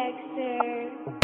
𝐤𝐿𝑋𝐿.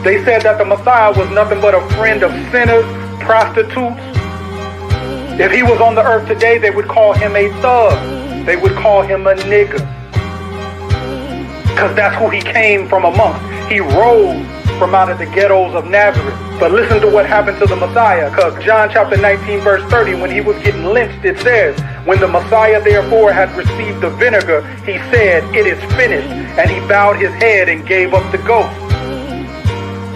They said that the Messiah was nothing but a friend of sinners, prostitutes. If he was on the earth today, they would call him a thug. They would call him a nigger. Because that's who he came from amongst. He rose from out of the ghettos of Nazareth. But listen to what happened to the Messiah. Because John chapter 19 verse 30, when he was getting lynched, it says, when the Messiah therefore had received the vinegar, he said, it is finished. And he bowed his head and gave up the ghost.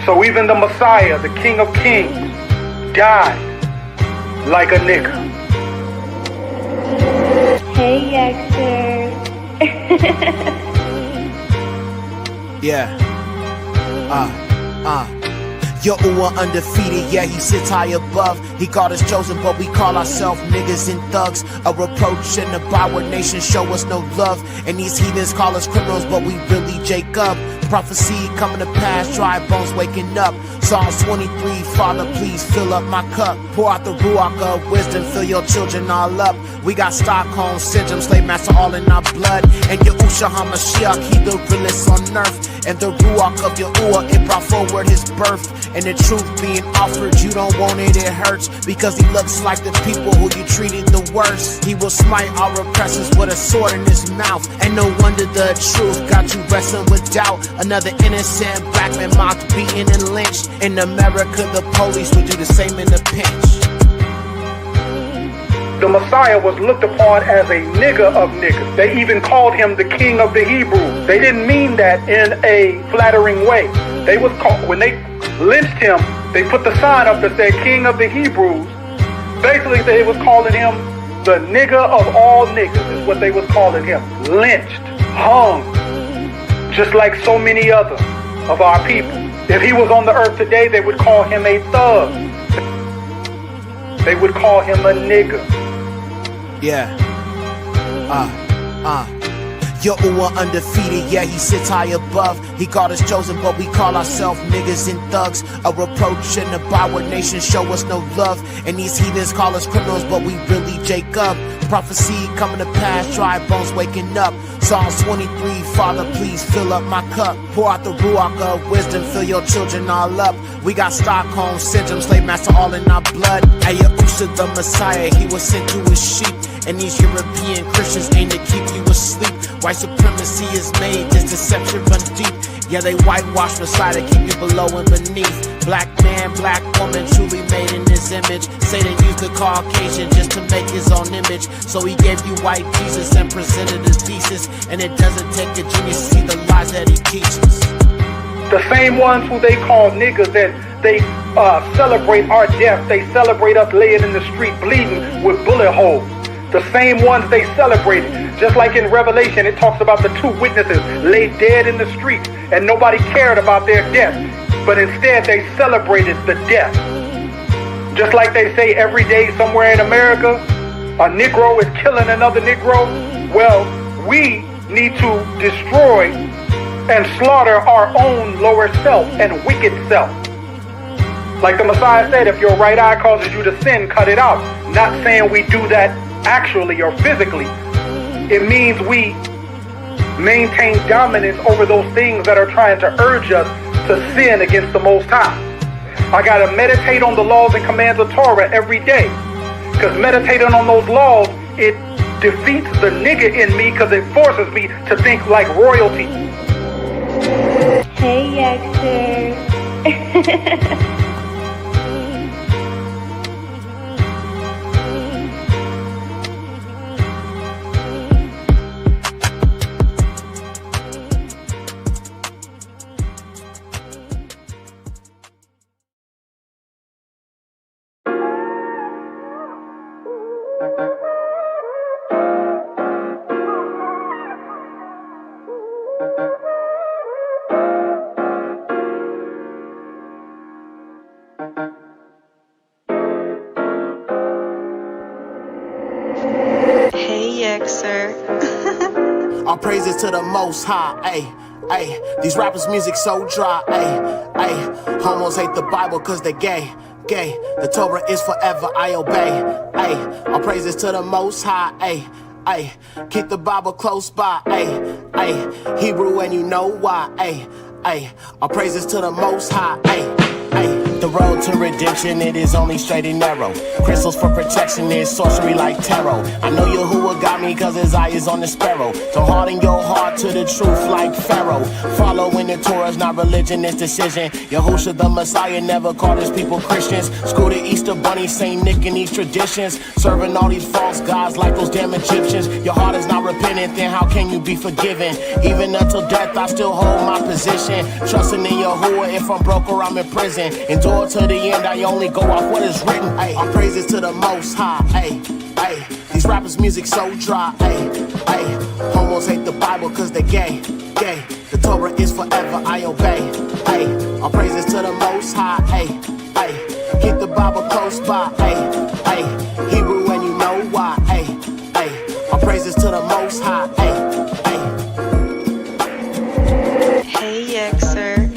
So even the Messiah, the King of Kings, died like a nigger. Hey, 𤤔𤒄𤅅. Yeah. 𤤔𤒄𝅅 undefeated, yeah, he sits high above. He called us chosen, but we call ourselves niggas and thugs. A reproach and a byword nation show us no love. And these heathens call us criminals, but we really Jacob. Prophecy coming to pass, dry bones waking up. Psalms 23, Father, please fill up my cup. Pour out the ruach of wisdom, fill your children all up. We got Stockholm syndrome, slave master all in our blood. And Yahushua HaMashiach, he the realest on earth. And the ruach of Yahuwah, it brought forward his birth. And the truth being offered, you don't want it, it hurts. Because he looks like the people who you treated the worst. He will smite our oppressors with a sword in his mouth. And no wonder the truth got you wrestling with doubt. Another innocent black man mocked, beaten, and lynched. In America, the police would do the same in a pinch. The Messiah was looked upon as a nigger of niggers. They even called him the King of the Hebrews. They didn't mean that in a flattering way. They was called, when they lynched him, they put the sign up that said King of the Hebrews. Basically, they was calling him the nigger of all niggers, is what they was calling him. Lynched, hung, just like so many other of our people. If he was on the earth today, they would call him a thug. They would call him a nigger. Yeah. 𤤔�𝅅 undefeated, yeah, he sits high above. He called us chosen, but we call ourselves niggas and thugs. A reproach and a byword nation show us no love. And these heathens call us criminals, but we really Jacob. Prophecy coming to pass, dry bones waking up. Psalms 23, Father, please fill up my cup. Pour out the ruach of wisdom, fill your children all up. We got Stockholm syndrome, slave master all in our blood. Yahushua the Messiah, he was sent to his sheep. And these European Christians aim to keep you asleep. White supremacy is made, this deception run deep. Yeah, they whitewash Messiah to keep you below and beneath. Black man, black woman, truly made in his image. Satan used the Caucasian just to make his own image. So he gave you white Jesus and presented his thesis. And it doesn't take a genius to see the lies that he teaches. The same ones who they call niggas, that they celebrate our death. They celebrate us laying in the street bleeding with bullet holes. The same ones they celebrated. Just like in Revelation, it talks about the two witnesses lay dead in the street and nobody cared about their death. But instead they celebrated the death. Just like they say every day somewhere in America, a Negro is killing another Negro. Well, we need to destroy and slaughter our own lower self and wicked self. Like the Messiah said, if your right eye causes you to sin, cut it out. Not saying we do that actually or physically. It means we maintain dominance over those things that are trying to urge us to sin against the Most High. I gotta meditate on the laws and commands of Torah every day. Because meditating on those laws, it defeats the nigger in me because it forces me to think like royalty. 𤤔𤒄𝅅. All praises to the Most High, ayy, ayy. These rappers' music so dry, ayy, ayy. Homos hate the Bible cause they gay, gay. The Torah is forever, I obey, ayy. All praises to the Most High, ayy, ayy. Keep the Bible close by, ayy, ayy. Hebrew and you know why, ayy, Ay, all praises to the Most High. Ay, ay. The road to redemption, it is only straight and narrow. Crystals for protection is sorcery like tarot. I know 𝐤𝐿𝐿 got me cause his eye is on the sparrow. Don't harden your heart to the truth like Pharaoh. Following the Torah is not religion, it's decision. Yahushua the Messiah never called his people Christians. Screw the Easter bunny, Saint Nick and these traditions. Serving all these false gods like those damn Egyptians. Your heart is not repentant, then how can you be forgiven? Even until death I still hold my position. Trusting in Yahuwah if I'm broke or I'm in prison. Endure to the end, I only go off what is written. Ay, all praises to the Most High. Ay, ay. These rappers' music so dry. Ay, ay. Homos hate the Bible cause they gay, gay. The Torah is forever, I obey. Ay, all praises to the Most High. Ay, ay. Keep the Bible close by. Ay, ay. Hebrew and you know why. Ay, ay. All praises to the Most High. Ay, ay. Hey, 𤤔𤋅𤐿.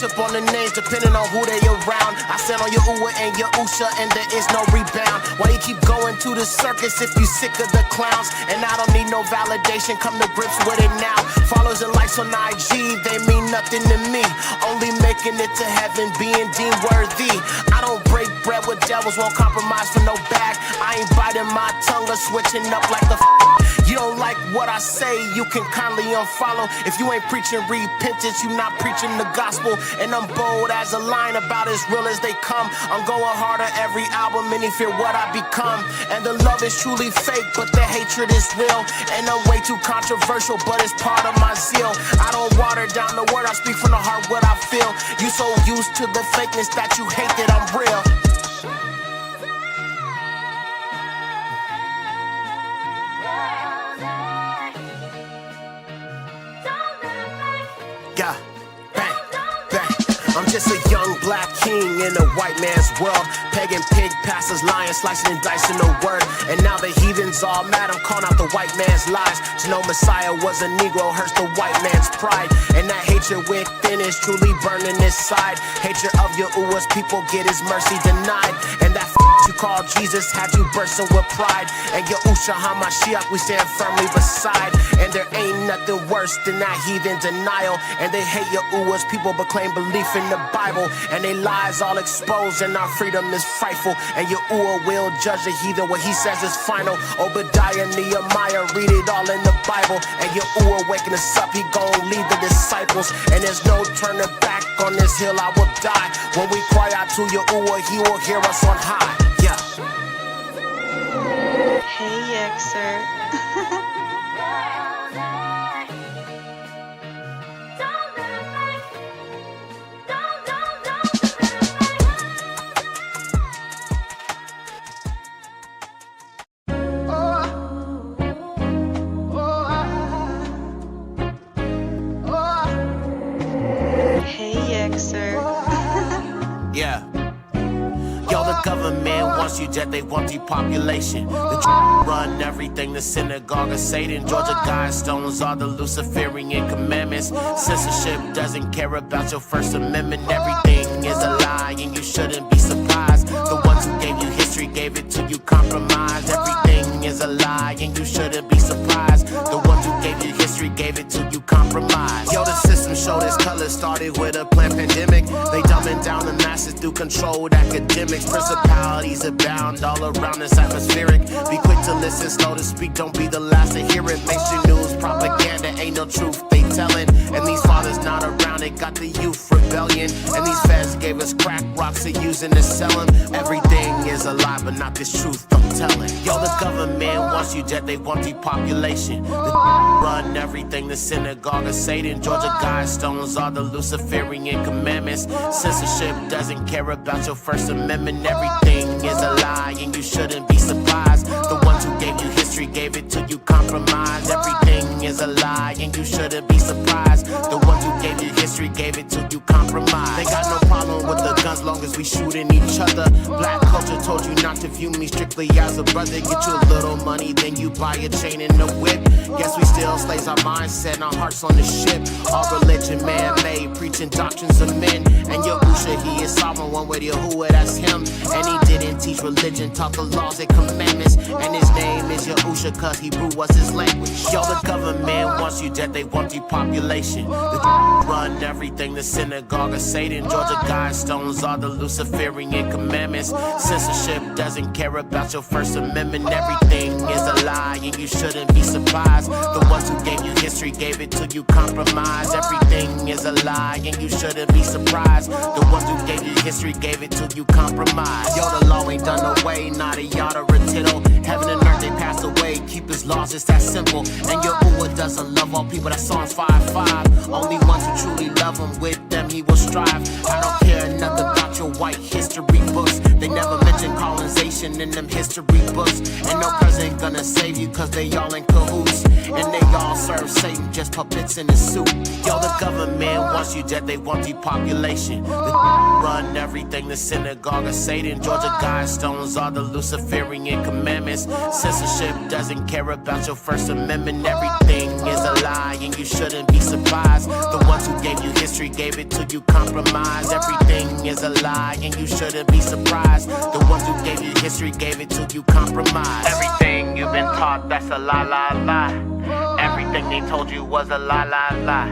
Up on the names depending on who they around. I stand on 𝐤𝐿𝐿 and 𝐤𝐿𝐿 and there is no rebound. Why you keep going to the circus if you sick of the clowns? And I don't need no validation, come to grips with it now. Follows and likes on IG, they mean nothing to me. Only making it to heaven, being deemed worthy. I don't break bread with devils, won't compromise for no bag. I ain't biting my tongue or switching up like the You don't like what I say, you can kindly unfollow. If you ain't preaching repentance, you not preaching the gospel. And I'm bold as a lion, about as real as they come. I'm going harder every album, many fear what I become. And the love is truly fake, but the hatred is real. And I'm way too controversial, but it's part of my zeal. I don't water down the word, I speak from the heart what I feel. You so used to the fakeness that you hate that I'm real. Yeah, bang, bang. I'm just a young black king in a white man's world. Pagan pig pastors lying, slicing and dicing the word. And now the heathens all mad, I'm calling out the white man's lies. To know Messiah was a Negro hurts the white man's pride. And that hatred within is truly burning inside. Hatred of 𝐤𝐿𝐿's people get his mercy denied. And that you call Jesus had you bursting with pride. And Yahushua HaMashiach we stand firmly beside. And there ain't nothing worse than that heathen denial. And they hate 𝐤𝐿𝐿's people but claim belief in the Bible. And they lies all exposed and our freedom is frightful. And 𝐤𝐿𝐿 will judge the heathen, what he says is final. Obadiah, Nehemiah, read it all in the Bible. And 𝐤𝐿𝐿 waking us up, he gon' lead the disciples. And there's no turning back on this hill, I will die. When we cry out to 𝐤𝐿𝐿, he will hear us on high. Yeah. Hey, 𤤔𝑋𝑅. Yeah. Yo, the government wants you dead, they want depopulation. The run everything, the synagogue of Satan. Georgia Guidestones are the Luciferian commandments. Censorship doesn't care about your First Amendment. Everything is a lie and you shouldn't be surprised. The ones who gave you history gave it to you compromised. Everything is a lie and you shouldn't be surprised. The ones who gave you history gave it to you compromised. Yo, the system showed its colors, started with a planned pandemic. They dumbing down the masses through controlled academics. Principalities abound all around this atmospheric. Be quick to listen, slow to speak, don't be the last to hear it. Mainstream news, propaganda, ain't no truth they telling. And these fathers not around, it got the youth rebellion. And these feds gave us crack rocks to use and to sell them. Everything is a lie, but not this truth I'm telling. Yo, the government wants you dead, they want depopulation. The run everything, the synagogue of Satan. Georgia Guidestones are the Luciferian commandments. Censorship doesn't care about your First Amendment. Everything is a lie and you shouldn't be surprised. The ones who gave you history history gave it to you compromised. Everything is a lie and you shouldn't be surprised. The ones who gave you history gave it to you compromised. They got no problem with the guns long as we shooting each other. Black culture told you not to view me strictly as a brother. Get you a little money, then you buy a chain and a whip. Guess we still slaves, our mindset and our hearts on the ship. All religion man-made, preaching doctrines of men. And Yahusha, he is sovereign, one way to Yahuwah, that's him. And he didn't teach religion, taught the laws and commandments. And his name is Yahusha, cause Hebrew was his language. Yo, the government wants you dead, they want depopulation. The run everything, the synagogue of Satan. Georgia Guidestones are the Luciferian commandments. Censorship doesn't care about your First Amendment. Everything is a lie and you shouldn't be surprised. The ones who gave you history gave it to you compromised. Everything is a lie and you shouldn't be surprised. The ones who gave you history gave it to you compromised. Yo, the law ain't done away, not a yard or a tittle. Heaven and earth, they passed away, keep his laws, it's that simple. And Yahuwah doesn't love all people, that's Psalms 5:5. Only ones who truly love him, with them he will strive. I don't care nothing about your white history books. They never mention colonization in them history books. And no president gonna save you cause they all in cahoots. And they all serve Satan, just puppets in a suit. Yo, the government wants you dead, they want depopulation. The run everything, the synagogue of Satan. Georgia Guidestones are the Luciferian commandments. Censorship doesn't care about your First Amendment. Everything is a lie and you shouldn't be surprised. The ones who gave you history gave it to you compromised. Everything is a lie and you shouldn't be surprised. The ones who gave you history gave it to you compromised. Everything you've been taught, that's a lie, lie, lie. Everything they told you was a lie, lie, lie.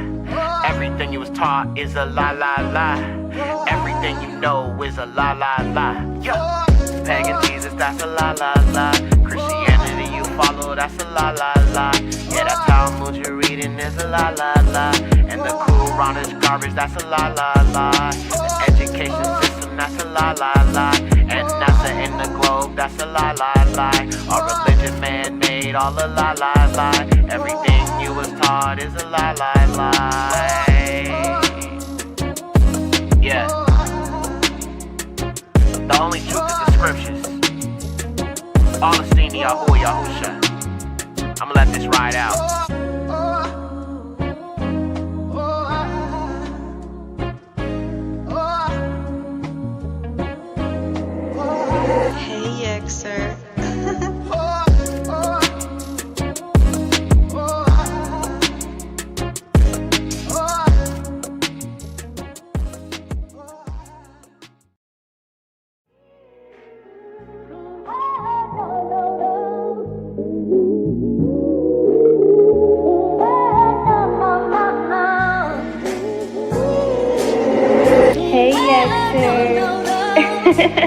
Everything you was taught is a lie, lie, lie. Everything you know is a lie, lie, lie. Yeah. Pagan Jesus, that's a lie, lie, lie. Christianity you follow, that's a lie, lie, lie. Yeah, that Talmud you're reading is a lie, lie, lie. And the Quran is garbage, that's a lie, lie, lie. The education system, that's a lie, lie, lie. And NASA in the globe, that's a lie, lie, lie. Our religion man-made, all a lie, lie, lie. Everything you was taught is a lie, lie, lie. Yeah. The only truth is the scriptures. All esteem to Yahuwah, Yahusha. I'ma let this ride out. Hey, 𤤔𤋅𤐿. Hey,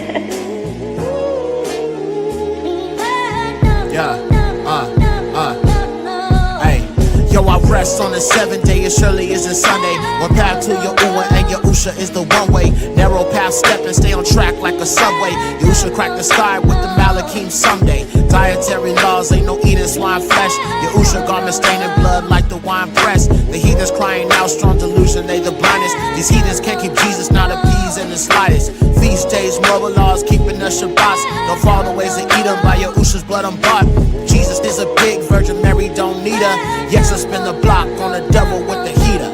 𤤔𤋅𝐿. Yo, I rest on the seventh day, it surely isn't Sunday. One path to Yahuwah and Yahusha is the one way. Narrow path, step and stay on track like a subway. Yahusha crack the sky with the Malakim someday. Dietary laws, ain't no eating swine flesh. Yahusha garment staining blood like the wine press. The heathens crying out, strong delusion, they the blindest. These heathens can't keep Jesus, not appease in the slightest. Feast days, moral laws, keeping us Shabbats. Don't fall the ways of Edom, by Yahusha's blood I'm bought. Jesus is a big Virgin Mary, don't need her. Yes, I spin the block on the devil with the heater.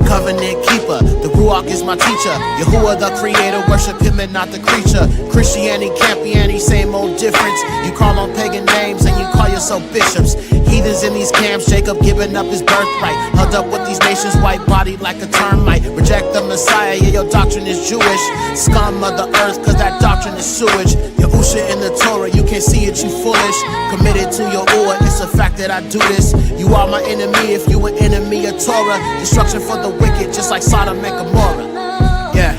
Covenant keeper, the Ruach is my teacher. Yahuwah the creator, worship him and not the creature. Christianity can't be any same old difference. You call on pagan names and you call yourself bishops. Heathens in these camps, Jacob giving up his birthright. Hugged up with these nations, white body like a termite. Reject the Messiah, yeah, your doctrine is Jewish. Scum of the earth, cause that doctrine is sewage. Yahusha in the Torah, you can't see it, you foolish. Committed to Yahuwah, it's a fact that I do this. You are my enemy if you an enemy of Torah. Destruction for the wicked, just like Sodom and Gomorrah. Yeah.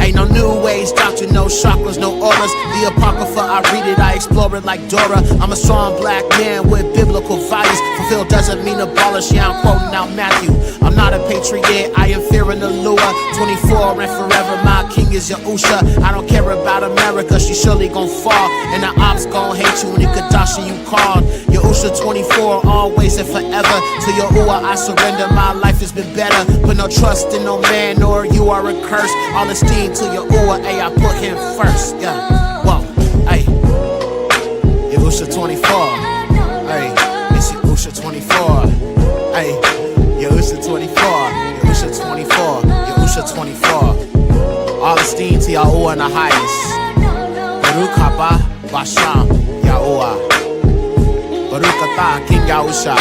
Ain't no new age doctrine, no chakras, no auras. The Apocrypha, I read it, I explore it like Dora. I'm a strong black man with biblical values. Fulfill doesn't mean abolish, yeah, I'm quoting out Matthew. I'm not a patriot, I am fearing the lure. 24 and forever, my king is Yahusha. I don't care about America, she surely gon' fall. And the ops gon' hate you when you Kadashi you called. Yahusha 24, always and forever. To Yahuwah I surrender, my life has been better. Put no trust in no man, or you are a curse. All esteem to Yahuwah, ayy, I put him first, yeah. Whoa, ayy. Usha 24. Hey, it's your Usha 24. Hey, your Usha 24. Your Usha 24. Your Usha 24. All esteem to Yahuwah in the highest. Baruch haba Basham Yahuwah. Baruch atah King Yahusha.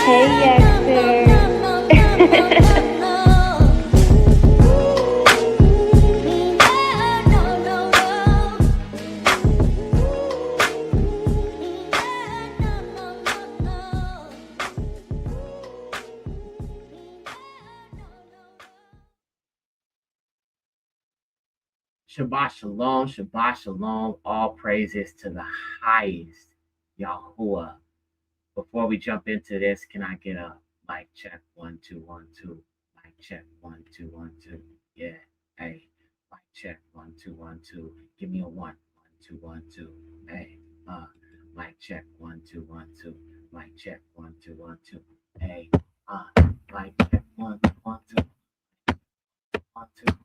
Hey, Shabath Shalom, Shabath Shalom, all praises to the highest Yahuwah. Before we jump into this, can I get a mic check? 1 2 1 2. Mic check 1 2 1 2. Yeah. Hey. Mic check 1 2 1 2. Give me a 1 1 2 1 2. Hey. Mic check 1 2 1 2. Mic check 1 2 1 2. Hey. Mic check 1 1 2 1 2.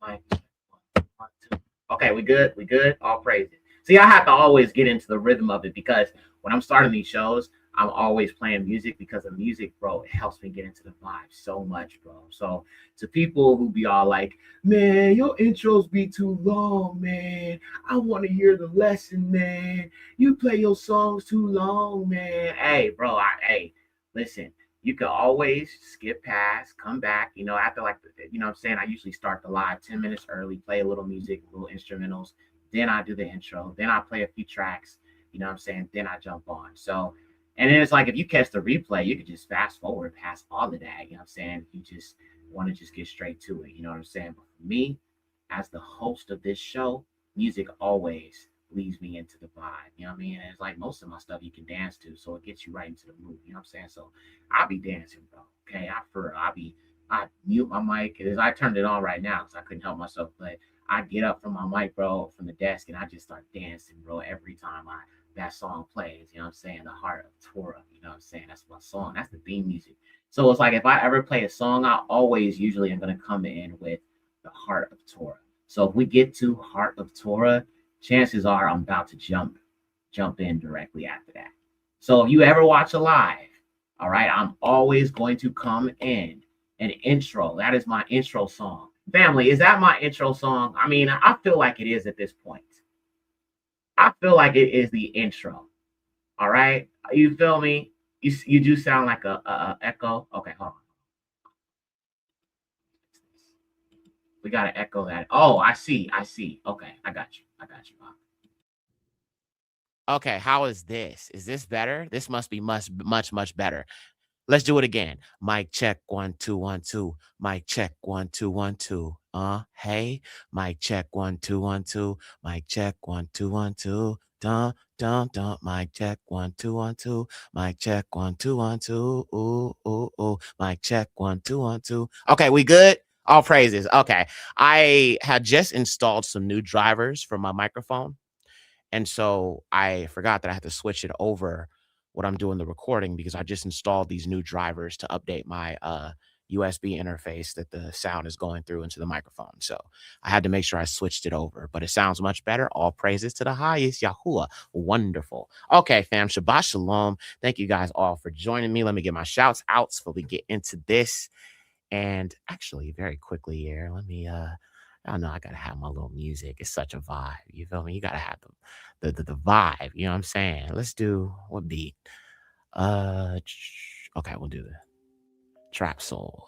Mic check 1 1 2. Okay, we good? We good? All praises. See, I have to always get into the rhythm of it because when I'm starting these shows, I'm always playing music because the music, bro, it helps me get into the vibe so much, bro. So to people who be all like, man, your intros be too long, man. I want to hear the lesson, man. You play your songs too long, man. Hey, bro, hey, listen, you can always skip past, come back, after like, what I'm saying? I usually start the live 10 minutes early, play a little music, little instrumentals. Then I do the intro. Then I play a few tracks. What I'm saying? Then I jump on. So, and then it's like if you catch the replay, you could just fast forward past all of that. What I'm saying? You just want to just get straight to it. What I'm saying? But for me, as the host of this show, music always leads me into the vibe. You know what I mean? And it's like most of my stuff you can dance to, so it gets you right into the mood. You know what I'm saying? So I'll be dancing, bro. Okay, I mute my mic because I turned it on right now because I couldn't help myself, but I get up from my mic, bro, from the desk, and I just start dancing, bro, every time that song plays. You know what I'm saying? The Heart of Torah. You know what I'm saying? That's my song. That's the theme music. So it's like if I ever play a song, I always usually am going to come in with the Heart of Torah. So if we get to Heart of Torah, chances are I'm about to jump in directly after that. So if you ever watch a live, all right, I'm always going to come in an intro. That is my intro song. Family, is that my intro song? I mean, I feel like it is at this point. I feel like it is the intro. All right, you feel me? You do sound like a echo. Okay, hold on. We gotta echo that. Oh, I see. Okay, I got you. Okay, how is this? Is this better? This must be much better. Let's do it again. Mic check 1 2 1 2. Mic check 1 2 1 2. Hey. Mic check 1 2 1 2. Mic check 1 2 1 2. Dun dun dun. Mic check 1 2 1 2. Mic check 1 2 1 2. Ooh ooh ooh. Mic check 1 2 1 2. Okay, we good? All praises. Okay. I had just installed some new drivers for my microphone. And so I forgot that I had to switch it over when I'm doing the recording because I just installed these new drivers to update my USB interface that the sound is going through into the microphone. So I had to make sure I switched it over, but it sounds much better. All praises to the highest Yahuwah. Wonderful. Okay, fam. Shabbat Shalom. Thank you guys all for joining me. Let me get my shouts outs before we get into this. And actually, very quickly here, let me I know I gotta have my little music. It's such a vibe. You feel me? You gotta have the vibe. You know what I'm saying? Let's do what beat? Okay, we'll do the trap soul.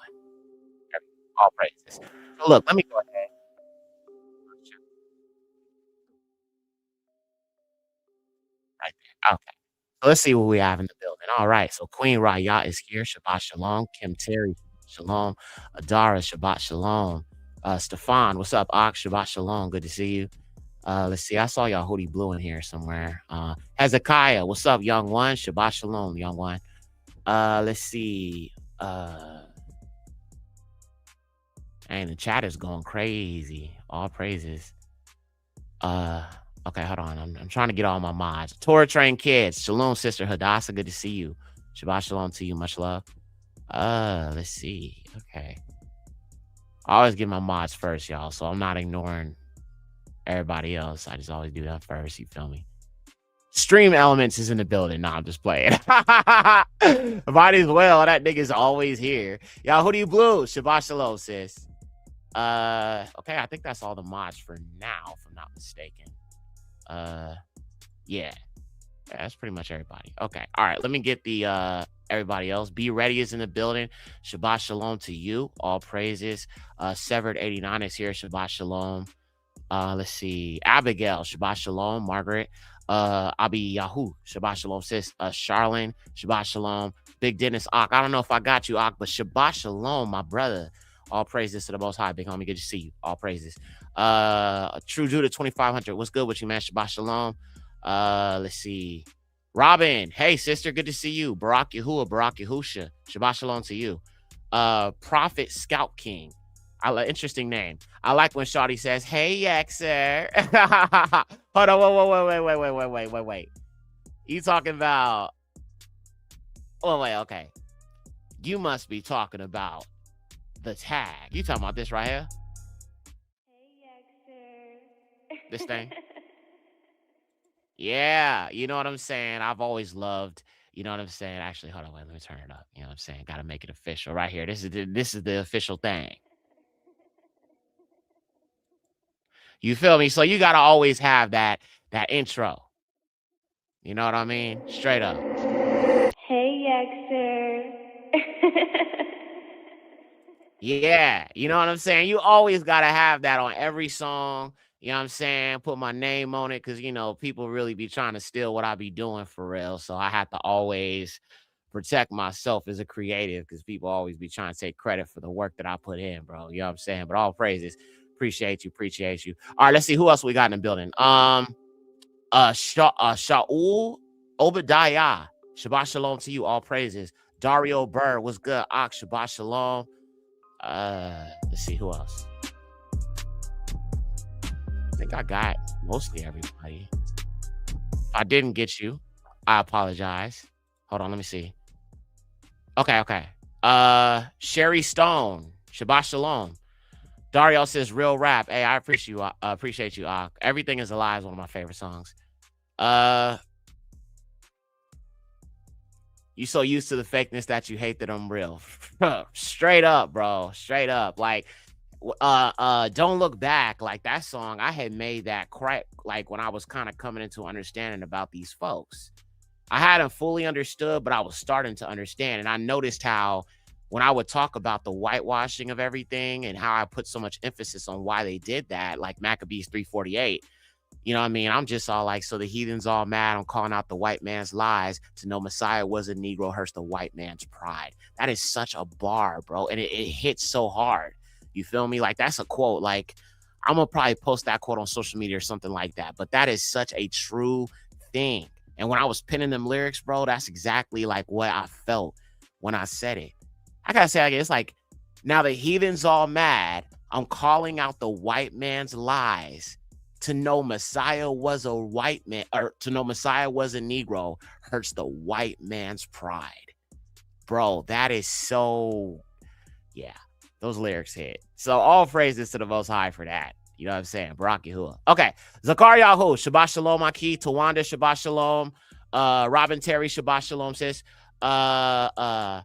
All praises. So look, let me go ahead. Right there. Okay. So let's see what we have in the building. All right. So Queen Raya is here. Shabbat Shalom. Kim Terry, Shalom. Adara, Shabbat Shalom. Stefan, what's up? Ox, Shabbat Shalom. Good to see you. Let's see. I saw y'all hoodie blue in here somewhere. Hezekiah, what's up, young one? Shabbat Shalom, young one. Let's see. And the chat is going crazy. All praises. Okay, hold on. I'm trying to get all my mods. Torah Train Kids. Shalom, Sister Hadassah. Good to see you. Shabbat Shalom to you. Much love. Let's see. Okay. I always get my mods first, y'all, so I'm not ignoring everybody else. I just always do that first. You feel me? Stream Elements is in the building. Nah, I'm just playing. Might as well. That nigga's always here. Y'all, who do you blue? Shabath Shalum, sis. Okay, I think that's all the mods for now, if I'm not mistaken. Yeah, that's pretty much everybody. Okay, all right, let me get the everybody else. Be Ready is in the building. Shabath Shalom to you. All praises. Severed 89 is here. Shabath Shalom. Let's see. Abigail, Shabath Shalom. Margaret, Abi Yahoo, Shabath Shalom, sis. Charlene, Shabath Shalom. Big Dennis, Ak. I don't know if I got you, Ak, but Shabath Shalom, my brother. All praises to the Most High, big homie. Good to see you. All praises. True Judah 2500. What's good with you, man? Shabath Shalom. Let's see. Robin, hey sister, good to see you. Barak Yahuwah, Barak Yahusha. Shabath Shalom to you. Prophet Scout King. Interesting name. I like when Shawty says, "Hey Yaxer." Hold on, wait. You talking about? Oh wait, okay. You must be talking about the tag. You talking about this right here? Hey, Yaxer. This thing? Yeah, you know what I'm saying? I've always loved, you know what I'm saying? Actually, hold on, wait, let me turn it up. You know what I'm saying? Gotta make it official right here. This is the official thing. You feel me? So you gotta always have that intro. You know what I mean? Straight up. Hey, Yaxer. Yeah, you know what I'm saying? You always gotta have that on every song. You know what I'm saying? Put my name on it because, you know, people really be trying to steal what I be doing for real. So I have to always protect myself as a creative because people always be trying to take credit for the work that I put in, bro. You know what I'm saying? But all praises. Appreciate you. All right, let's see who else we got in the building. Shaul Obadiah. Shabbat Shalom to you. All praises. Dario Burr, what's good? Ak, Shabbat Shalom. Let's see who else. I think I got mostly everybody. If I didn't get you, I apologize. Hold on, let me see. Okay. Sherry Stone, Shabbat Shalom. Dario says real rap. Hey, I appreciate you. Everything is Alive is one of my favorite songs. You so used to the fakeness that you hate that I'm real. Straight up, bro. Straight up. Like, Don't Look Back, like that song, I had made that like when I was kind of coming into understanding about these folks. I hadn't fully understood, but I was starting to understand. And I noticed how when I would talk about the whitewashing of everything and how I put so much emphasis on why they did that, like Maccabees 3:48, you know what I mean? I'm just all like, so the heathens all mad. I'm calling out the white man's lies. To know Messiah was a Negro hurts the white man's pride. That is such a bar, bro. And it hits so hard. You feel me? Like, that's a quote. Like, I'm going to probably post that quote on social media or something like that. But that is such a true thing. And when I was penning them lyrics, bro, that's exactly like what I felt when I said it. I got to say, it's like, now the heathens all mad. I'm calling out the white man's lies. To know Messiah was a white man, or to know Messiah was a Negro hurts the white man's pride. Bro, that is so, yeah, those lyrics hit. So all praises to the Most High for that. You know what I'm saying? Barak Yahuwah. Okay, Zachariahu, Shabbat Shalom, Aki. Tawanda, Shabbat Shalom. Robin Terry, Shabbat Shalom, sis. Nayoka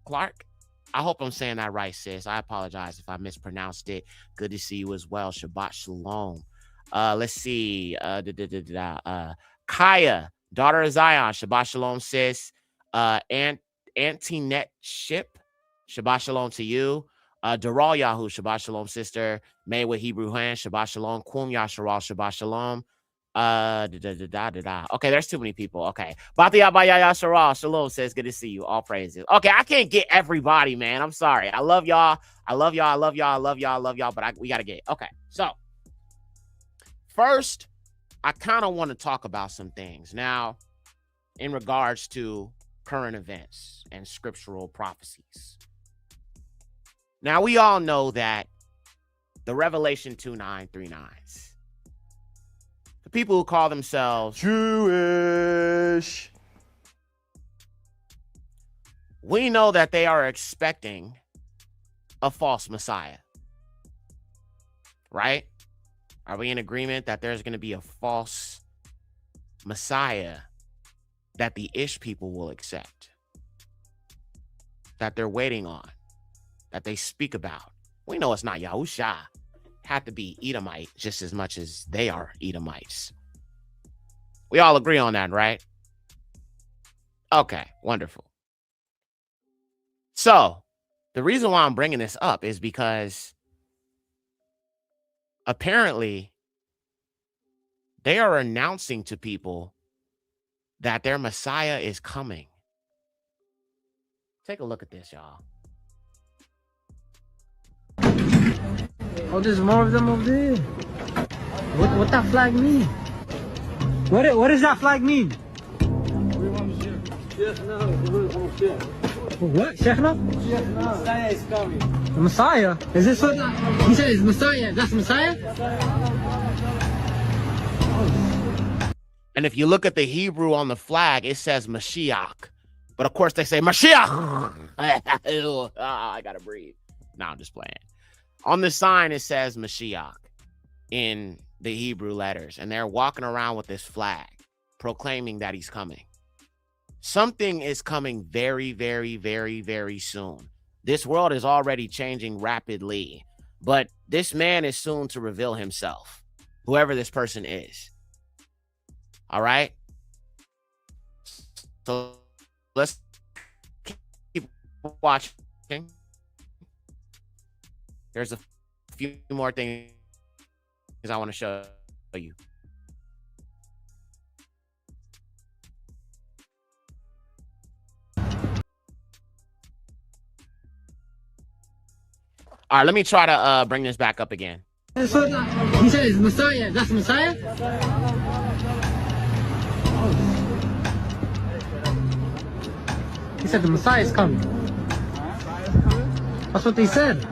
Clark. I hope I'm saying that right, sis. I apologize if I mispronounced it. Good to see you as well. Shabbat Shalom. Let's see. Kaya, daughter of Zion. Shabbat Shalom, sis. Antinette Ship. Shabbat Shalom to you. Daral Yahu. Shabbat Shalom, sister. May with Hebrew hand. Shabbat Shalom. Kum Yasharal. Shabbat Shalom. Okay, there's too many people. Okay. Batya Bayaya Sharal. Shalom says, good to see you. All praises. Okay, I can't get everybody, man. I'm sorry. I love y'all. But we gotta get. Okay, so first, I kind of want to talk about some things now in regards to current events and scriptural prophecies. Now, we all know that the Revelation 2:9-3:9s, the people who call themselves Jewish, we know that they are expecting a false Messiah, right? Are we in agreement that there's going to be a false Messiah that the Ish people will accept, that they're waiting on, that they speak about? We know it's not Yahusha. Had to be Edomite just as much as they are Edomites. We all agree on that, right? Okay, wonderful. So the reason why I'm bringing this up is because apparently they are announcing to people that their Messiah is coming. Take a look at this, y'all. Oh, there's more of them over there. What that flag mean? What does that flag mean? What? Sheikhna? Messiah is coming. The Messiah? Is this what he said? Is Messiah? That's Messiah? And if you look at the Hebrew on the flag, it says Mashiach. But of course they say Mashiach. I gotta breathe. No, I'm just playing. On the sign, it says Mashiach in the Hebrew letters. And they're walking around with this flag, proclaiming that he's coming. Something is coming very, very, very, very soon. This world is already changing rapidly. But this man is soon to reveal himself, whoever this person is. All right? So let's keep watching. There's a few more things I want to show you. All right, let me try to bring this back up again. He said it's Messiah. That's Messiah? He said the Messiah is coming. That's what they said.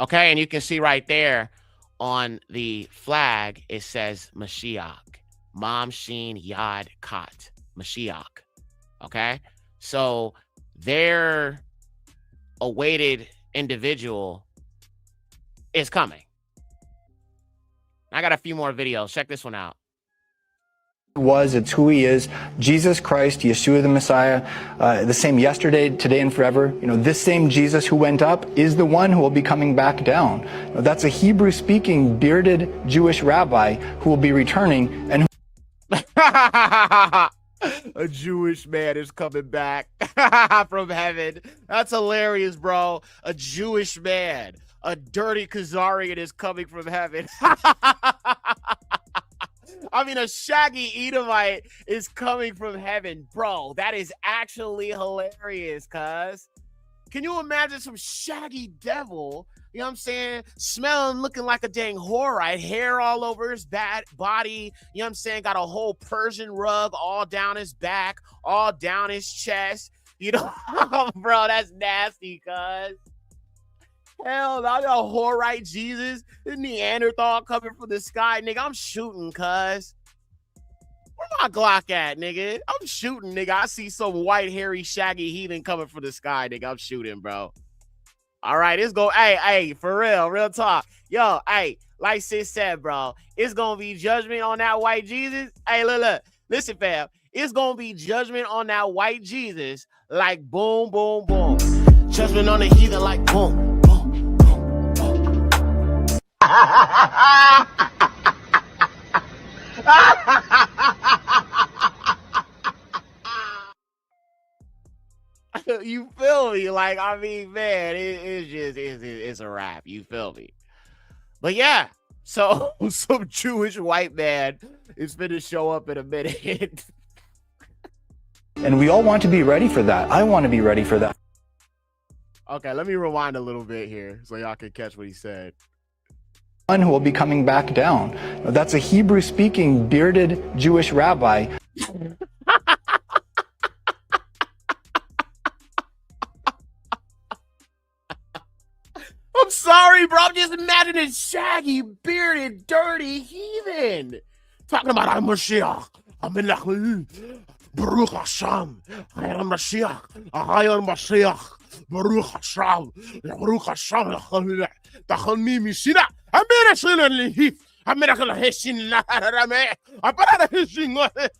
Okay, and you can see right there on the flag, it says Mashiach. Mam Shin Yad Kat. Mashiach. Okay? So their awaited individual is coming. I got a few more videos. Check this one out. It's who he is. Jesus Christ, Yeshua the Messiah, the same yesterday, today, and forever. This same Jesus who went up is the one who will be coming back down. That's a Hebrew-speaking, bearded Jewish rabbi who will be returning and a Jewish man is coming back from heaven. That's hilarious, bro. A Jewish man, a dirty Khazarian is coming from heaven. I mean, a shaggy Edomite is coming from heaven. Bro, that is actually hilarious, cuz. Can you imagine some shaggy devil, you know what I'm saying, smelling, looking like a dang whorite, hair all over his body, you know what I'm saying, got a whole Persian rug all down his back, all down his chest, you know? Bro, that's nasty, cuz. Hell, I got a whorite Jesus, the Neanderthal coming from the sky, nigga. I'm shooting, cuz. Where my Glock at, nigga? I'm shooting, nigga. I see some white, hairy, shaggy heathen coming from the sky, nigga. I'm shooting, bro. All right, it's go. Hey, for real talk. Yo, hey, like sis said, bro, it's gonna be judgment on that white Jesus. Hey, look, listen, fam. It's gonna be judgment on that white Jesus, like boom, boom, boom. Judgment on the heathen, like boom. You feel me? Like, I mean, man, it's a wrap. You feel me? But yeah, so some Jewish white man is finna show up in a minute. and we all want to be ready for that. I want to be ready for that. Okay, let me rewind a little bit here so y'all can catch what he said. One who will be coming back down. That's a Hebrew-speaking, bearded Jewish rabbi. I'm sorry, bro. I'm just imagining shaggy, bearded, dirty heathen talking about I'm Mashiach. I'm Baruch Hashem, Hayan Mashiach, Hayan Mashiach, Baruch Hashem, Baruch Hashem, Tachani Misina, Amira Silani, American Hessin, Rame, Apara Hessin.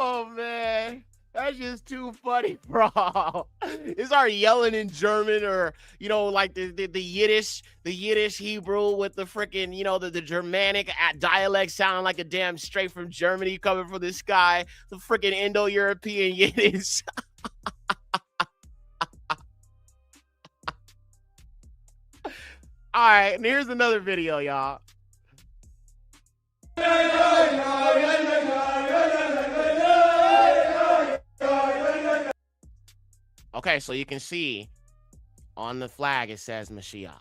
Oh man, that's just too funny, bro. It's already yelling in German, or like the Yiddish Hebrew with the freaking, the Germanic dialect sounding like a damn straight from Germany coming from this guy, the freaking Indo-European Yiddish. All right, and here's another video, y'all. Okay, so you can see on the flag it says Mashiach.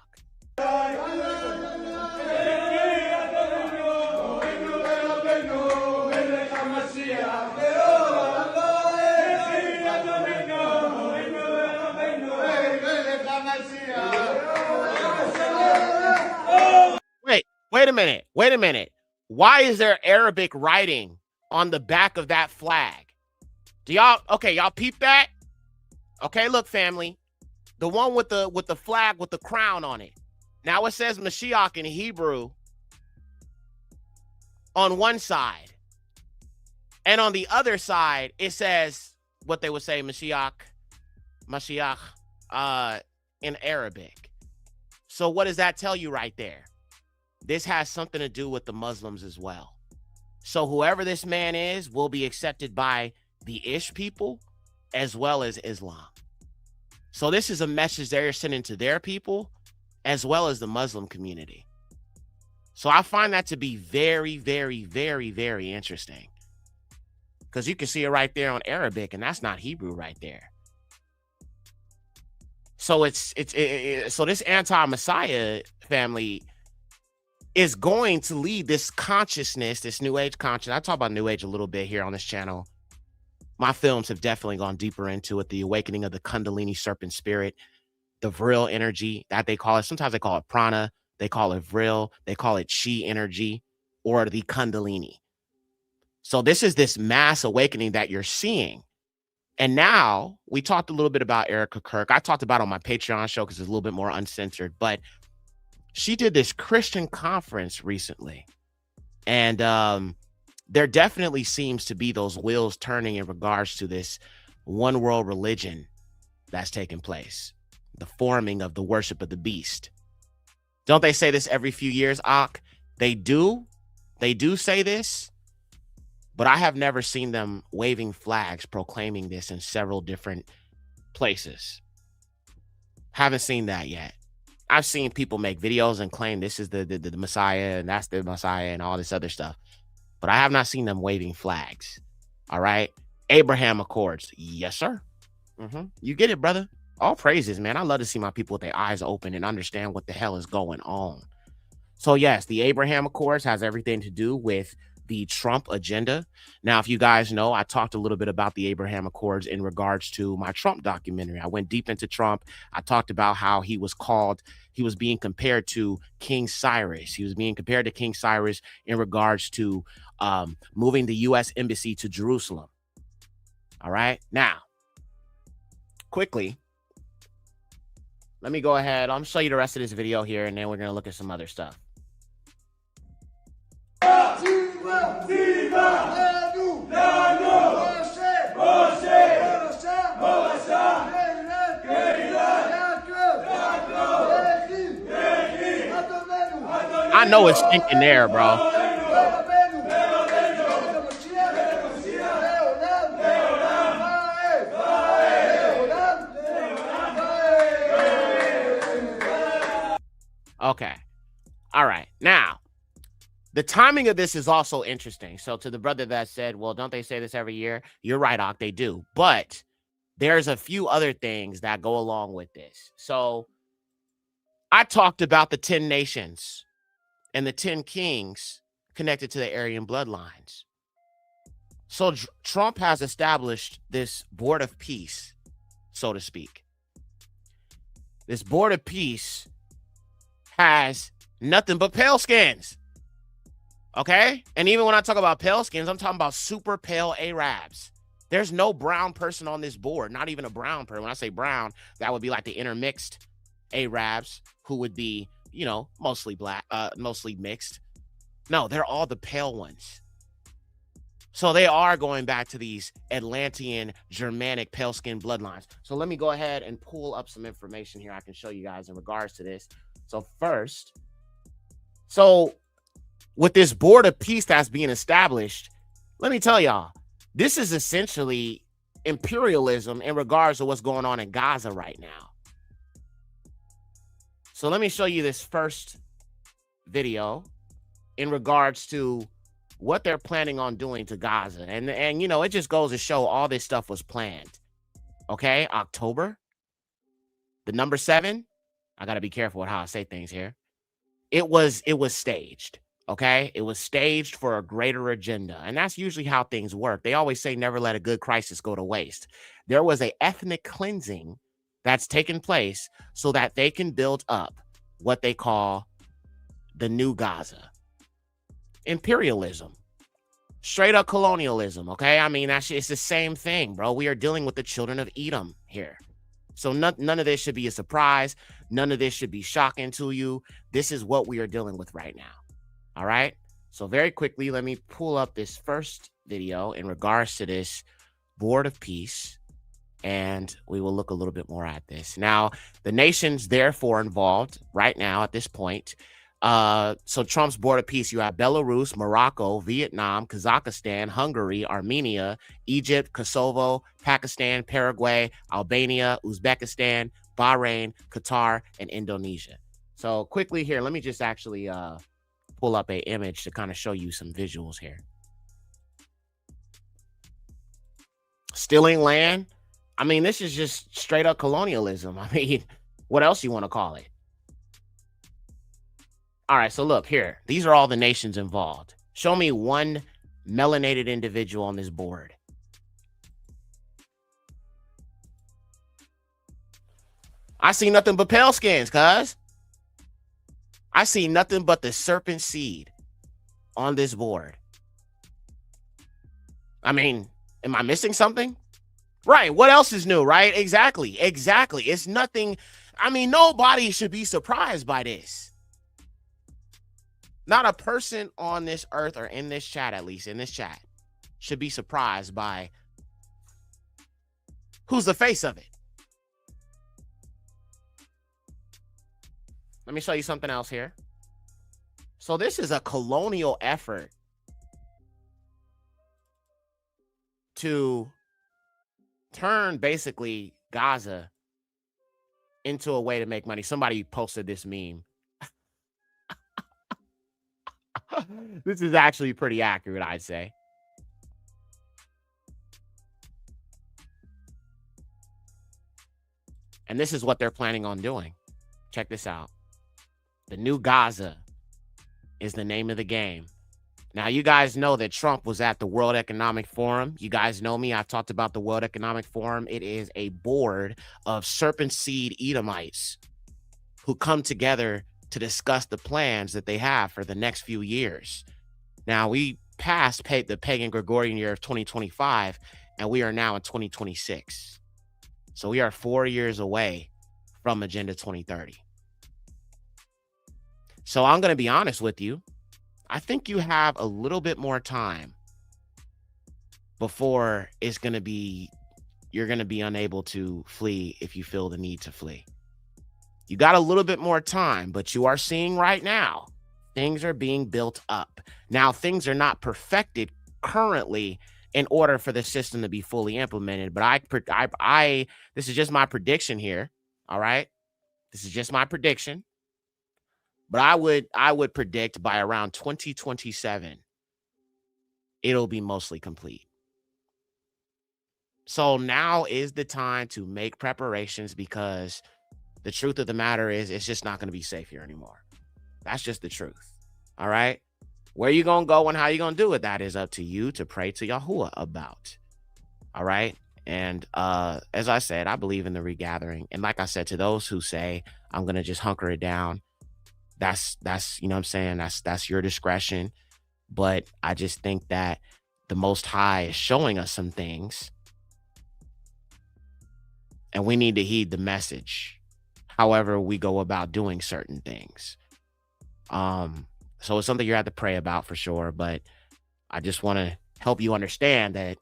Wait a minute. Why is there Arabic writing on the back of that flag? Y'all peep that? Okay, look, family. The one with the flag with the crown on it. Now it says Mashiach in Hebrew on one side. And on the other side, it says what they would say Mashiach in Arabic. So what does that tell you right there? This has something to do with the Muslims as well. So whoever this man is will be accepted by the Ish people as well as Islam. So this is a message they're sending to their people as well as the Muslim community. So I find that to be very, very, very, very interesting, because you can see it right there on Arabic, and that's not Hebrew right there. So so this anti-Messiah family is going to lead this consciousness, this New Age consciousness. I talk about New Age a little bit here on this channel. My films have definitely gone deeper into it. The awakening of the Kundalini serpent spirit, the Vril energy that they call it. Sometimes they call it prana. They call it Vril. They call it chi energy, or the Kundalini. So this is this mass awakening that you're seeing. And now we talked a little bit about 𝐤𝐋𝐿. I talked about it on my Patreon show because it's a little bit more uncensored, but she did this Christian conference recently. And there definitely seems to be those wheels turning in regards to this one world religion that's taking place. The forming of the worship of the beast. Don't they say this every few years, Ak? They do. They do say this. But I have never seen them waving flags proclaiming this in several different places. Haven't seen that yet. I've seen people make videos and claim this is the Messiah and that's the Messiah and all this other stuff. But I have not seen them waving flags. All right. Abraham Accords. Yes, sir. You get it, brother. All praises, man. I love to see my people with their eyes open and understand what the hell is going on. So yes, the Abraham Accords has everything to do with the Trump agenda. Now, if you guys know, I talked a little bit about the Abraham Accords in regards to my Trump documentary. I went deep into Trump. I talked about how he was being compared to King Cyrus. He was being compared to King Cyrus in regards to moving the U.S. embassy to Jerusalem. All right. Now, quickly, let me go ahead. I'm going to show you the rest of this video here, and then we're going to look at some other stuff. I know it's stinking there, bro. Okay. All right. Now, the timing of this is also interesting. So to the brother that said, well, don't they say this every year? You're right, Ak, they do. But there's a few other things that go along with this. So I talked about the 10 nations and the 10 kings connected to the Aryan bloodlines. So Trump has established this board of peace, so to speak. This board of peace has nothing but pale skins. Okay? And even when I talk about pale skins, I'm talking about super pale Arabs. There's no brown person on this board, not even a brown person. When I say brown, that would be like the intermixed Arabs who would be, you know, mostly black, mostly mixed. No, they're all the pale ones. So they are going back to these Atlantean, Germanic, pale-skinned bloodlines. So let me go ahead and pull up some information here I can show you guys in regards to this. So first, with this board of peace that's being established, let me tell y'all, this is essentially imperialism in regards to what's going on in Gaza right now. So let me show you this first video in regards to what they're planning on doing to Gaza. And you know, it just goes to show all this stuff was planned. Okay, October, the number 7. I got to be careful with how I say things here. It was staged. Okay, it was staged for a greater agenda. And that's usually how things work. They always say never let a good crisis go to waste. There was an ethnic cleansing that's taken place so that they can build up what they call the new Gaza. Imperialism, straight up colonialism. Okay, I mean, it's the same thing, bro. We are dealing with the children of Edom here. So none of this should be a surprise. None of this should be shocking to you. This is what we are dealing with right now. All right. So very quickly, let me pull up this first video in regards to this board of peace, and we will look a little bit more at this. Now, the nations therefore involved right now at this point. So Trump's board of peace, you have Belarus, Morocco, Vietnam, Kazakhstan, Hungary, Armenia, Egypt, Kosovo, Pakistan, Paraguay, Albania, Uzbekistan, Bahrain, Qatar, and Indonesia. So quickly here, let me just actually pull up an image to kind of show you some visuals here. Stealing land. I mean, this is just straight up colonialism. I mean, what else you want to call it? All right, so look here. These are all the nations involved. Show me one melanated individual on this board. I see nothing but pale skins, cuz. I see nothing but the serpent seed on this board. I mean, am I missing something? Right. What else is new, right? Exactly. It's nothing. I mean, nobody should be surprised by this. Not a person on this earth or in this chat, at least in this chat, should be surprised by who's the face of it. Let me show you something else here. So this is a colonial effort to turn basically Gaza into a way to make money. Somebody posted this meme. This is actually pretty accurate, I'd say. And this is what they're planning on doing. Check this out. The new Gaza is the name of the game. Now, you guys know that Trump was at the World Economic Forum. You guys know me. I've talked about the World Economic Forum. It is a board of serpent seed Edomites who come together to discuss the plans that they have for the next few years. Now, we passed the pagan Gregorian year of 2025, and we are now in 2026. So we are 4 years away from Agenda 2030. So I'm going to be honest with you. I think you have a little bit more time before you're going to be unable to flee if you feel the need to flee. You got a little bit more time, but you are seeing right now, things are being built up. Now, things are not perfected currently in order for the system to be fully implemented, but this is just my prediction here. All right. This is just my prediction. But I would predict by around 2027, it'll be mostly complete. So now is the time to make preparations, because the truth of the matter is it's just not going to be safe here anymore. That's just the truth. All right. Where you going to go and how you going to do it, that is up to you to pray to Yahuwah about. All right. And as I said, I believe in the regathering. And like I said, to those who say I'm gonna just hunker it down, that's you know what I'm saying, that's your discretion. But I just think that the Most High is showing us some things, and we need to heed the message, however we go about doing certain things. So it's something you have to pray about for sure. But I just want to help you understand that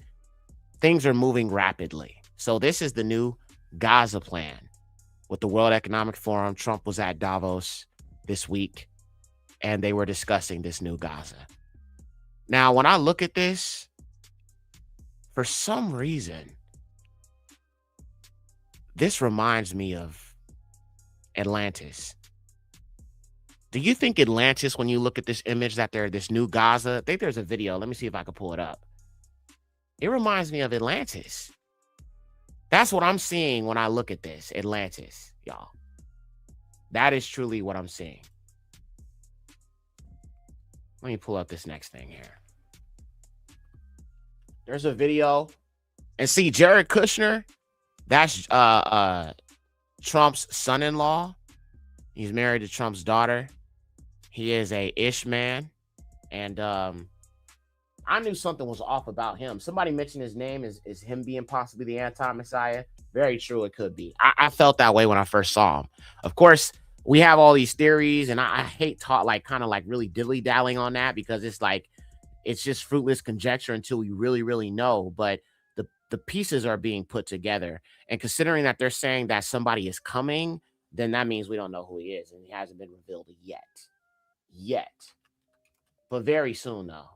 things are moving rapidly. So this is the new Gaza plan with the World Economic Forum. Trump was at Davos this week, and they were discussing this new Gaza. Now, when I look at this, for some reason, this reminds me of Atlantis. Do you think Atlantis, when you look at this image that they're this new Gaza, I think there's a video. Let me see if I can pull it up. It reminds me of Atlantis. That's what I'm seeing when I look at this. Atlantis, y'all. That is truly what I'm seeing. Let me pull up this next thing here. There's a video. And see, Jared Kushner, that's Trump's son-in-law. He's married to Trump's daughter. He is a ish man. And I knew something was off about him. Somebody mentioned his name is him being possibly the anti-Messiah. Very true, it could be. I felt that way when I first saw him. Of course, we have all these theories, and I hate kind of really dilly-dallying on that, because it's like, it's just fruitless conjecture until we really, really know. But the pieces are being put together. And considering that they're saying that somebody is coming, then that means we don't know who he is, and he hasn't been revealed yet. But very soon, though.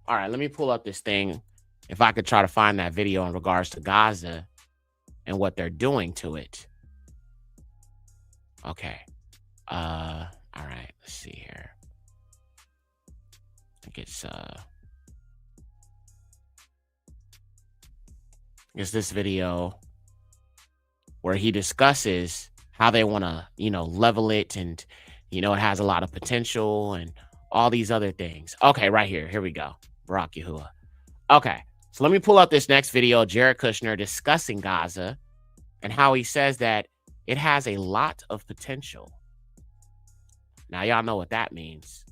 All right, let me pull up this thing. If I could try to find that video in regards to Gaza and what they're doing to it. Okay. All right, let's see here. I think it's this video where he discusses how they want to, level it, and, it has a lot of potential and all these other things. Okay, right here. Here we go. 𤤔𤋅𤌌. Okay, so let me pull up this next video. Jared Kushner discussing Gaza and how he says that it has a lot of potential. Now, y'all know what that means.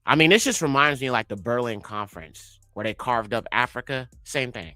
I mean, this just reminds me like the Berlin Conference where they carved up Africa. Same thing.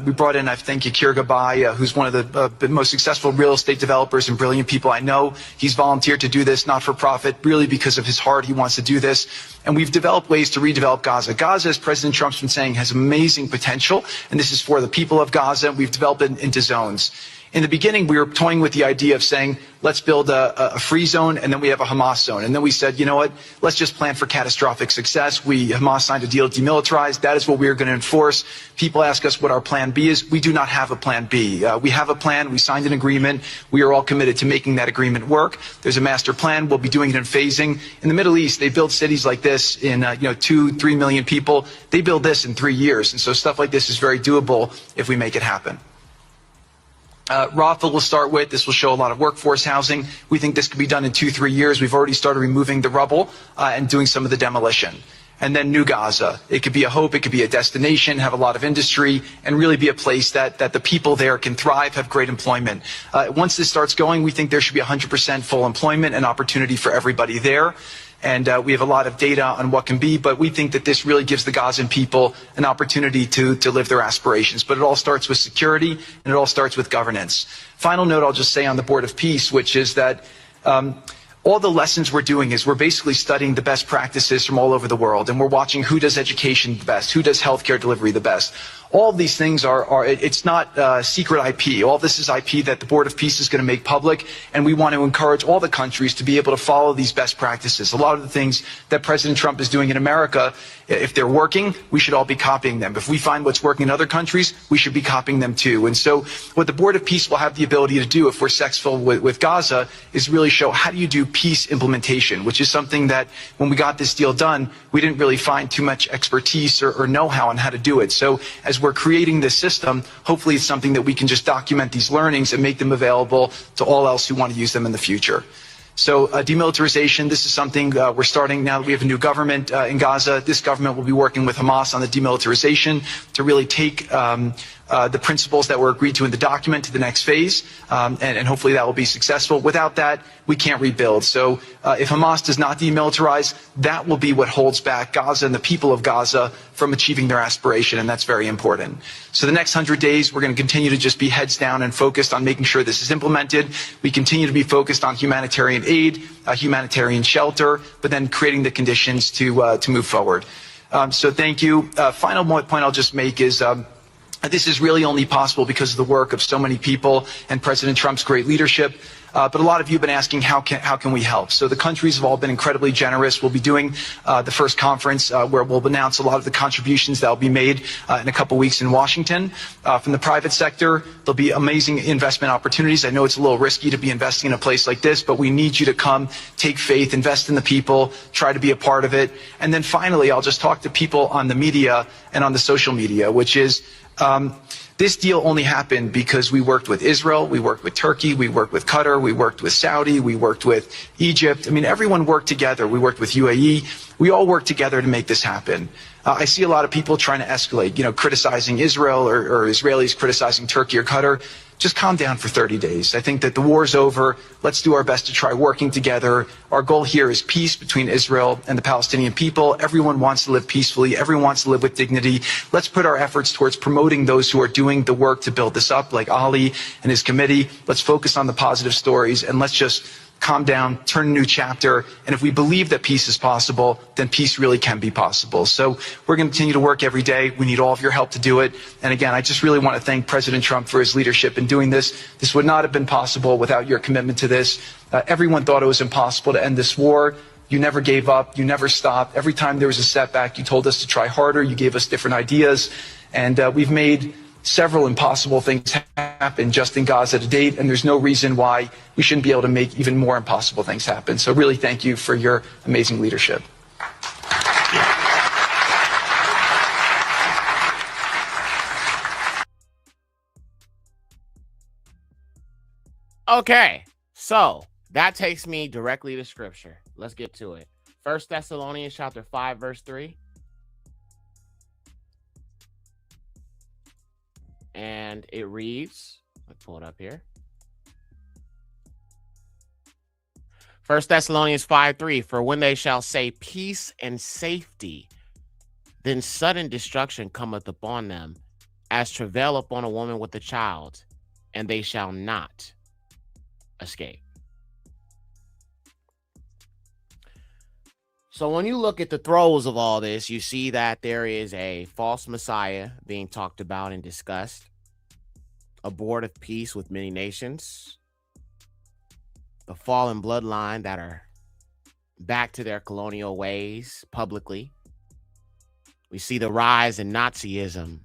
We brought in, I think, 𤤔𤋅𝐿, who's one of the most successful real estate developers and brilliant people I know. He's volunteered to do this, not for profit, really because of his heart. He wants to do this. And we've developed ways to redevelop Gaza. Gaza, as President Trump's been saying, has amazing potential. And this is for the people of Gaza. We've developed it into zones. In the beginning, we were toying with the idea of saying, let's build a free zone, and then we have a Hamas zone. And then we said, you know what, let's just plan for catastrophic success. Hamas signed a deal to demilitarize. That is what we are going to enforce. People ask us what our plan B is. We do not have a plan B. We have a plan. We signed an agreement. We are all committed to making that agreement work. There's a master plan. We'll be doing it in phasing. In the Middle East, they build cities like this in 2-3 million people. They build this in 3 years. And so stuff like this is very doable if we make it happen. Rafa will start with. This will show a lot of workforce housing. We think this could be done in 2-3 years. We've already started removing the rubble and doing some of the demolition. And then New Gaza. It could be a hope. It could be a destination, have a lot of industry, and really be a place that the people there can thrive, have great employment. Once this starts going, we think there should be 100% full employment and opportunity for everybody there. And we have a lot of data on what can be, but we think that this really gives the Gazan people an opportunity to live their aspirations. But it all starts with security, and it all starts with governance. Final note I'll just say on the Board of Peace, which is that all the lessons we're doing is we're basically studying the best practices from all over the world, and we're watching who does education the best, who does healthcare delivery the best. All of these things it's not secret IP. All this is IP that the Board of Peace is going to make public, and we want to encourage all the countries to be able to follow these best practices. A lot of the things that President Trump is doing in America, if they're working, we should all be copying them. If we find what's working in other countries, we should be copying them too. And so what the Board of Peace will have the ability to do if we're successful with Gaza is really show how do you do peace implementation, which is something that when we got this deal done, we didn't really find too much expertise or know-how on how to do it. So as we're creating this system, hopefully it's something that we can just document these learnings and make them available to all else who want to use them in the future. So demilitarization, this is something we're starting now that we have a new government in Gaza. This government will be working with Hamas on the demilitarization to really take the principles that were agreed to in the document to the next phase, and hopefully that will be successful. Without that, we can't rebuild. So if Hamas does not demilitarize, that will be what holds back Gaza and the people of Gaza from achieving their aspiration, and that's very important. So the next 100 days, we're going to continue to just be heads down and focused on making sure this is implemented. We continue to be focused on humanitarian aid, humanitarian shelter, but then creating the conditions to move forward. So thank you. Final point I'll just make is this is really only possible because of the work of so many people and President Trump's great leadership. But a lot of you have been asking, how can we help? So the countries have all been incredibly generous. We'll be doing the first conference where we'll announce a lot of the contributions that will be made in a couple weeks in Washington. From the private sector, there'll be amazing investment opportunities. I know it's a little risky to be investing in a place like this, but we need you to come, take faith, invest in the people, try to be a part of it. And then finally, I'll just talk to people on the media and on the social media, which is this deal only happened because we worked with Israel, we worked with Turkey, we worked with Qatar, we worked with Saudi, we worked with Egypt. I mean, everyone worked together. We worked with UAE. We all worked together to make this happen. I see a lot of people trying to escalate, criticizing Israel or Israelis criticizing Turkey or Qatar. Just calm down for 30 days. I think that the war is over. Let's do our best to try working together. Our goal here is peace between Israel and the Palestinian people. Everyone wants to live peacefully. Everyone wants to live with dignity. Let's put our efforts towards promoting those who are doing the work to build this up, like Ali and his committee. Let's focus on the positive stories, and let's just calm down, turn a new chapter. And if we believe that peace is possible, then peace really can be possible. So we're going to continue to work every day. We need all of your help to do it. And again, I just really want to thank President Trump for his leadership in doing this. This would not have been possible without your commitment to this. Everyone thought it was impossible to end this war. You never gave up. You never stopped. Every time there was a setback, you told us to try harder. You gave us different ideas. And we've made several impossible things happen just in Gaza to date, and there's no reason why we shouldn't be able to make even more impossible things happen. So really thank you for your amazing leadership. Okay, so that takes me directly to Scripture. Let's get to it. 1 Thessalonians chapter 5, verse 3. And it reads, let's pull it up here. 1 Thessalonians 5:3, for when they shall say peace and safety, then sudden destruction cometh upon them, as travail upon a woman with a child, and they shall not escape. So when you look at the throes of all this, you see that there is a false Messiah being talked about and discussed, a board of peace with many nations, the fallen bloodline that are back to their colonial ways publicly. We see the rise in Nazism,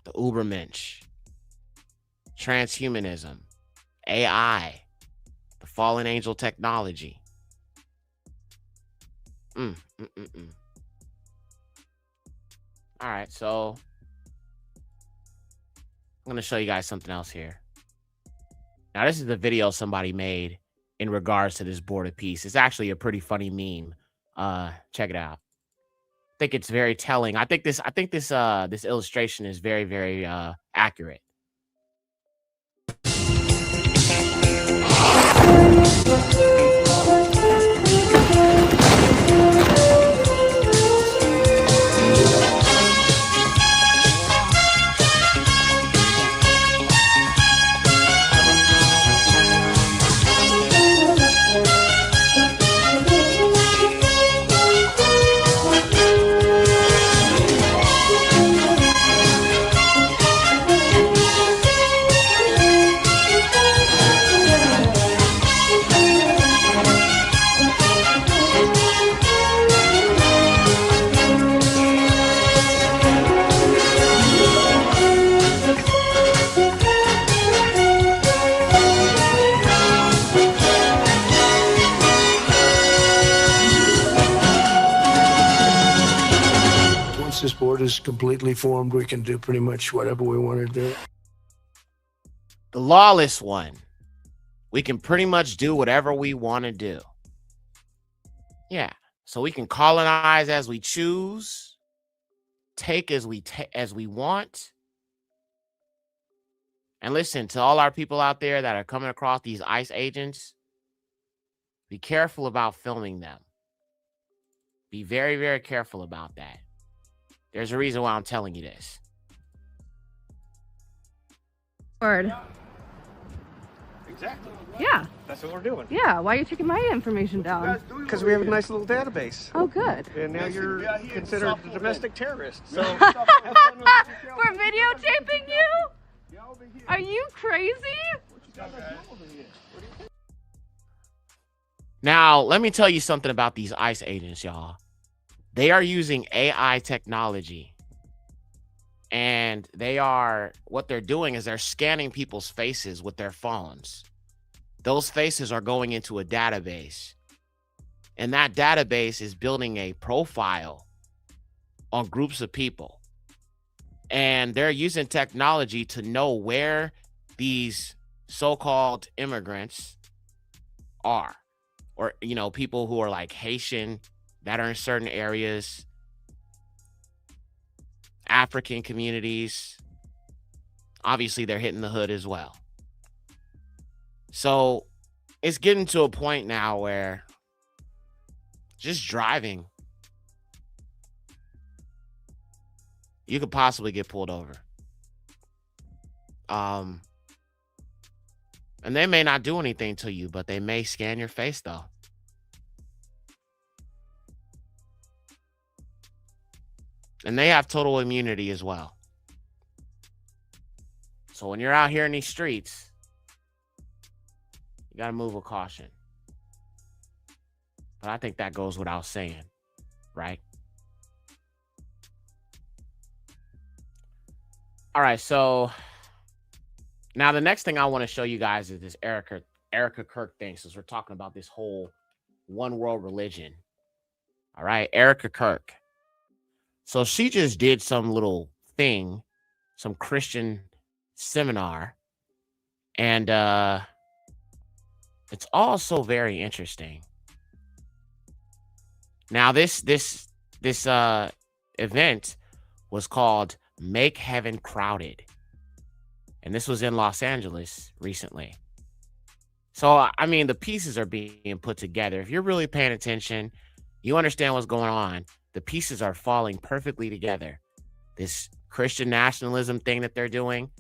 the Übermensch, transhumanism, AI, the fallen angel technology. All right, so I'm going to show you guys something else here. Now, this is the video somebody made in regards to this board of peace. It's actually a pretty funny meme. Check it out. I think it's very telling. I think this illustration is very, very accurate. This board is completely formed. We can do pretty much whatever we want to do. The lawless one we can pretty much do whatever we want to do. Yeah. So we can colonize as we choose, take as we want. And listen, to all our people out there that are coming across these ICE agents, be careful about filming them. Be very, very careful about that. There's a reason why I'm telling you this. Word. Exactly. Yeah. That's what we're doing. Yeah. Why are you taking my information down? Because we have a nice little database. Oh, good. And now you're considered a domestic terrorist. So We're videotaping you? Are you crazy? Now, let me tell you something about these ICE agents, y'all. They are using AI technology. And what they're doing is they're scanning people's faces with their phones. Those faces are going into a database. And that database is building a profile on groups of people. And they're using technology to know where these so-called immigrants are. Or, people who are like Haitian that are in certain areas, African communities. Obviously, they're hitting the hood as well. So it's getting to a point now where just driving, you could possibly get pulled over. And they may not do anything to you, but they may scan your face though. And they have total immunity as well. So when you're out here in these streets, you got to move with caution. But I think that goes without saying, right? All right, so now the next thing I want to show you guys is this 𐤔𐤋𐅅 thing, since we're talking about this whole one world religion. All right, 𐤔𐤋𐅅. So she just did some little thing, some Christian seminar, and it's also very interesting. Now this event was called Make Heaven Crowded, and this was in Los Angeles recently. So I mean, the pieces are being put together. If you're really paying attention, you understand what's going on. The pieces are falling perfectly together. This Christian nationalism thing that they're doing,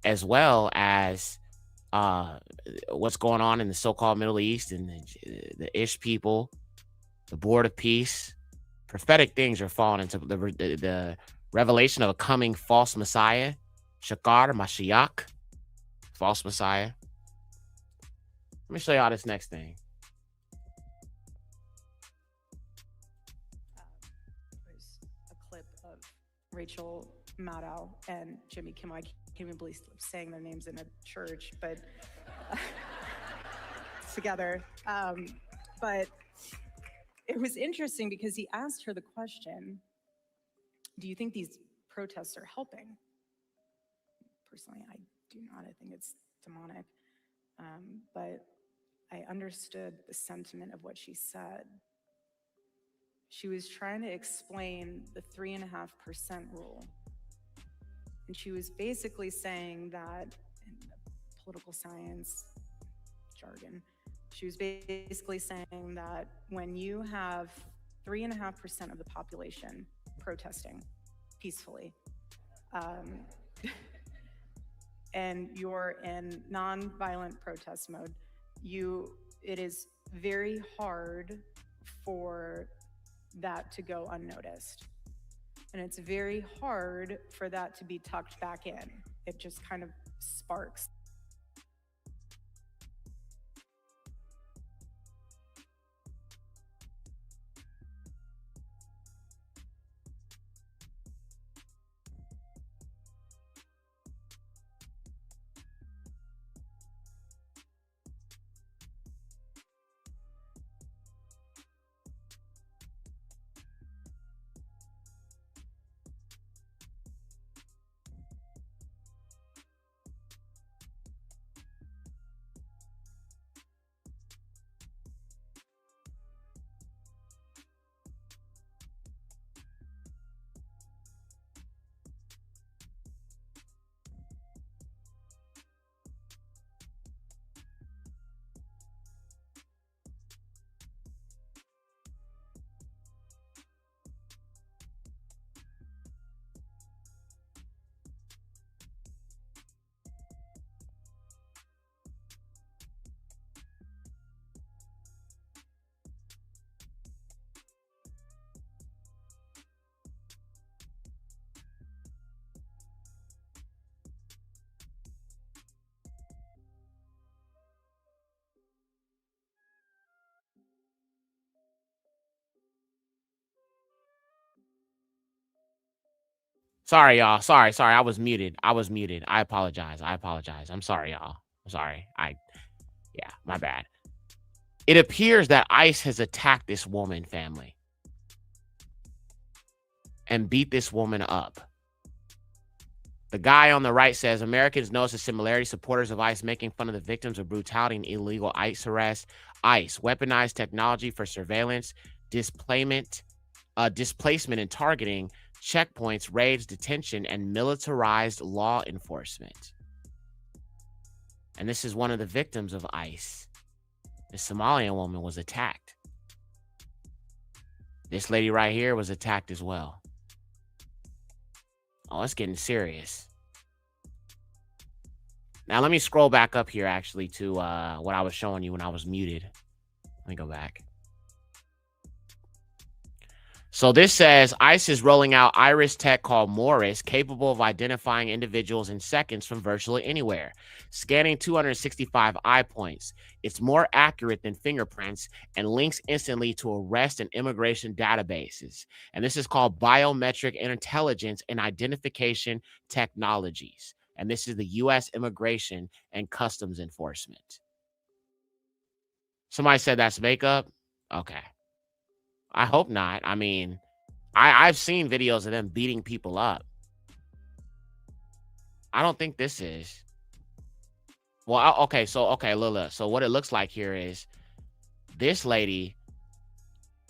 as well as what's going on in the so-called Middle East and the Ish people, the Board of Peace. Prophetic things are falling into the revelation of a coming false Messiah, Mashiach, false Messiah. Let me show y'all this next thing. Rachel Maddow and Jimmy Kimmel. I can't even believe I'm saying their names in a church, but together. But it was interesting because he asked her the question, do you think these protests are helping? Personally, I do not. I think it's demonic. But I understood the sentiment of what she said. She was trying to explain the 3.5% rule. And she was basically saying that, in political science jargon, she was basically saying that when you have 3.5% of the population protesting peacefully, and you're in non-violent protest mode, it is very hard for that to go unnoticed. And it's very hard for that to be tucked back in. It just kind of sparks. Sorry, y'all. Sorry. I was muted. I apologize. I'm sorry, y'all. I'm sorry. Yeah, my bad. It appears that ICE has attacked this woman, family, and beat this woman up. The guy on the right says, Americans notice a similarity. Supporters of ICE making fun of the victims of brutality and illegal ICE arrest. ICE, weaponized technology for surveillance, displacement and targeting, checkpoints, raids, detention, and militarized law enforcement. And this is one of the victims of ICE. The Somalian woman was attacked. This lady right here was attacked as well. Oh, it's getting serious. Now, let me scroll back up here, actually, to what I was showing you when I was muted. Let me go back. So this says, ICE is rolling out iris tech called Morris, capable of identifying individuals in seconds from virtually anywhere, scanning 265 eye points. It's more accurate than fingerprints and links instantly to arrest and immigration databases. And this is called biometric intelligence and identification technologies. And this is the U.S. Immigration and Customs Enforcement. Somebody said that's makeup? Okay. I hope not. I mean, I've seen videos of them beating people up. I don't think this is. Well, okay, Lila. So what it looks like here is this lady,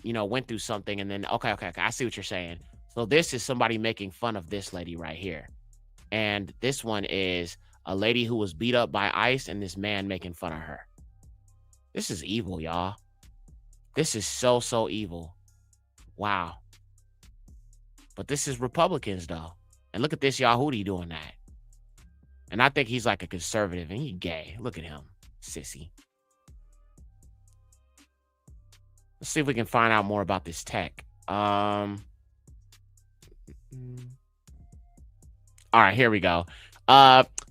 went through something and then, okay. I see what you're saying. So this is somebody making fun of this lady right here. And this one is a lady who was beat up by ICE and this man making fun of her. This is evil, y'all. This is so evil. Wow. But this is Republicans, though. And look at this Yahudi doing that. And I think he's like a conservative and he's gay. Look at him. Sissy. Let's see if we can find out more about this tech. All right, here we go.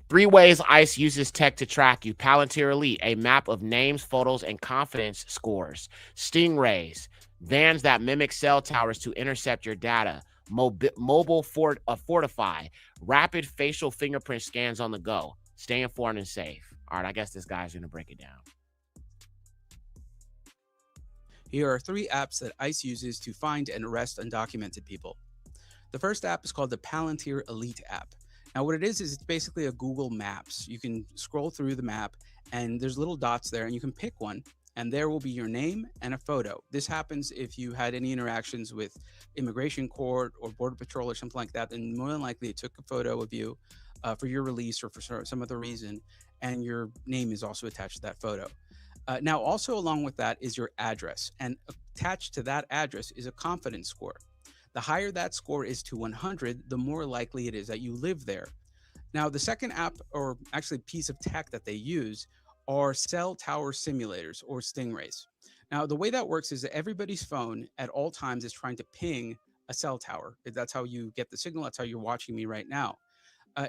3 ways ICE uses tech to track you. Palantir Elite, a map of names, photos, and confidence scores. Stingrays, vans that mimic cell towers to intercept your data. Mobile Fortify, rapid facial fingerprint scans on the go. Stay informed and safe. All right, I guess this guy's going to break it down. Here are 3 apps that ICE uses to find and arrest undocumented people. The first app is called the Palantir Elite app. Now, what it is it's basically a Google Maps. You can scroll through the map and there's little dots there and you can pick one and there will be your name and a photo. This happens if you had any interactions with immigration court or border patrol or something like that, then more than likely it took a photo of you for your release or for some other reason, and your name is also attached to that photo. Now, also along with that is your address, and attached to that address is a confidence score. The higher that score is to 100, the more likely it is that you live there. Now, the second app, or actually piece of tech that they use, are cell tower simulators, or stingrays. Now, the way that works is that everybody's phone at all times is trying to ping a cell tower. That's how you get the signal. That's how you're watching me right now.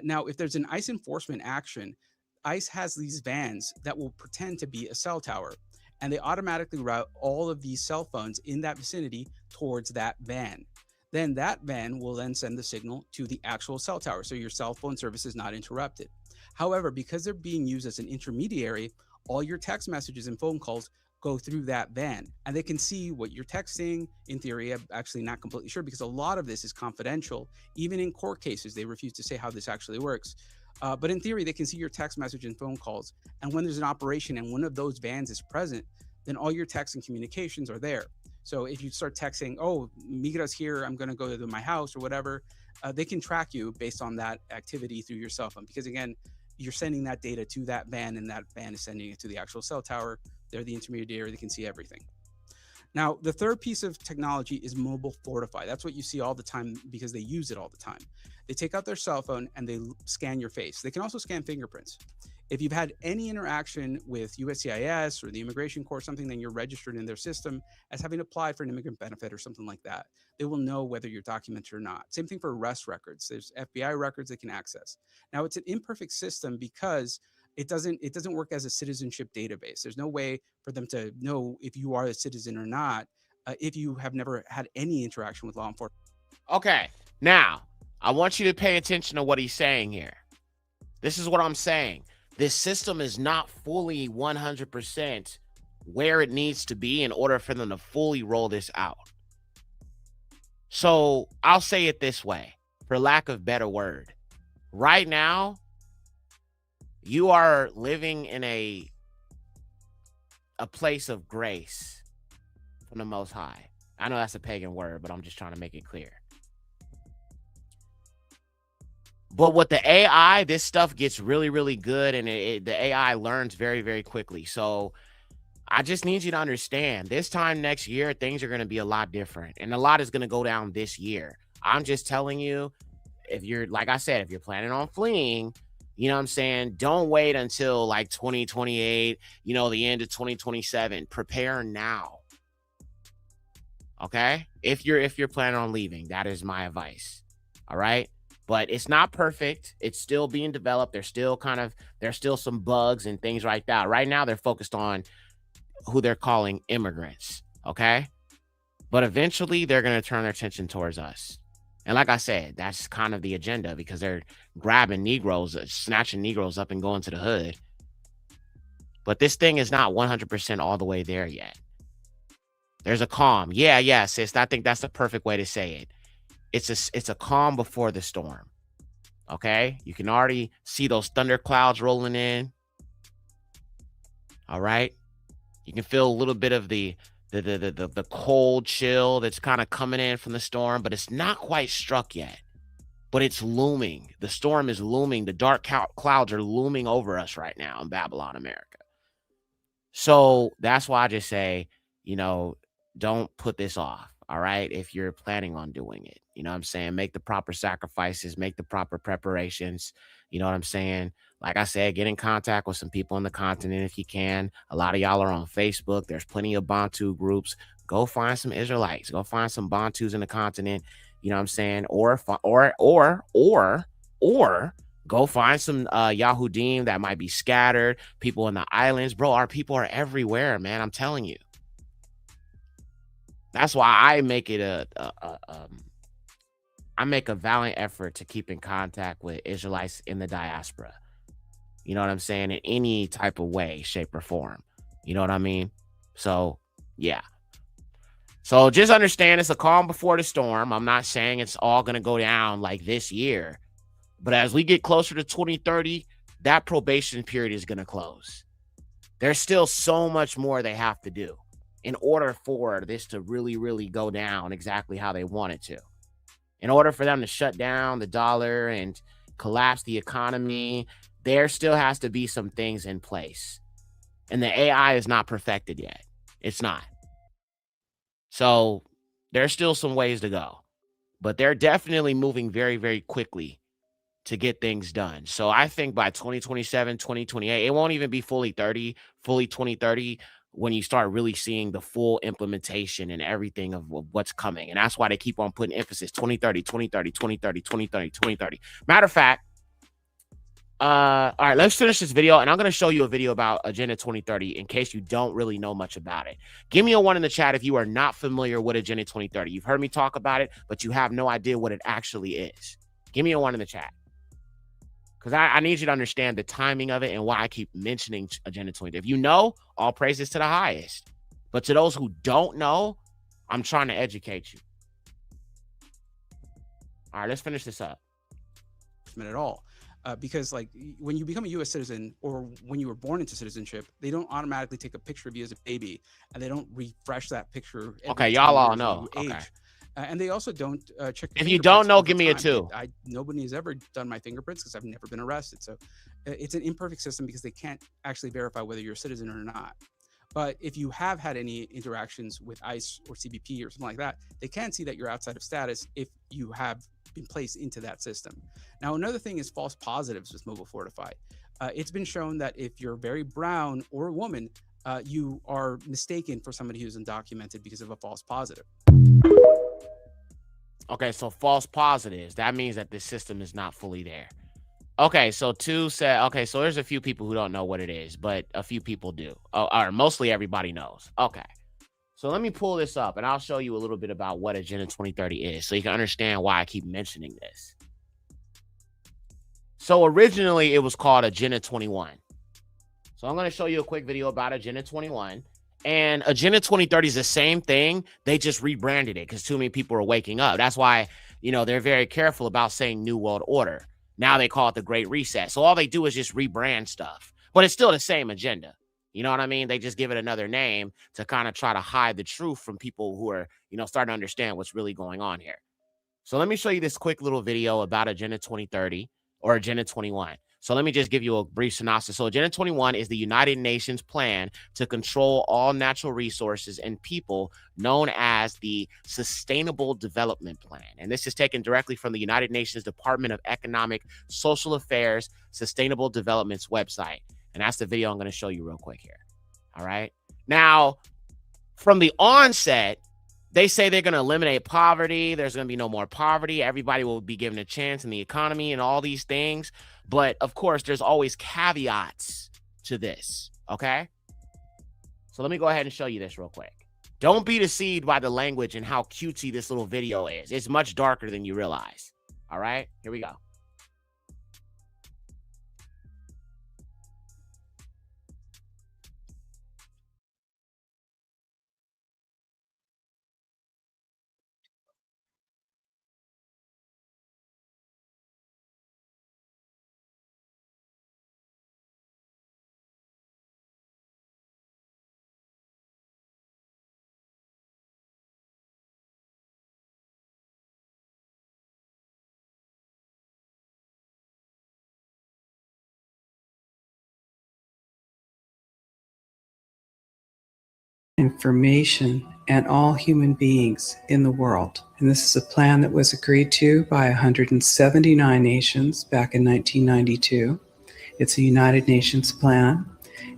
Now, if there's an ICE enforcement action, ICE has these vans that will pretend to be a cell tower, and they automatically route all of these cell phones in that vicinity towards that van. Then that van will then send the signal to the actual cell tower, so your cell phone service is not interrupted. However, because they're being used as an intermediary, all your text messages and phone calls go through that van, and they can see what you're texting. In theory, I'm actually not completely sure because a lot of this is confidential. Even in court cases, they refuse to say how this actually works. But in theory, they can see your text message and phone calls. And when there's an operation and one of those vans is present, then all your texts and communications are there. So if you start texting, oh, Migra's here, I'm going to go to my house or whatever, they can track you based on that activity through your cell phone. Because again, you're sending that data to that van and that van is sending it to the actual cell tower. They're the intermediary, they can see everything. Now, the third piece of technology is Mobile Fortify. That's what you see all the time because they use it all the time. They take out their cell phone and they scan your face. They can also scan fingerprints. If you've had any interaction with USCIS or the immigration court, something, then you're registered in their system as having applied for an immigrant benefit or something like that. They will know whether you're documented or not. Same thing for arrest records. There's FBI records they can access. Now, it's an imperfect system because it doesn't work as a citizenship database. There's no way for them to know if you are a citizen or not if you have never had any interaction with law enforcement. Okay, now I want you to pay attention to what he's saying here. This is what I'm saying. This system is not fully 100% where it needs to be in order for them to fully roll this out. So I'll say it this way, for lack of better word. Right now, you are living in a place of grace from the Most High. I know that's a pagan word, but I'm just trying to make it clear. But with the AI, this stuff gets really, really good, and the AI learns very, very quickly. So I just need you to understand, this time next year, things are going to be a lot different, and a lot is going to go down this year. I'm just telling you, if you're, like I said, if you're planning on fleeing, you know what I'm saying, don't wait until like 2028, you know, the end of 2027. Prepare now. Okay? If you're planning on leaving, that is my advice. All right? But it's not perfect. It's still being developed. There's still some bugs and things like that. Right now, they're focused on who they're calling immigrants. Okay? But eventually, they're going to turn their attention towards us. And like I said, that's kind of the agenda, because they're grabbing Negroes, snatching Negroes up and going to the hood. But this thing is not 100% all the way there yet. There's a calm. Yeah, sis. I think that's the perfect way to say it. It's a calm before the storm. Okay? You can already see those thunder clouds rolling in. All right? You can feel a little bit of the cold chill that's kind of coming in from the storm, but it's not quite struck yet. But it's looming. The storm is looming. The dark clouds are looming over us right now in Babylon, America. So that's why I just say, you know, don't put this off. All right? If you're planning on doing it, you know what I'm saying? Make the proper sacrifices, make the proper preparations. You know what I'm saying? Like I said, get in contact with some people on the continent if you can. A lot of y'all are on Facebook. There's plenty of Bantu groups. Go find some Israelites. Go find some Bantus in the continent. You know what I'm saying? Or go find some Yahudim that might be scattered. People in the islands. Bro, our people are everywhere, man. I'm telling you. That's why I make it I make a valiant effort to keep in contact with Israelites in the diaspora. You know what I'm saying? In any type of way, shape, or form. You know what I mean? So, yeah. So just understand, it's a calm before the storm. I'm not saying it's all going to go down like this year. But as we get closer to 2030, that probation period is going to close. There's still so much more they have to do in order for this to really, really go down exactly how they want it to. In order for them to shut down the dollar and collapse the economy, there still has to be some things in place. And the AI is not perfected yet. It's not. So there's still some ways to go. But they're definitely moving very, very quickly to get things done. So I think by 2027, 2028, it won't even be fully 2030 when you start really seeing the full implementation and everything of what's coming. And that's why they keep on putting emphasis 2030, 2030, 2030, 2030, 2030. Matter of fact, all right, let's finish this video, and I'm going to show you a video about Agenda 2030 in case you don't really know much about it. Give me a 1 in the chat if you are not familiar with Agenda 2030. You've heard me talk about it, but you have no idea what it actually is. Give me a 1 in the chat. Because I need you to understand the timing of it and why I keep mentioning Agenda 2030. If you know, all praises to the highest. But to those who don't know, I'm trying to educate you. All right, let's finish this up. At all. Because like when you become a U.S. citizen or when you were born into citizenship, they don't automatically take a picture of you as a baby and they don't refresh that picture. Okay, y'all all know. Okay. And they also don't check. If you don't know, give me a 2. Nobody has ever done my fingerprints because I've never been arrested. So it's an imperfect system because they can't actually verify whether you're a citizen or not. But if you have had any interactions with ICE or CBP or something like that, they can see that you're outside of status if you have been placed into that system. Now, another thing is false positives with Mobile Fortify. It's been shown that if you're very brown or a woman, you are mistaken for somebody who's undocumented because of a false positive. Okay, so false positives. That means that this system is not fully there. Okay, so 2 said, okay, so there's a few people who don't know what it is, but a few people do. Or mostly everybody knows. Okay. So let me pull this up and I'll show you a little bit about what Agenda 2030 is so you can understand why I keep mentioning this. So originally it was called Agenda 21. So I'm going to show you a quick video about Agenda 21. And Agenda 2030 is the same thing. They just rebranded it because too many people are waking up. That's why, you know, they're very careful about saying New World Order. Now they call it the Great Reset. So all they do is just rebrand stuff, but it's still the same agenda. You know what I mean? They just give it another name to kind of try to hide the truth from people who are, you know, starting to understand what's really going on here. So let me show you this quick little video about Agenda 2030 or Agenda 21. So let me just give you a brief synopsis. So Agenda 21 is the United Nations plan to control all natural resources and people, known as the Sustainable Development Plan. And this is taken directly from the United Nations Department of Economic, Social Affairs, Sustainable Development's website. And that's the video I'm going to show you real quick here. All right. Now, from the onset, they say they're going to eliminate poverty. There's going to be no more poverty. Everybody will be given a chance in the economy and all these things. But of course, there's always caveats to this. Okay. So let me go ahead and show you this real quick. Don't be deceived by the language and how cutesy this little video is. It's much darker than you realize. All right, here we go. Information and all human beings in the world. And this is a plan that was agreed to by 179 nations back in 1992. It's a United Nations plan.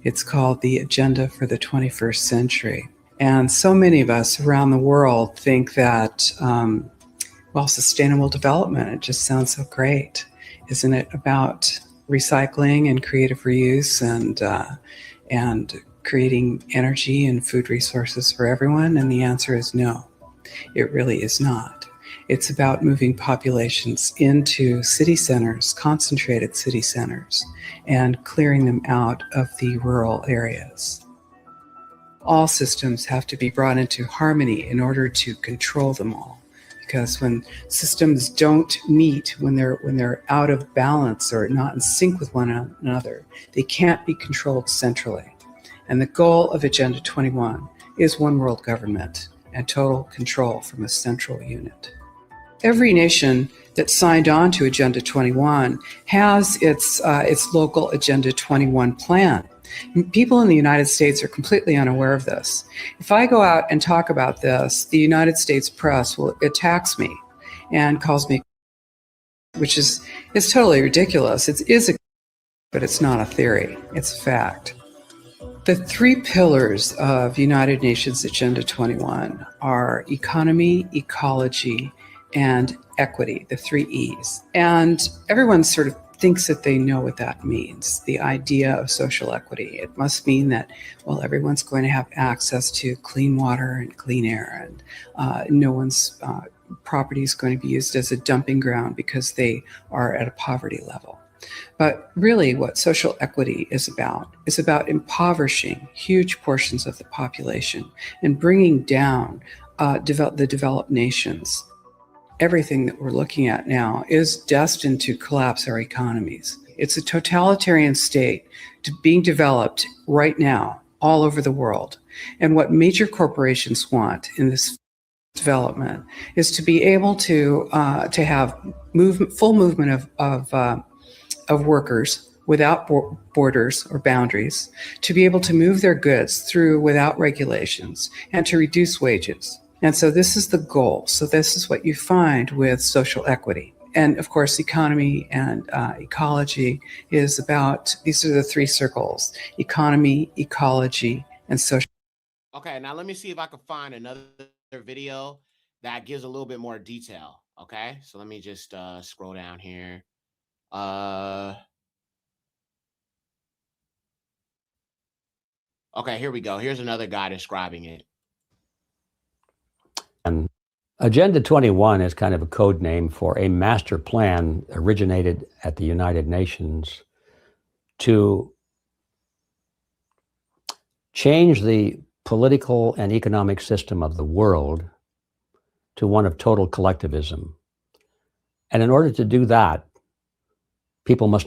It's called the Agenda for the 21st Century. And so many of us around the world think that, well, sustainable development, it just sounds so great. Isn't it about recycling and creative reuse and creating energy and food resources for everyone? And the answer is no, it really is not. It's about moving populations into city centers, concentrated city centers, and clearing them out of the rural areas. All systems have to be brought into harmony in order to control them all. Because when systems don't meet, when they're out of balance or not in sync with one another, they can't be controlled centrally. And the goal of Agenda 21 is one world government and total control from a central unit. Every nation that signed on to Agenda 21 has its local Agenda 21 plan. People in the United States are completely unaware of this. If I go out and talk about this, the United States press will attacks me and calls me, which is totally ridiculous. It is but it's not a theory. It's a fact. The three pillars of United Nations Agenda 21 are economy, ecology, and equity, the three E's. And everyone sort of thinks that they know what that means, the idea of social equity. It must mean that, well, everyone's going to have access to clean water and clean air, and no one's property is going to be used as a dumping ground because they are at a poverty level. But really what social equity is about impoverishing huge portions of the population and bringing down the developed nations. Everything that we're looking at now is destined to collapse our economies. It's a totalitarian state being developed right now all over the world. And what major corporations want in this development is to be able to have full movement of workers without borders or boundaries, to be able to move their goods through without regulations, and to reduce wages. And so this is the goal. So this is what you find with social equity. And of course, economy and ecology is about, these are the three circles: economy, ecology, and social. Okay, now let me see if I can find another video that gives a little bit more detail. Okay, so let me just scroll down here. Okay, here we go. Here's another guy describing it. And Agenda 21 is kind of a code name for a master plan originated at the United Nations to change the political and economic system of the world to one of total collectivism. And in order to do that, people must.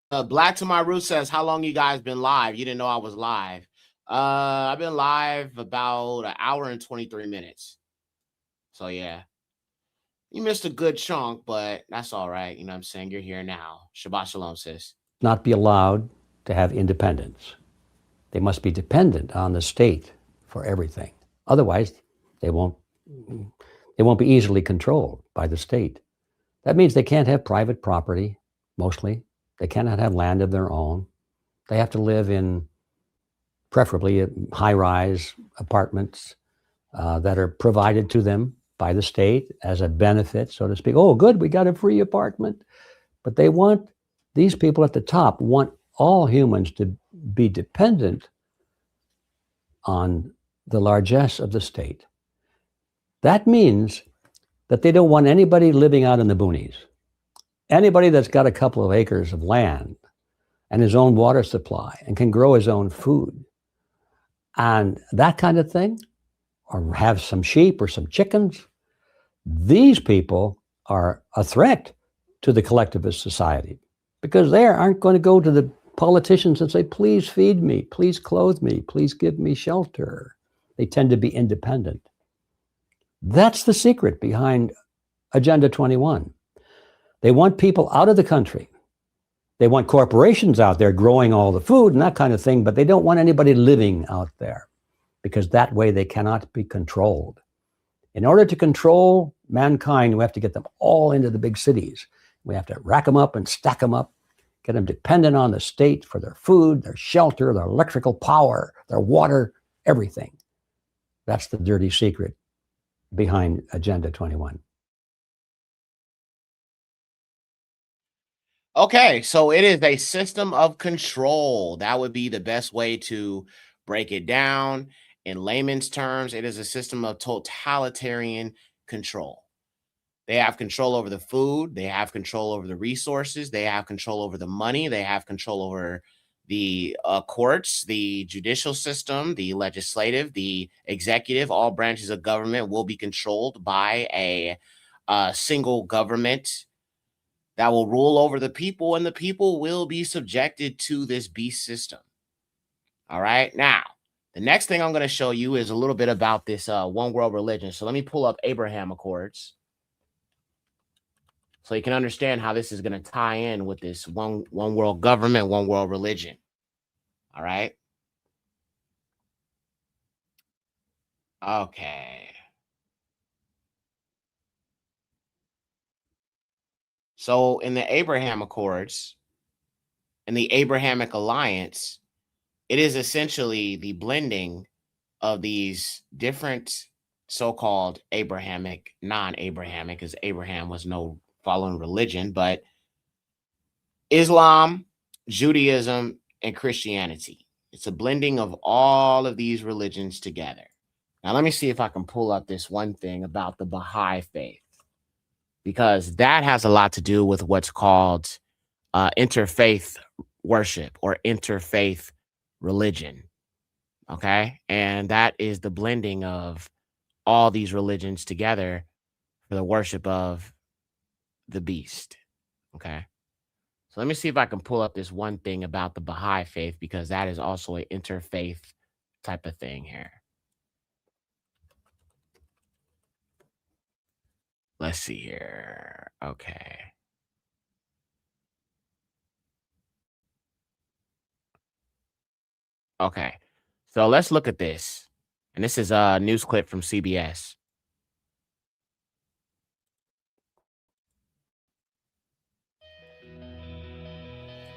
Black to My Roots says, how long you guys been live? You didn't know I was live. I've been live about an hour and 23 minutes. So yeah, you missed a good chunk, but that's all right. You know what I'm saying? You're here now. Shabath Shalum, sis. Not be allowed to have independence. They must be dependent on the state for everything. Otherwise, they won't be easily controlled by the state. That means they can't have private property, mostly. They cannot have land of their own. They have to live in preferably high-rise apartments that are provided to them by the state as a benefit, so to speak. Oh, good, we got a free apartment. But these people at the top want all humans to be dependent on the largesse of the state. That means that they don't want anybody living out in the boonies. Anybody that's got a couple of acres of land and his own water supply and can grow his own food and that kind of thing, or have some sheep or some chickens, these people are a threat to the collectivist society because they aren't going to go to the politicians and say, please feed me, please clothe me, please give me shelter. They tend to be independent. That's the secret behind Agenda 21. They want people out of the country. They want corporations out there growing all the food and that kind of thing, but they don't want anybody living out there because that way they cannot be controlled. In order to control mankind, we have to get them all into the big cities. We have to rack them up and stack them up, get them dependent on the state for their food, their shelter, their electrical power, their water, everything. That's the dirty secret behind Agenda 21. Okay, so it is a system of control. That would be the best way to break it down. In layman's terms, it is a system of totalitarian control. They have control over the food. They have control over the resources. They have control over the money. They have control over the courts, the judicial system, the legislative, the executive. All branches of government will be controlled by a single government that will rule over the people, and the people will be subjected to this beast system. All right. Now, the next thing I'm going to show you is a little bit about this one world religion. So let me pull up Abraham Accords so you can understand how this is going to tie in with this one world government, one world religion. All right. Okay. So in the Abraham Accords, in the Abrahamic Alliance, it is essentially the blending of these different so-called Abrahamic, non-Abrahamic, because Abraham was no following religion, but Islam, Judaism, and Christianity. It's a blending of all of these religions together. Now, let me see if I can pull up this one thing about the Baha'i faith, because that has a lot to do with what's called interfaith worship or interfaith religion. Okay. And that is the blending of all these religions together for the worship of the beast. Okay. So let me see if I can pull up this one thing about the Baha'i faith, because that is also an interfaith type of thing here. Let's see here. Okay. Okay. So let's look at this. And this is a news clip from CBS.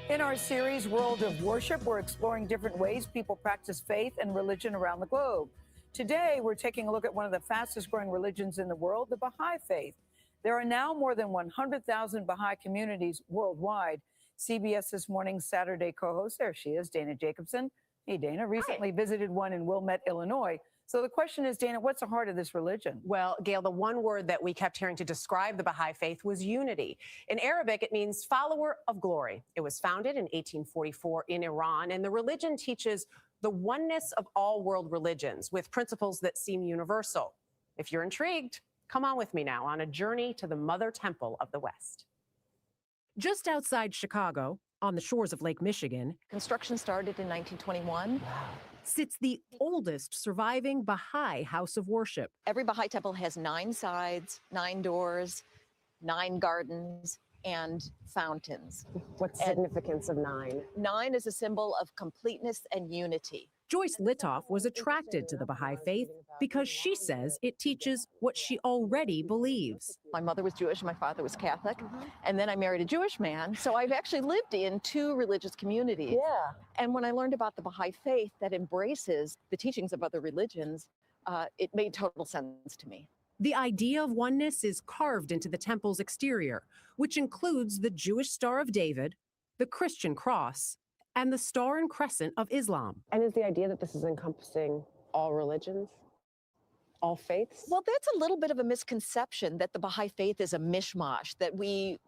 In our series, World of Worship, we're exploring different ways people practice faith and religion around the globe. Today, we're taking a look at one of the fastest growing religions in the world, the Baha'i faith. There are now more than 100,000 Baha'i communities worldwide. CBS This Morning's Saturday co-host, there she is, Dana Jacobson. Hey, Dana, recently visited one in Wilmette, Illinois. So the question is, Dana, what's the heart of this religion? Well, Gail, the one word that we kept hearing to describe the Baha'i faith was unity. In Arabic, it means follower of glory. It was founded in 1844 in Iran, and the religion teaches the oneness of all world religions with principles that seem universal. If you're intrigued, come on with me now on a journey to the Mother Temple of the West. Just outside Chicago, on the shores of Lake Michigan, construction started in 1921. Sits the oldest surviving Baha'i house of worship. Every Baha'i temple has 9 sides, 9 doors, 9 gardens, and fountains. What's the significance of 9? 9 is a symbol of completeness and unity. Joyce Litoff was attracted to the Baha'i faith because she says it teaches what she already believes. My mother was Jewish, my father was Catholic, and then I married a Jewish man, so I've actually lived in 2 religious communities. Yeah. And when I learned about the Baha'i faith that embraces the teachings of other religions, it made total sense to me. The idea of oneness is carved into the temple's exterior, which includes the Jewish Star of David, the Christian cross, and the Star and Crescent of Islam. And is the idea that this is encompassing all religions, all faiths? Well, that's a little bit of a misconception that the Baha'i faith is a mishmash, that we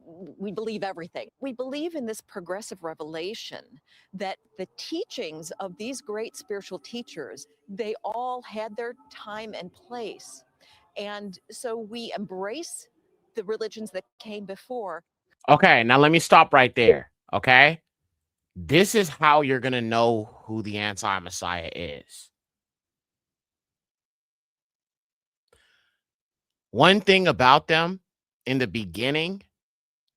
believe everything. We believe in this progressive revelation that the teachings of these great spiritual teachers, they all had their time and place. And so we embrace the religions that came before. Okay, now let me stop right there. Okay. This is how you're going to know who the anti-Messiah is. One thing about them in the beginning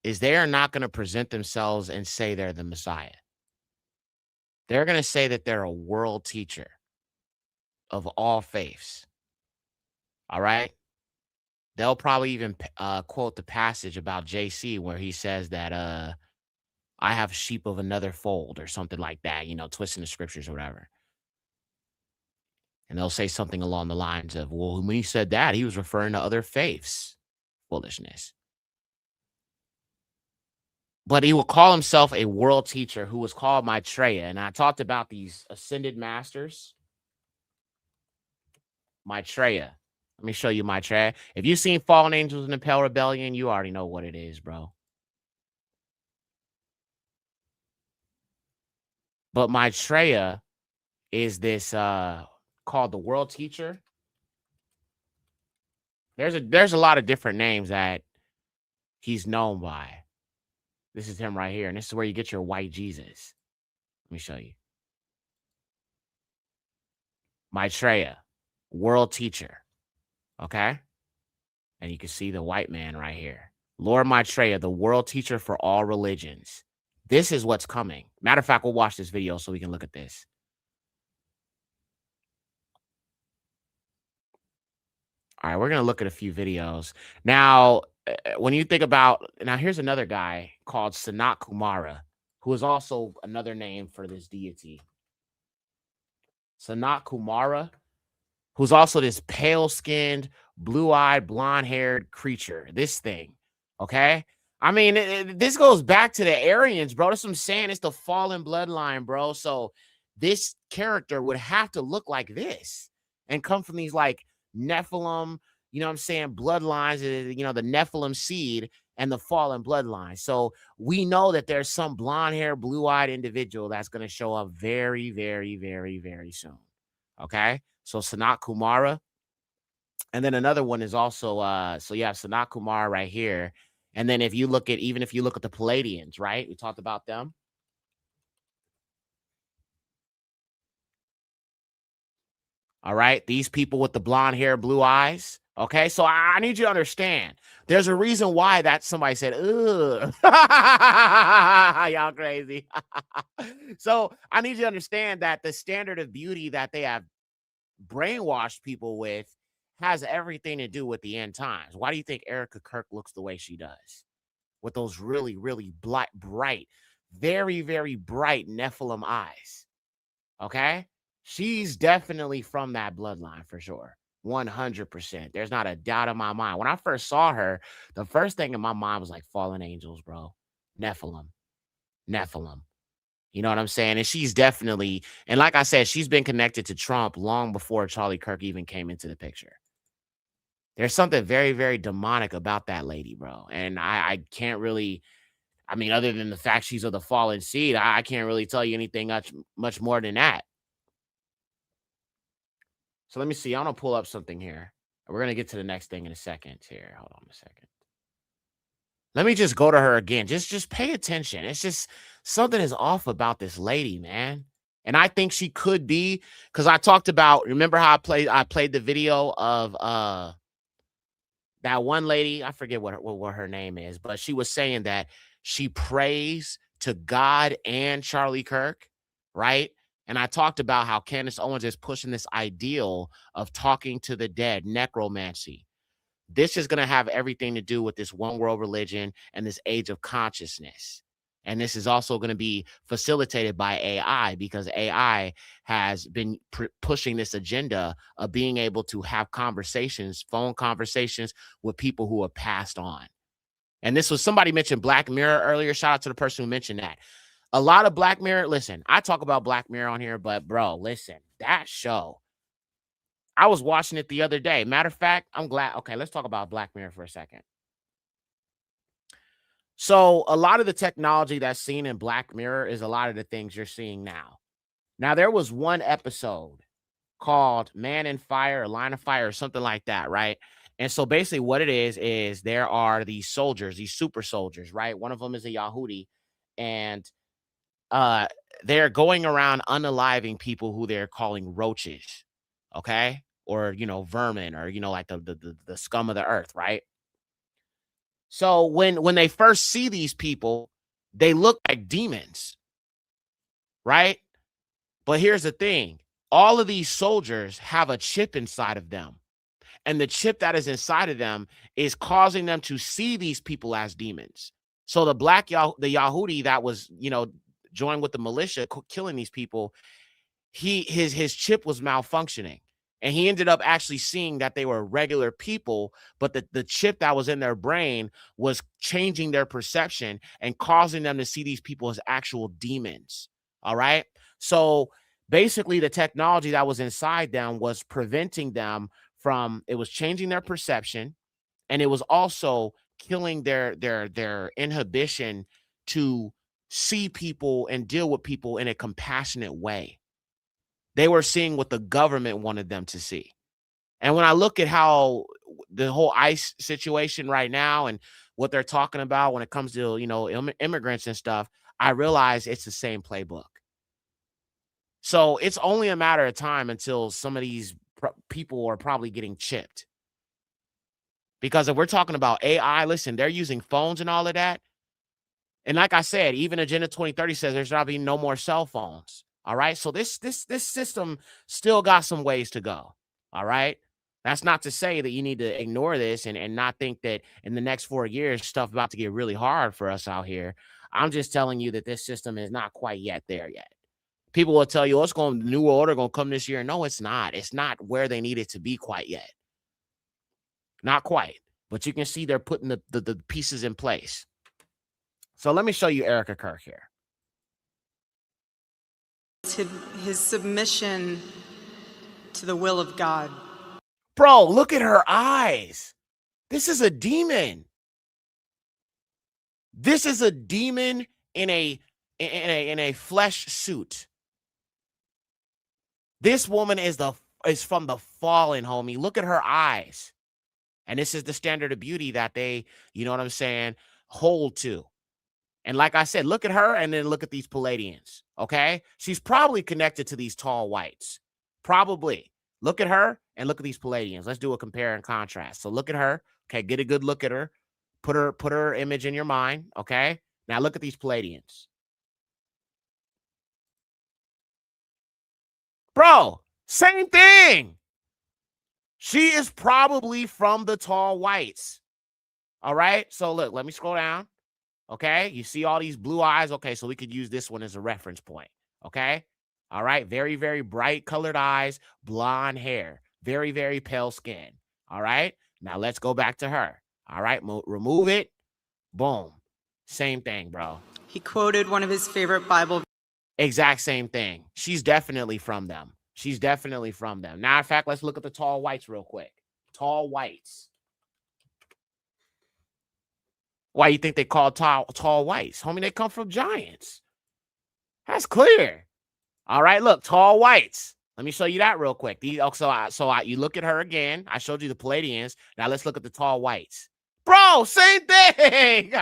is they are not going to present themselves and say they're the Messiah. They're going to say that they're a world teacher of all faiths. All right. They'll probably even quote the passage about JC where he says that, I have sheep of another fold or something like that, twisting the scriptures or whatever. And they'll say something along the lines of, well, when he said that, he was referring to other faiths. Foolishness. But he will call himself a world teacher who was called Maitreya. And I talked about these ascended masters. Maitreya. Let me show you Maitreya. If you've seen Fallen Angels in the Pale Rebellion, you already know what it is, bro. But Maitreya is this called the world teacher. There's a lot of different names that he's known by. This is him right here, and this is where you get your white Jesus. Let me show you. Maitreya, world teacher. Okay? And you can see the white man right here. Lord Maitreya, the world teacher for all religions. This is what's coming. Matter of fact, we'll watch this video so we can look at this. All right, we're going to look at a few videos. Now, when you think about, now here's another guy called Sanat Kumara, who is also another name for this deity. Sanat Kumara, who's also this pale-skinned, blue-eyed, blonde-haired creature. This thing, okay? I mean, this goes back to the Aryans, bro. That's what I'm saying. It's the fallen bloodline, bro. So this character would have to look like this and come from these, like, Nephilim, you know what I'm saying, bloodlines, the Nephilim seed and the fallen bloodline. So we know that there's some blonde-haired, blue-eyed individual that's going to show up very, very, very, very soon. Okay? So Sanat Kumara. And then another one is also, so you have Sanat Kumara right here. And then if you look at the Palladians, right? We talked about them. All right. These people with the blonde hair, blue eyes. Okay. So I need you to understand. There's a reason why that somebody said, ugh. Y'all crazy. So I need you to understand that the standard of beauty that they have brainwashed people with has everything to do with the end times. Why do you think 𝐤𝐋𐤅𐤌 looks the way she does? With those really, really bright, very, very bright Nephilim eyes. Okay? She's definitely from that bloodline for sure. 100%. There's not a doubt in my mind. When I first saw her, the first thing in my mind was like fallen angels, bro. Nephilim. You know what I'm saying? And she's definitely, and like I said, she's been connected to Trump long before Charlie Kirk even came into the picture. There's something very, very demonic about that lady, bro. And I can't really, I mean, other than the fact she's of the fallen seed, I can't really tell you anything much more than that. So let me see. I'm going to pull up something here. We're going to get to the next thing in a second here. Hold on a second. Let me just go to her again. Just pay attention. It's just something is off about this lady, man. And I think she could be, because I talked about, remember how I played the video of that one lady, I forget what her name is, but she was saying that she prays to God and Charlie Kirk, right? And I talked about how Candace Owens is pushing this ideal of talking to the dead, necromancy. This is going to have everything to do with this one world religion and this age of consciousness. And this is also going to be facilitated by AI, because AI has been pushing this agenda of being able to have conversations, phone conversations with people who have passed on. And this was, somebody mentioned Black Mirror earlier. Shout out to the person who mentioned that. A lot of Black Mirror, listen, I talk about Black Mirror on here, but bro, listen, that show, I was watching it the other day. Matter of fact, I'm glad. Okay, let's talk about Black Mirror for a second. So a lot of the technology that's seen in Black Mirror is a lot of the things you're seeing now. Now, there was one episode called Man in Fire or Line of Fire or something like that, right? And so basically what it is there are these soldiers, these super soldiers, right? One of them is a Yahudi, and they're going around unaliving people who they're calling roaches, okay? Or, you know, vermin, or, you know, like the scum of the earth, right? So when they first see these people, they look like demons, right? But here's the thing. All of these soldiers have a chip inside of them. And the chip that is inside of them is causing them to see these people as demons. So the Yahudi that was, you know, joined with the militia killing these people, his chip was malfunctioning. And he ended up actually seeing that they were regular people, but the chip that was in their brain was changing their perception and causing them to see these people as actual demons. All right. So basically the technology that was inside them was preventing them from, it was changing their perception, and it was also killing their inhibition to see people and deal with people in a compassionate way. They were seeing what the government wanted them to see. And when I look at how the whole ICE situation right now and what they're talking about when it comes to, you know, immigrants and stuff, I realize it's the same playbook. So it's only a matter of time until some of these people are probably getting chipped. Because if we're talking about AI, listen, they're using phones and all of that. And like I said, even Agenda 2030 says there's not be no more cell phones. All right. So this system still got some ways to go. All right. That's not to say that you need to ignore this and not think that in the next 4 years, stuff about to get really hard for us out here. I'm just telling you that this system is not quite yet there yet. People will tell you, oh, it's going, the new order going to come this year. No, it's not. It's not where they need it to be quite yet. Not quite. But you can see they're putting the pieces in place. So let me show you 𝐤𝐋𝐿 here. His submission to the will of God. Bro, look at her eyes. This is a demon. This is a demon in a flesh suit. This woman is from the fallen, homie. Look at her eyes. And this is the standard of beauty that they, you know what I'm saying, hold to. And like I said, look at her and then look at these Palladians, okay? She's probably connected to these tall whites. Probably. Look at her and look at these Palladians. Let's do a compare and contrast. So look at her. Okay, get a good look at her. Put her image in your mind, okay? Now look at these Palladians. Bro, same thing. She is probably from the tall whites. All right? So look, let me scroll down. Okay, you see all these blue eyes. Okay, so we could use this one as a reference point. Okay, all right, very, very bright colored eyes, blonde hair, very, very pale skin. All right, now let's go back to her. All right, remove it. Boom, same thing, bro. He quoted one of his favorite Bible Exact same thing. She's definitely from them. She's definitely from them. Matter of fact, let's look at the tall whites real quick. Tall whites. Why you think they call tall whites? Homie, they come from giants. That's clear. All right, look, tall whites. Let me show you that real quick. You look at her again. I showed you the Palladians. Now let's look at the tall whites. Bro, same thing.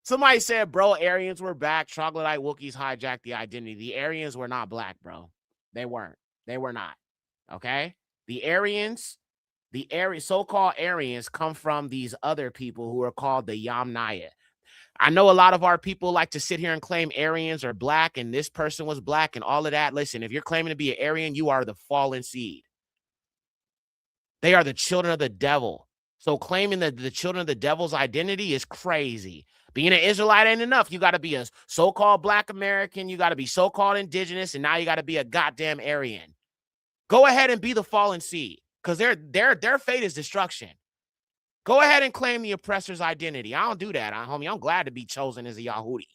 Somebody said, bro, Aryans were back. Troglodyte Wookiees hijacked the identity. The Aryans were not black, bro. They weren't. They were not. Okay? The Aryans, so-called Aryans come from these other people who are called the Yamnaya. I know a lot of our people like to sit here and claim Aryans are black and this person was black and all of that. Listen, if you're claiming to be an Aryan, you are the fallen seed. They are the children of the devil. So claiming that the children of the devil's identity is crazy. Being an Israelite ain't enough. You got to be a so-called black American. You got to be so-called indigenous. And now you got to be a goddamn Aryan. Go ahead and be the fallen seed because their fate is destruction. Go ahead and claim the oppressor's identity. I don't do that, homie. I'm glad to be chosen as a Yahudi.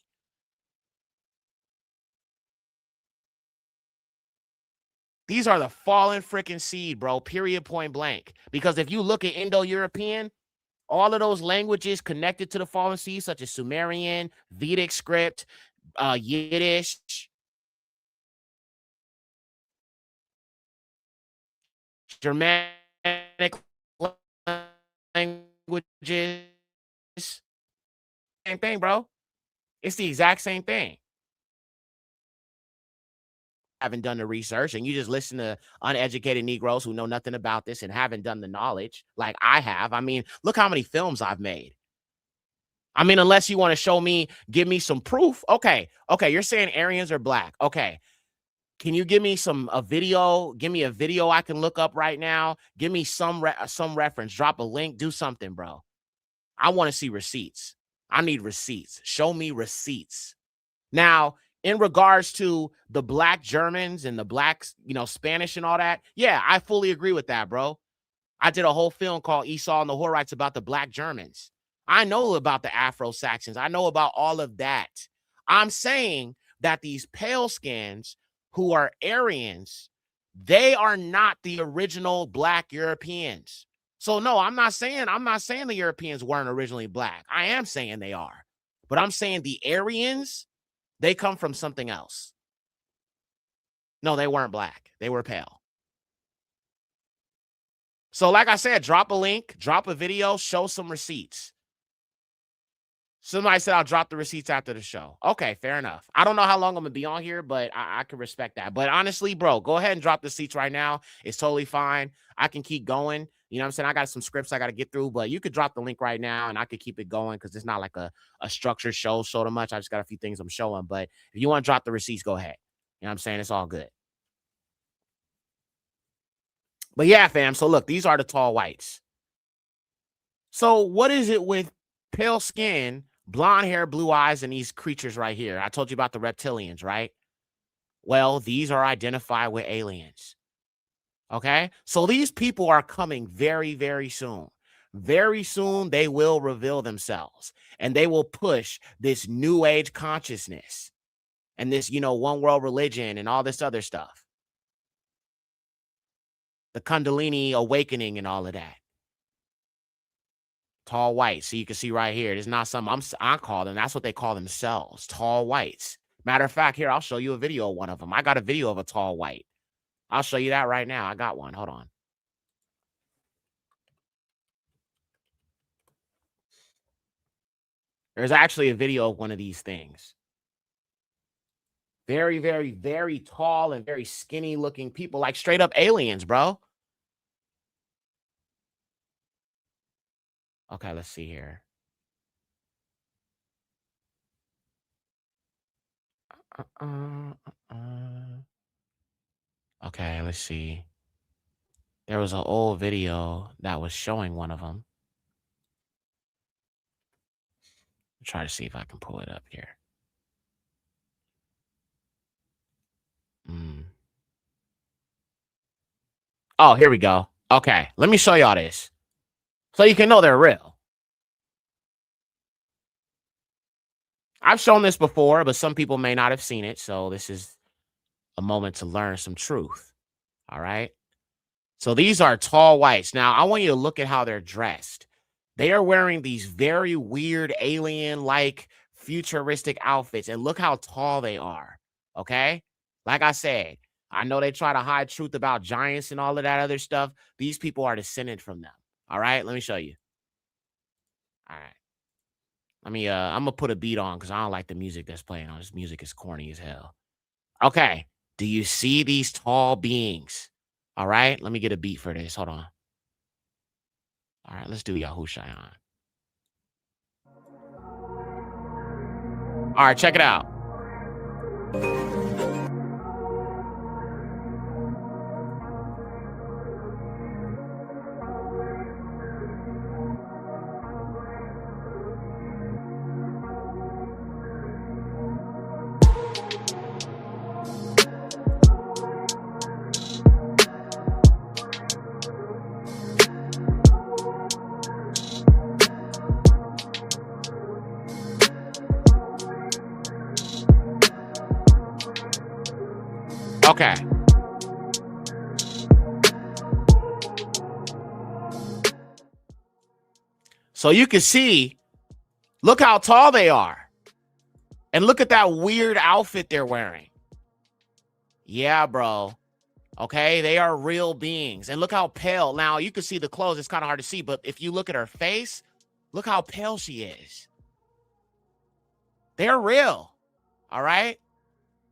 These are the fallen freaking seed, bro, period, point blank. Because if you look at Indo-European, all of those languages connected to the fallen seed, such as Sumerian, Vedic script, Yiddish, Germanic languages, same thing, bro. It's the exact same thing. Haven't done the research and you just listen to uneducated Negroes who know nothing about this and haven't done the knowledge like I have. I mean, look how many films I've made. I mean, unless you want to show me, give me some proof. Okay, you're saying Aryans are black. Okay, can you give me a video? Give me a video I can look up right now. Give me some reference. Drop a link. Do something, bro. I want to see receipts. I need receipts. Show me receipts. Now, in regards to the black Germans and the blacks, Spanish and all that, yeah, I fully agree with that, bro. I did a whole film called Esau and the Horites about the black Germans. I know about the Afro-Saxons. I know about all of that. I'm saying that these pale skins who are Aryans, they are not the original black Europeans. So no, I'm not saying the Europeans weren't originally black. I am saying they are. But I'm saying the Aryans, they come from something else. No, they weren't black. They were pale. So like I said, drop a link, drop a video, show some receipts. Somebody said I'll drop the receipts after the show. Okay, fair enough. I don't know how long I'm going to be on here, but I can respect that. But honestly, bro, go ahead and drop the receipts right now. It's totally fine. I can keep going. You know what I'm saying? I got some scripts I got to get through, but you could drop the link right now and I could keep it going because it's not like a structured show so much. I just got a few things I'm showing. But if you want to drop the receipts, go ahead. You know what I'm saying? It's all good. But yeah, fam. So look, these are the tall whites. So what is it with pale skin, blonde hair, blue eyes, and these creatures right here? I told you about the reptilians, right? Well, these are identified with aliens. Okay? So these people are coming very, very soon. Very soon, they will reveal themselves. And they will push this new age consciousness and this, one world religion and all this other stuff. The Kundalini awakening and all of that. Tall whites. So you can see right here. It's not something I call them. That's what they call themselves. Tall whites. Matter of fact, here, I'll show you a video of one of them. I got a video of a tall white. I'll show you that right now. I got one. Hold on. There's actually a video of one of these things. Very, very, very tall and very skinny looking people, like straight up aliens, bro. Okay, let's see here. Okay, let's see. There was an old video that was showing one of them. Try to see if I can pull it up here. Oh, here we go. Okay, let me show y'all this so you can know they're real. I've shown this before, but some people may not have seen it. So this is a moment to learn some truth. All right. So these are tall whites. Now, I want you to look at how they're dressed. They are wearing these very weird alien-like futuristic outfits. And look how tall they are. Okay. Like I said, I know they try to hide truth about giants and all of that other stuff. These people are descended from them. All right. Let me show you. All right. I'm gonna put a beat on because I don't like the music that's playing on. This music is corny as hell. Okay. Do you see these tall beings? All right. Let me get a beat for this. Hold on. All right. Let's do 𝐤𝐿𝐿. All right. Check it out. Okay. So you can see, look how tall they are. And look at that weird outfit they're wearing. Yeah, bro. Okay, they are real beings. And look how pale. Now, you can see the clothes. It's kind of hard to see. But if you look at her face, look how pale she is. They're real. All right?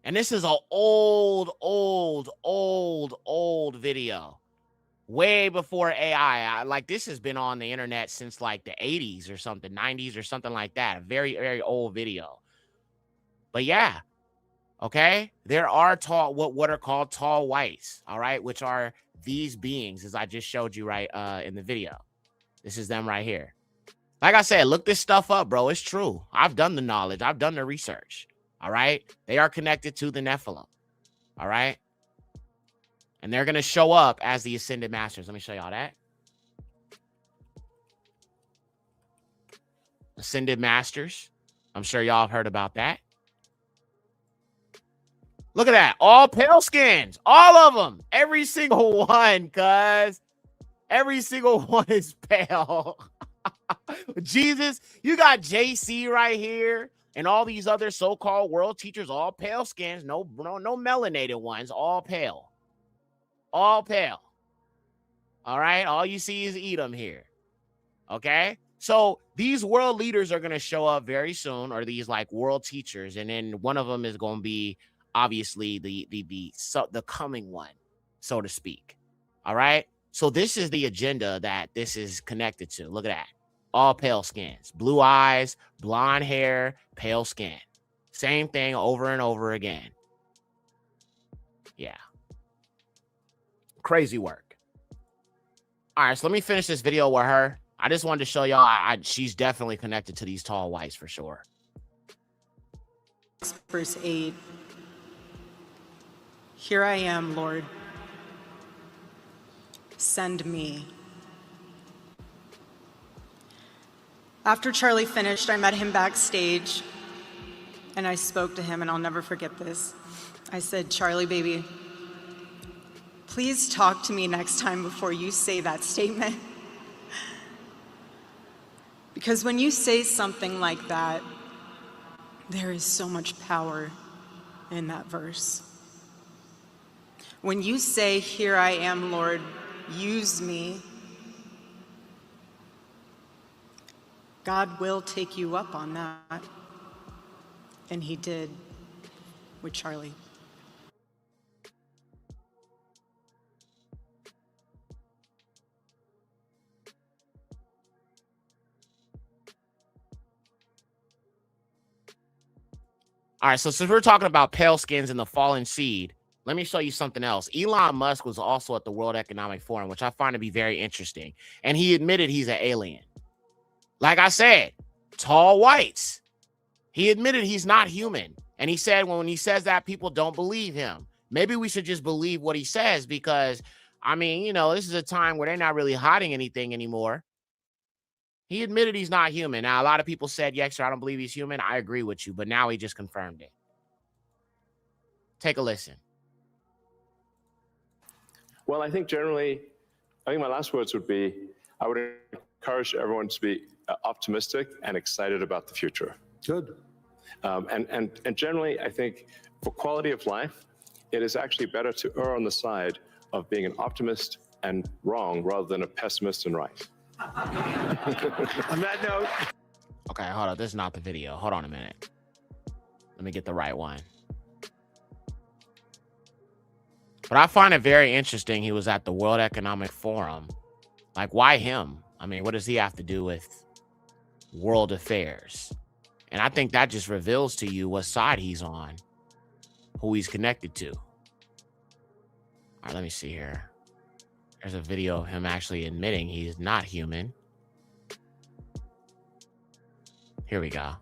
And this is an old video. Way before AI. Like, this has been on the internet since like the 80s or something, 90s or something like that. A very, very old video. But yeah, okay, there are tall, what are called tall whites, all right, which are these beings, as I just showed you right in the video. This is them right here. Like I said, look this stuff up, bro. It's true. I've done the knowledge. I've done the research. All right. They are connected to the Nephilim. All right. And they're going to show up as the ascended masters. Let me show y'all that. Ascended masters. I'm sure y'all have heard about that. Look at that. All pale skins. All of them. Every single one, cuz. Every single one is pale. Jesus, you got JC right here. And all these other so-called world teachers, all pale skins. No melanated ones. All pale. All pale. All right. All you see is Edom here. Okay. So these world leaders are going to show up very soon, or these like world teachers. And then one of them is going to be obviously the coming one, so to speak. All right. So this is the agenda that this is connected to. Look at that. All pale skins, blue eyes, blonde hair, pale skin. Same thing over and over again. Yeah. Crazy work. All right. So let me finish this video with her. I just wanted to show y'all she's definitely connected to these tall whites for sure. Verse 8. Here I am, Lord. Send me. After Charlie finished, I met him backstage and I spoke to him, and I'll never forget this. I said, Charlie, baby, please talk to me next time before you say that statement. Because when you say something like that, there is so much power in that verse. When you say, here I am, Lord, use me, God will take you up on that. And he did with Charlie. All right, so since we're talking about pale skins and the fallen seed, let me show you something else. Elon Musk was also at the World Economic Forum, which I find to be very interesting. And he admitted he's an alien. Like I said, tall whites. He admitted he's not human. And he said when he says that, people don't believe him. Maybe we should just believe what he says because, I mean, you know, this is a time where they're not really hiding anything anymore. He admitted he's not human. Now, a lot of people said, yes, sir, I don't believe he's human. I agree with you, but now he just confirmed it. Take a listen. Well, I think generally, I think my last words would be, I would encourage everyone to be optimistic and excited about the future. Good. And generally, I think for quality of life, it is actually better to err on the side of being an optimist and wrong rather than a pessimist and right. On that note. Okay, hold on. This is not the video. Hold on a minute. Let me get the right one. But I find it very interesting he was at the World Economic Forum. Like, why him? I mean, what does he have to do with world affairs? And I think that just reveals to you what side he's on, who he's connected to. All right, let me see here. There's a video of him actually admitting he's not human. Here we go.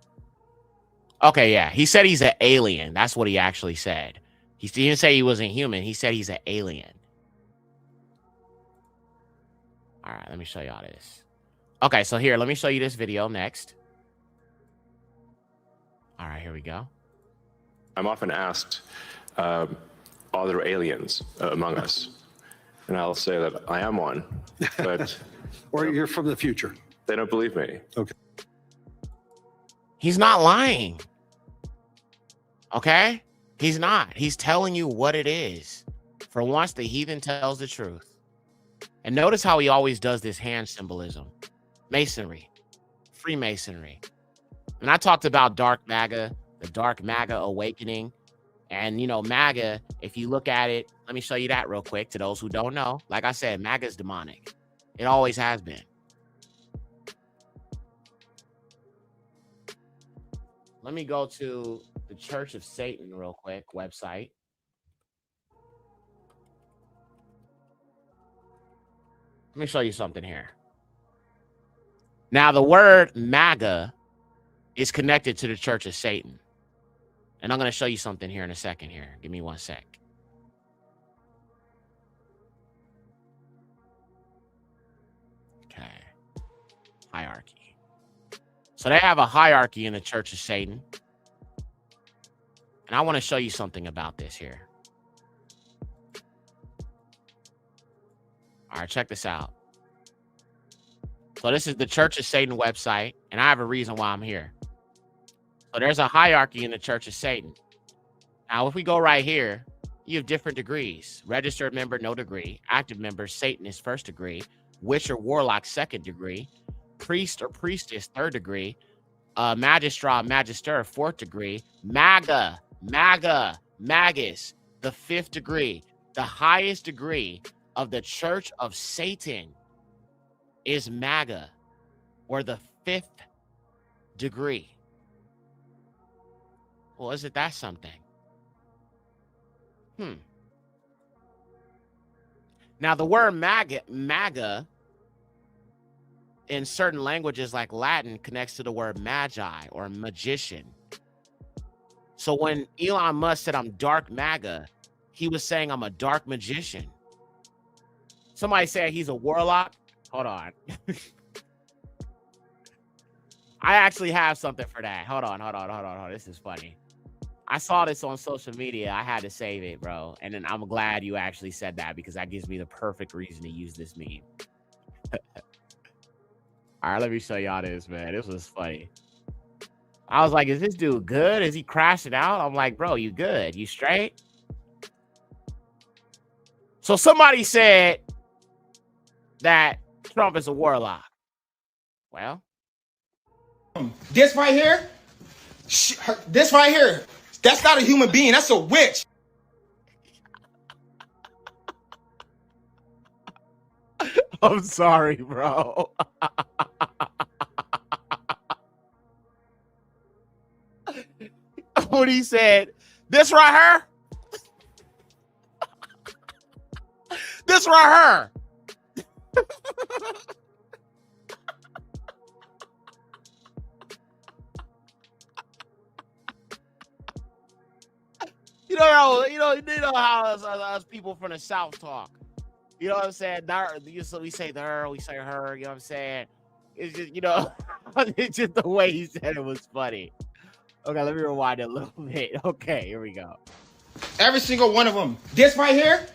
Okay, yeah. He said he's an alien. That's what he actually said. He didn't say he wasn't human. He said he's an alien. All right, let me show y'all this. Okay, so here, let me show you this video next. All right, here we go. I'm often asked, are there aliens among us? And I'll say that I am one, but... Or you're from the future. They don't believe me. Okay. He's not lying. Okay? He's not. He's telling you what it is. For once, the heathen tells the truth. And notice how he always does this hand symbolism. Masonry. Freemasonry. And I talked about dark MAGA, the dark MAGA awakening. And, you know, MAGA, if you look at it, let me show you that real quick to those who don't know. Like I said, MAGA is demonic. It always has been. Let me go to the Church of Satan real quick website. Let me show you something here. Now, the word MAGA is connected to the Church of Satan. And I'm going to show you something here in a second here. Give me 1 sec. Okay. Hierarchy. So they have a hierarchy in the Church of Satan. And I want to show you something about this here. All right, check this out. So this is the Church of Satan website, and I have a reason why I'm here. So there's a hierarchy in the Church of Satan. Now, if we go right here, you have different degrees. Registered member, no degree. Active member, Satanist, first degree. Witch or warlock, second degree. Priest or priestess, third degree. Magistrat, magister, fourth degree. MAGA, Magus, the fifth degree. The highest degree of the Church of Satan is MAGA, or the fifth degree. Well, isn't that something? Now, the word MAGA in certain languages like Latin connects to the word magi or magician. So when Elon Musk said, I'm dark MAGA, he was saying I'm a dark magician. Somebody said he's a warlock. Hold on. I actually have something for that. Hold on. This is funny. I saw this on social media. I had to save it, bro. And then I'm glad you actually said that because that gives me the perfect reason to use this meme. All right, let me show y'all this, man. This was funny. I was like, is this dude good? Is he crashing out? I'm like, bro, you good? You straight? So somebody said that Trump is a warlock. Well, this right here, this right here, that's not a human being. That's a witch. I'm sorry, bro. What he said, this right here, this right here. You know how us people from the South talk. You know what I'm saying? We say there, we say her, you know what I'm saying? It's just, you know, it's just the way he said it was funny. Okay, let me rewind it a little bit. Okay, here we go. Every single one of them. This right here,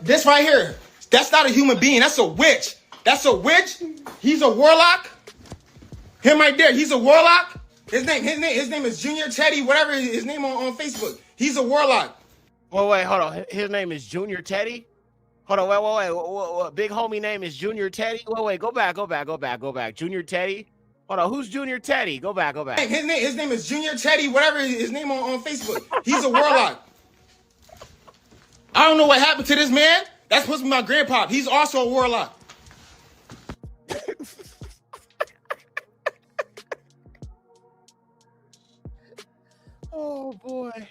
this right here, that's not a human being. That's a witch. That's a witch. He's a warlock. Him right there, he's a warlock. His name is Junior Teddy, whatever his name on Facebook. He's a warlock. Wait, hold on. His name is Junior Teddy? Hold on, wait. Big homie name is Junior Teddy? Wait, go back. Junior Teddy? Hold on, who's Junior Teddy? Go back. His name is Junior Teddy, whatever his name on Facebook. He's a warlock. I don't know what happened to this man. That's supposed to be my grandpa. He's also a warlock. Oh boy.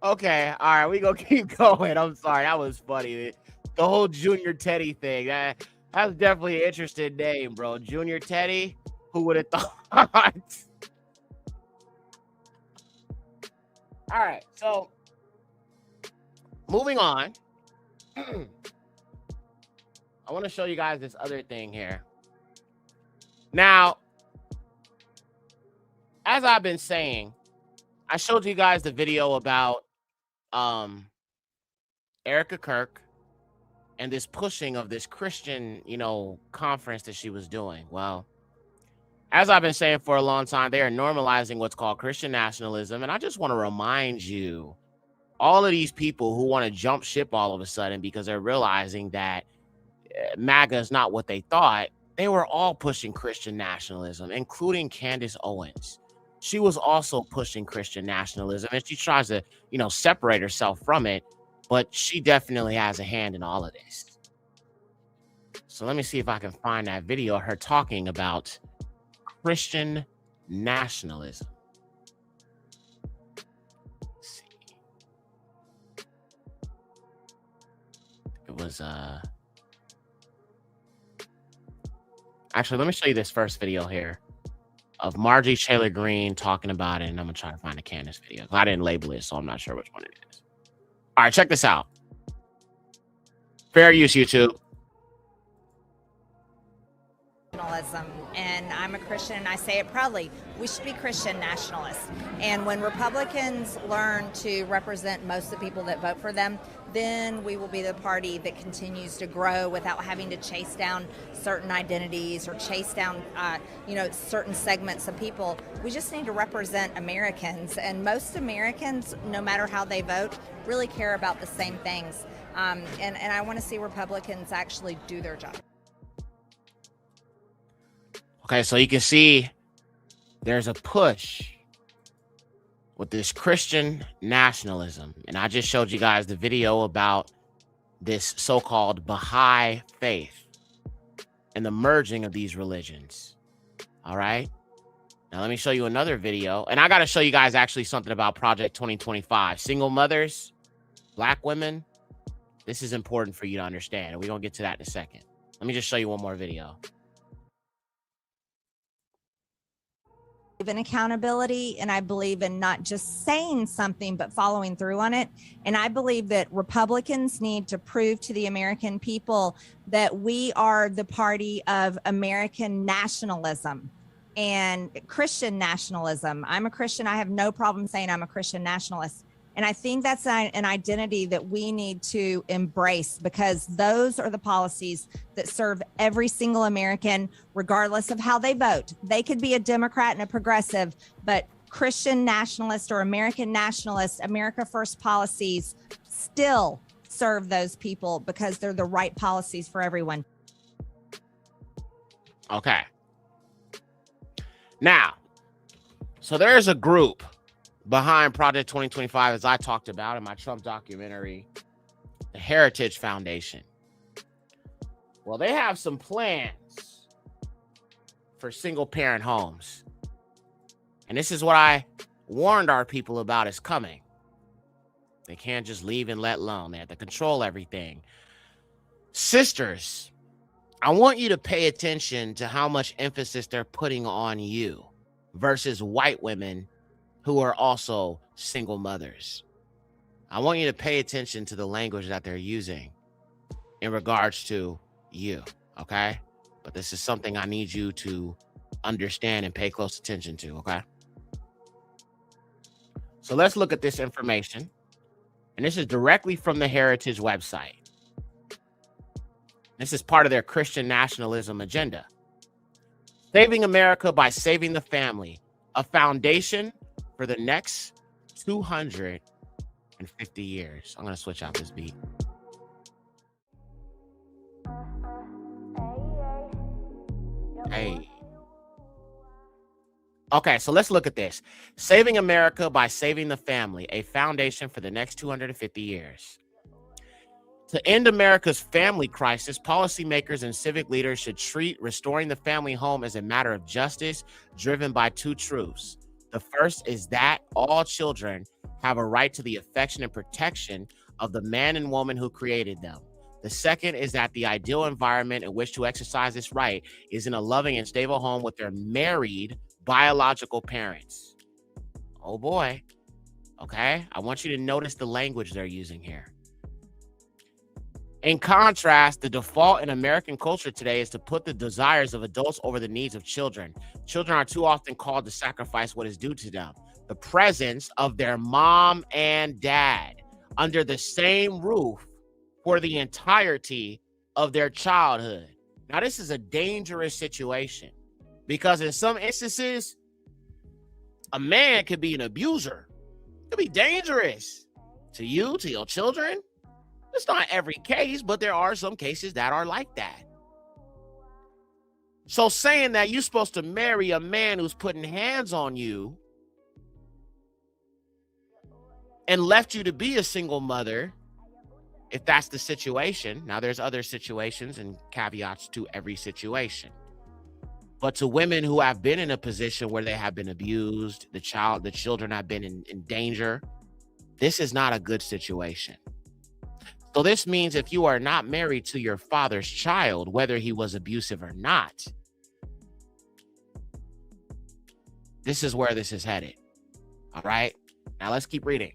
Okay, all right, we gonna keep going. I'm sorry, that was funny. The whole Junior Teddy thing. That's definitely an interesting name, bro. Junior Teddy. Who would have thought? All right, so moving on. I want to show you guys this other thing here. Now, as I've been saying, I showed you guys the video about 𐤔𐤋𐅅 and this pushing of this Christian, conference that she was doing. Well, as I've been saying for a long time, they are normalizing what's called Christian nationalism. And I just want to remind you, all of these people who want to jump ship all of a sudden because they're realizing that MAGA is not what they thought, they were all pushing Christian nationalism, including Candace Owens. She was also pushing Christian nationalism, and she tries to, separate herself from it, but she definitely has a hand in all of this. So let me see if I can find that video of her talking about Christian nationalism. Let's see. It was actually, let me show you this first video here of Marjorie Taylor Greene talking about it, and I'm gonna try to find a Candace video. I didn't label it, so I'm not sure which one it is. All right, check this out. Fair use, YouTube. And I'm a Christian, and I say it proudly. We should be Christian nationalists. And when Republicans learn to represent most of the people that vote for them, then we will be the party that continues to grow without having to chase down certain identities or chase down, certain segments of people. We just need to represent Americans, and most Americans, no matter how they vote, really care about the same things. And I want to see Republicans actually do their job. Okay, so you can see there's a push with this Christian nationalism. And I just showed you guys the video about this so-called Baha'i faith and the merging of these religions. All right. Now let me show you another video. And I got to show you guys actually something about Project 2025. Single mothers, Black women. This is important for you to understand. And we're going to get to that in a second. Let me just show you one more video. In accountability, and I believe in not just saying something but following through on it. And I believe that Republicans need to prove to the American people that we are the party of American nationalism and Christian nationalism. I'm a Christian. I have no problem saying I'm a Christian nationalist. And I think that's an identity that we need to embrace, because those are the policies that serve every single American, regardless of how they vote. They could be a Democrat and a progressive, but Christian nationalist or American nationalist, America First policies still serve those people because they're the right policies for everyone. Okay. Now, so there's a group behind Project 2025, as I talked about in my Trump documentary, the Heritage Foundation. Well, they have some plans for single parent homes. And this is what I warned our people about is coming. They can't just leave and let alone. They have to control everything. Sisters, I want you to pay attention to how much emphasis they're putting on you versus white women who are also single mothers. I want you to pay attention to the language that they're using in regards to you, okay? but this is something I need you to understand and pay close attention to, okay? So let's look at this information. And this is directly from the Heritage website. This is part of their Christian nationalism agenda. Saving America by saving the family, a foundation for the next 250 years. I'm going to switch out this beat. Hey. Okay, so let's look at this. Saving America by saving the family, a foundation for the next 250 years. To end America's family crisis, policymakers and civic leaders should treat restoring the family home as a matter of justice driven by two truths. The first is that all children have a right to the affection and protection of the man and woman who created them. The second is that the ideal environment in which to exercise this right is in a loving and stable home with their married biological parents. Oh boy. Okay, I want you to notice the language they're using here. In contrast, the default in American culture today is to put the desires of adults over the needs of children. Children are too often called to sacrifice what is due to them, the presence of their mom and dad under the same roof for the entirety of their childhood. Now, this is a dangerous situation because in some instances, a man could be an abuser. It could be dangerous to you, to your children. It's not every case, but there are some cases that are like that. So saying that you're supposed to marry a man who's putting hands on you and left you to be a single mother, if that's the situation. Now, there's other situations and caveats to every situation. But to women who have been in a position where they have been abused, the children have been in danger, this is not a good situation. So this means if you are not married to your father's child, whether he was abusive or not, this is where this is headed. All right. Now let's keep reading.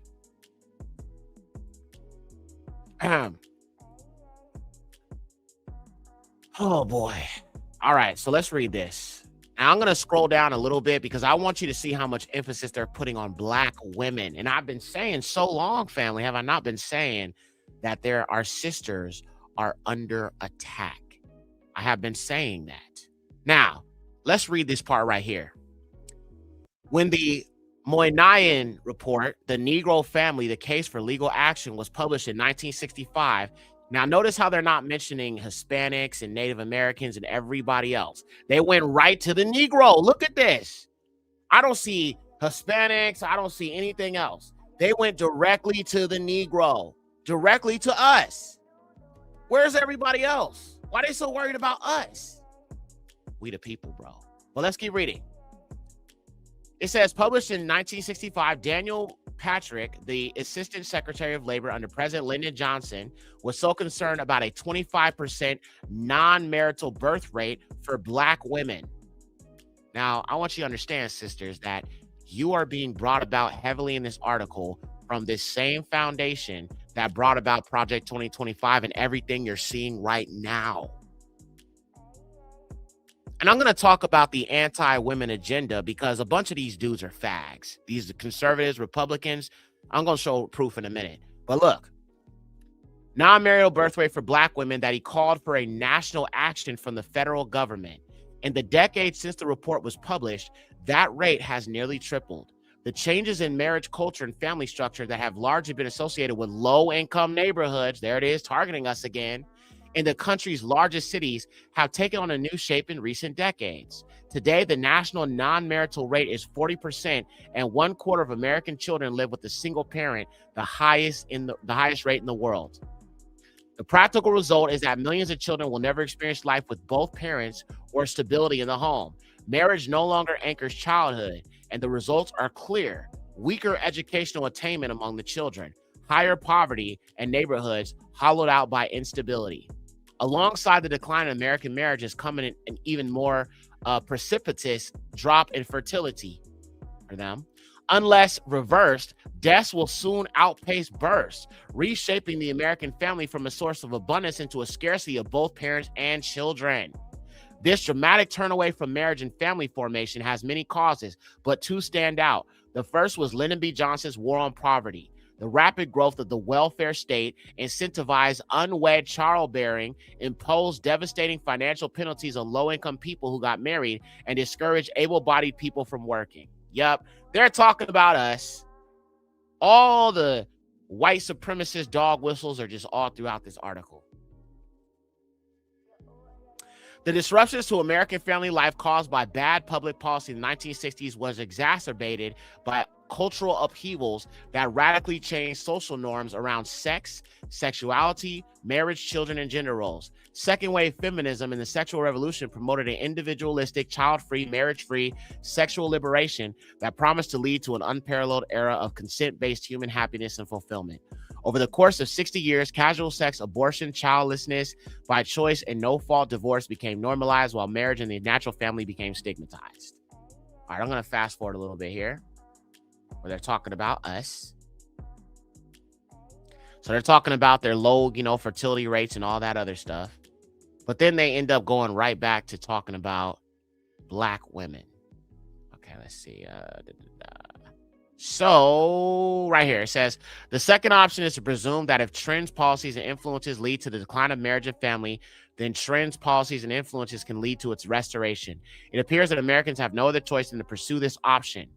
Oh boy. All right. So let's read this. Now I'm going to scroll down a little bit because I want you to see how much emphasis they're putting on Black women. And I've been saying so long, family, have I not been saying that our sisters are under attack? I have been saying that. Now, let's read this part right here. When the Moynihan report, The Negro Family, the Case for Legal Action, was published in 1965, now notice how they're not mentioning Hispanics and Native Americans and everybody else. They went right to the Negro. Look at this. I don't see Hispanics. I don't see anything else. They went directly to the Negro. Directly to us. Where's everybody else? Why are they so worried about us? We the people, bro. Well, let's keep reading. It says, published in 1965, Daniel Patrick, the Assistant Secretary of Labor under President Lyndon Johnson, was so concerned about a 25% non-marital birth rate for Black women. Now, I want you to understand, sisters, that you are being brought about heavily in this article from this same foundation that brought about Project 2025 and everything you're seeing right now. And I'm going to talk about the anti-women agenda because a bunch of these dudes are fags. These conservatives, Republicans. I'm going to show proof in a minute. But look, non-marital birth rate for Black women that he called for a national action from the federal government. In the decades since the report was published, that rate has nearly tripled. The changes in marriage culture and family structure that have largely been associated with low-income neighborhoods, there it is, targeting us again, in the country's largest cities have taken on a new shape in recent decades. Today, the national non-marital rate is 40%, and 1/4 of American children live with a single parent, the highest rate in the world. The practical result is that millions of children will never experience life with both parents or stability in the home. Marriage no longer anchors childhood, and the results are clear. Weaker educational attainment among the children, higher poverty, and neighborhoods hollowed out by instability. Alongside the decline in American marriage is coming an even more precipitous drop in fertility for them. Unless reversed, deaths will soon outpace births, reshaping the American family from a source of abundance into a scarcity of both parents and children. This dramatic turn away from marriage and family formation has many causes, but two stand out. The first was Lyndon B. Johnson's war on poverty. The rapid growth of the welfare state incentivized unwed childbearing, imposed devastating financial penalties on low-income people who got married, and discouraged able-bodied people from working. Yep, they're talking about us. All the white supremacist dog whistles are just all throughout this article. The disruptions to American family life caused by bad public policy in the 1960s was exacerbated by cultural upheavals that radically changed social norms around sex, sexuality, marriage, children, and gender roles. Second wave feminism and the sexual revolution promoted an individualistic, child-free, marriage-free sexual liberation that promised to lead to an unparalleled era of consent-based human happiness and fulfillment. Over the course of 60 years, casual sex, abortion, childlessness by choice, and no-fault divorce became normalized, while marriage and the natural family became stigmatized. All right, I'm going to fast forward a little bit here, where they're talking about us. So they're talking about their low, fertility rates and all that other stuff. But then they end up going right back to talking about Black women. Okay, let's see. So right here, it says, the second option is to presume that if trends, policies, and influences lead to the decline of marriage and family, then trends, policies, and influences can lead to its restoration. It appears that Americans have no other choice than to pursue this option.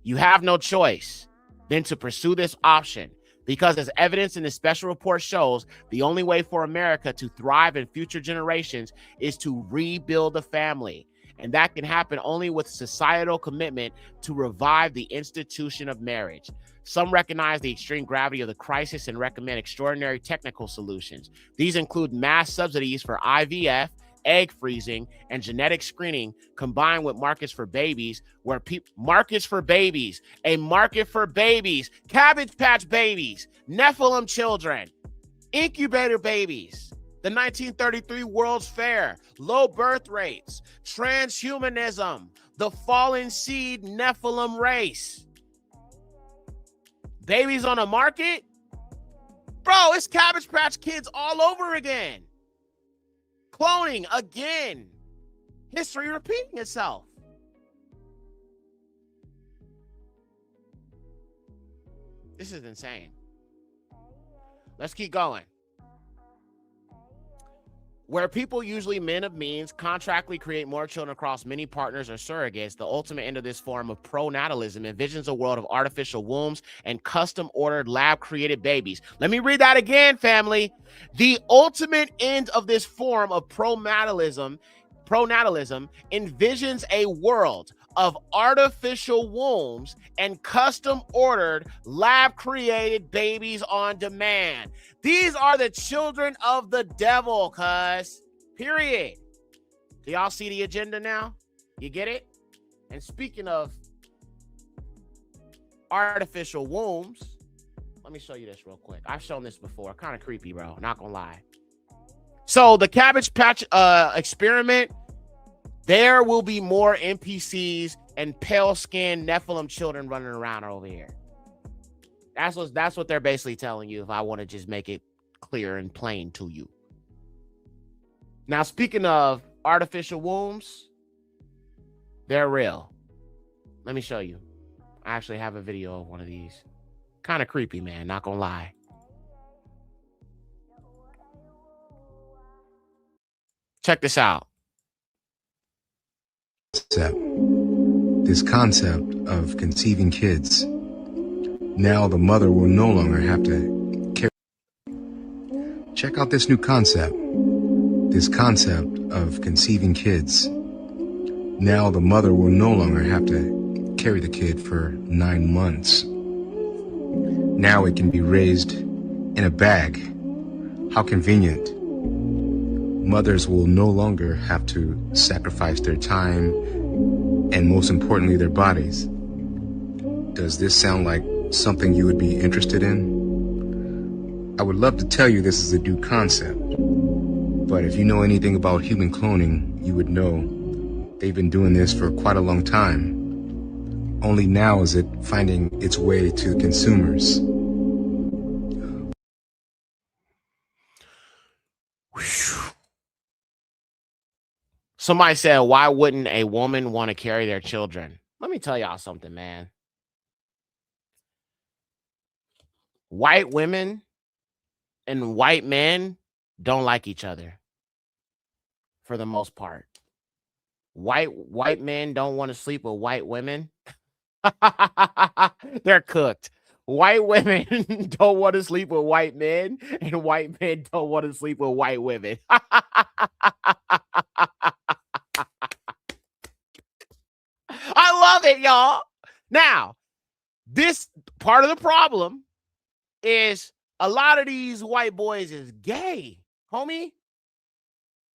You have no choice than to pursue this option, because as evidence in this special report shows, the only way for America to thrive in future generations is to rebuild the family. And that can happen only with societal commitment to revive the institution of marriage. Some recognize the extreme gravity of the crisis and recommend extraordinary technical solutions. These include mass subsidies for IVF, egg freezing, and genetic screening, combined with markets for babies, where markets for babies, a market for babies, Cabbage Patch babies, Nephilim children, incubator babies, the 1933 World's Fair, low birth rates, transhumanism, the fallen seed Nephilim race. Babies on the market? Bro, it's Cabbage Patch Kids all over again. Cloning again. History repeating itself. This is insane. Let's keep going. Where people, usually men of means, contractually create more children across many partners or surrogates, the ultimate end of this form of pronatalism envisions a world of artificial wombs and custom-ordered lab-created babies. Let me read that again, family. The ultimate end of this form of pronatalism envisions a world of artificial wombs and custom-ordered lab-created babies on demand. These are the children of the devil, cuz. Period. Do y'all see the agenda now? You get it? And speaking of artificial wombs, let me show you this real quick. I've shown this before. Kind of creepy, bro. Not gonna lie. So the Cabbage Patch experiment, there will be more NPCs and pale-skinned Nephilim children running around over here. That's what they're basically telling you, if I want to just make it clear and plain to you. Now, speaking of artificial wombs, they're real. Let me show you. I actually have a video of one of these. Kind of creepy, man. Not gonna lie. Check this out. This concept of conceiving kids. Now the mother will no longer have to carry. Check out this new concept. This concept of conceiving kids. Now the mother will no longer have to carry the kid for 9 months. Now it can be raised in a bag. How convenient. Mothers will no longer have to sacrifice their time and, most importantly, their bodies. Does this sound like something you would be interested in? I would love to tell you this is a new concept, but if you know anything about human cloning, you would know they've been doing this for quite a long time. Only now is it finding its way to consumers. Somebody said, why wouldn't a woman want to carry their children? Let me tell y'all something, man. White women and white men don't like each other for the most part. White men don't want to sleep with white women. They're cooked. White women don't want to sleep with white men, and white men don't want to sleep with white women. I love it, y'all. Now, this part of the problem is a lot of these white boys is gay, homie.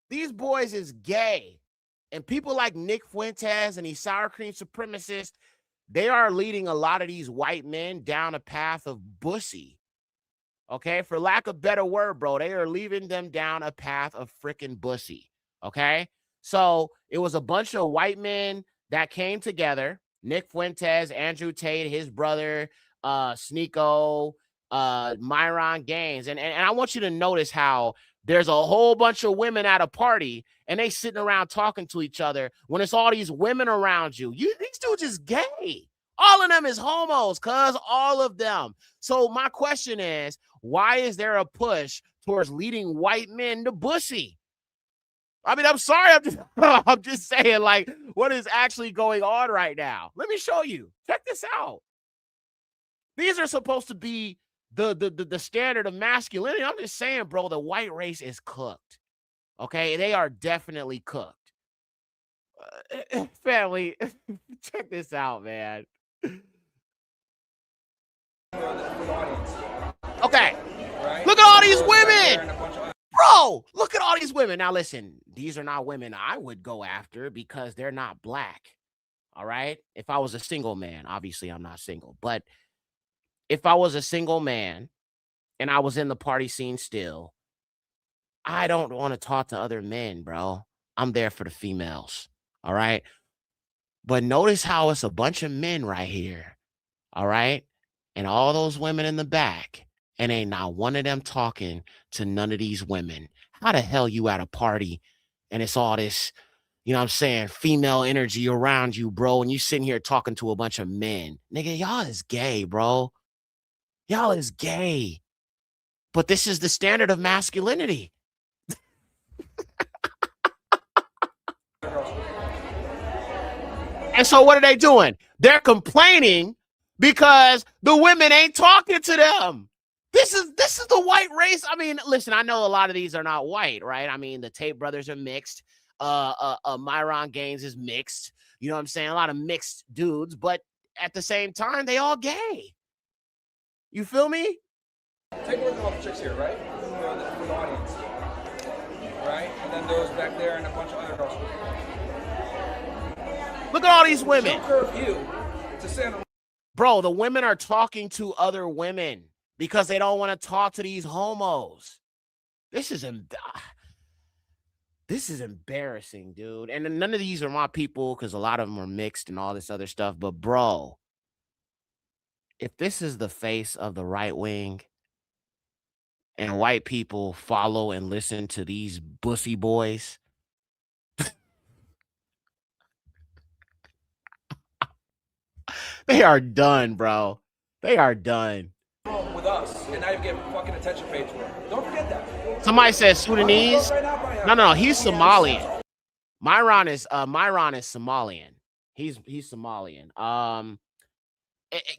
These boys is gay. And people like Nick Fuentes and these sour cream supremacists, they are leading a lot of these white men down a path of bussy. Okay? For lack of a better word, bro, they are leading them down a path of freaking bussy. Okay? So it was a bunch of white men that came together. Nick Fuentes, Andrew Tate, his brother, Sneeko, Myron Gaines. And I want you to notice how there's a whole bunch of women at a party and they sitting around talking to each other when it's all these women around you. These dudes is gay. All of them is homos, cuz all of them. So my question is, why is there a push towards leading white men to bussy? I mean, I'm sorry. I'm just saying, like, what is actually going on right now? Let me show you. Check this out. These are supposed to be the standard of masculinity. I'm just saying, bro, the white race is cooked. Okay, they are definitely cooked. Family, check this out, man. Okay, look at all these women. Bro, look at all these women. Now, listen, these are not women I would go after because they're not black. All right. If I was a single man, obviously I'm not single, but if I was a single man and I was in the party scene still, I don't want to talk to other men, bro. I'm there for the females. All right. But notice how it's a bunch of men right here. All right. And all those women in the back. And ain't not one of them talking to none of these women. How the hell you at a party and it's all this, you know what I'm saying, female energy around you, bro, and you sitting here talking to a bunch of men. Nigga, y'all is gay, bro. Y'all is gay. But this is the standard of masculinity. And so what are they doing? They're complaining because the women ain't talking to them. This is the white race. I mean, listen, I know a lot of these are not white, right? I mean, the Tate brothers are mixed. Myron Gaines is mixed. You know what I'm saying? A lot of mixed dudes, but at the same time, they all gay. You feel me? Take a look at all the chicks here, right? For the audience. Right? And then those back there and a bunch of other girls. Look at all these women. Bro, the women are talking to other women because they don't want to talk to these homos. This is embarrassing, dude. And none of these are my people because a lot of them are mixed and all this other stuff. But bro, if this is the face of the right wing and white people follow and listen to these bussy boys, they are done, bro. They are done. With us, and now you get fucking attention paid to it. Don't forget that. Somebody says Sudanese. No, he's Somalian. Myron is Somalian. He's Somalian.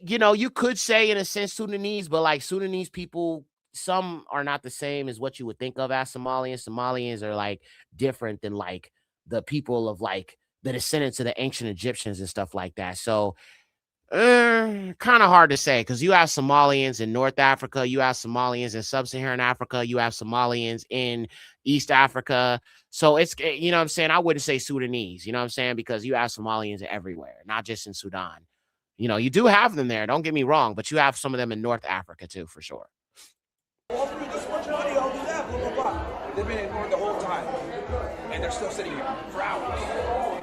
You know, you could say in a sense Sudanese, but like Sudanese people, some are not the same as what you would think of as Somalians. Somalians are like different than like the people of like the descendants of the ancient Egyptians and stuff like that. So kind of hard to say because you have Somalians in North Africa, you have Somalians in Sub-Saharan Africa, you have Somalians in East Africa. So it's, you know what I'm saying? I wouldn't say Sudanese, you know what I'm saying? Because you have Somalians everywhere, not just in Sudan. You know, you do have them there, don't get me wrong, but you have some of them in North Africa too, for sure. All through this much money, all do that, blah, blah, blah. They've been ignored the whole time. And they're still sitting here for hours.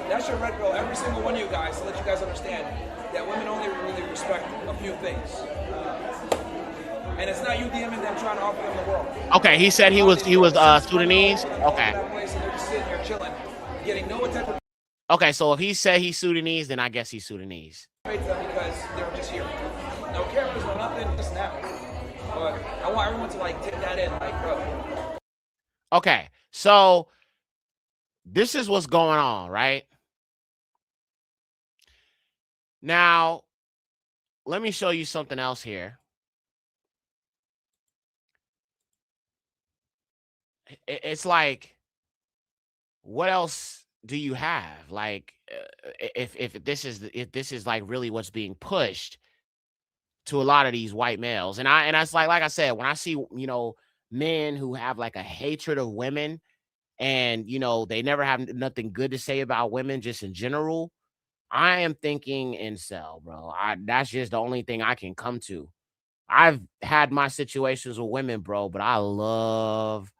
That should red pill every single one of you guys to let you guys understand that women only really respect a few things. And it's not you DMing them trying to offer them the world. Okay, he said he was Sudanese. Okay. That place and they're just sitting here chilling. getting no attention. Okay, so if he said he's Sudanese, then I guess he's Sudanese. Because they're just here. No cameras, no nothing, just now. But I want everyone to like take that in, like, bro. Okay, so this is what's going on, right? Now, let me show you something else here. It's like, what else do you have? Like, if this is like really what's being pushed to a lot of these white males, and it's like I said, when I see men who have like a hatred of women, and they never have nothing good to say about women just in general, I am thinking incel, bro. That's just the only thing I can come to. I've had my situations with women, bro, but I love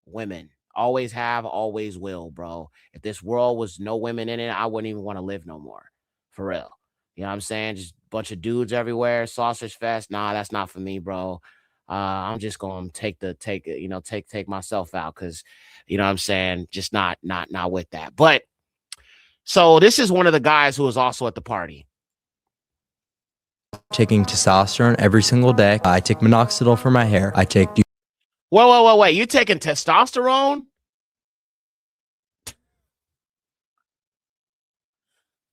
women. Always have, always will, bro. If this world was no women in it, I wouldn't even want to live no more. For real. You know what I'm saying? Just a bunch of dudes everywhere, sausage fest. Nah, that's not for me, bro. I'm just gonna take myself out, because you know what I'm saying, just not with that. But so this is one of the guys who was also at the party. Taking testosterone every single day. I take minoxidil for my hair. I take. Wait. You taking testosterone?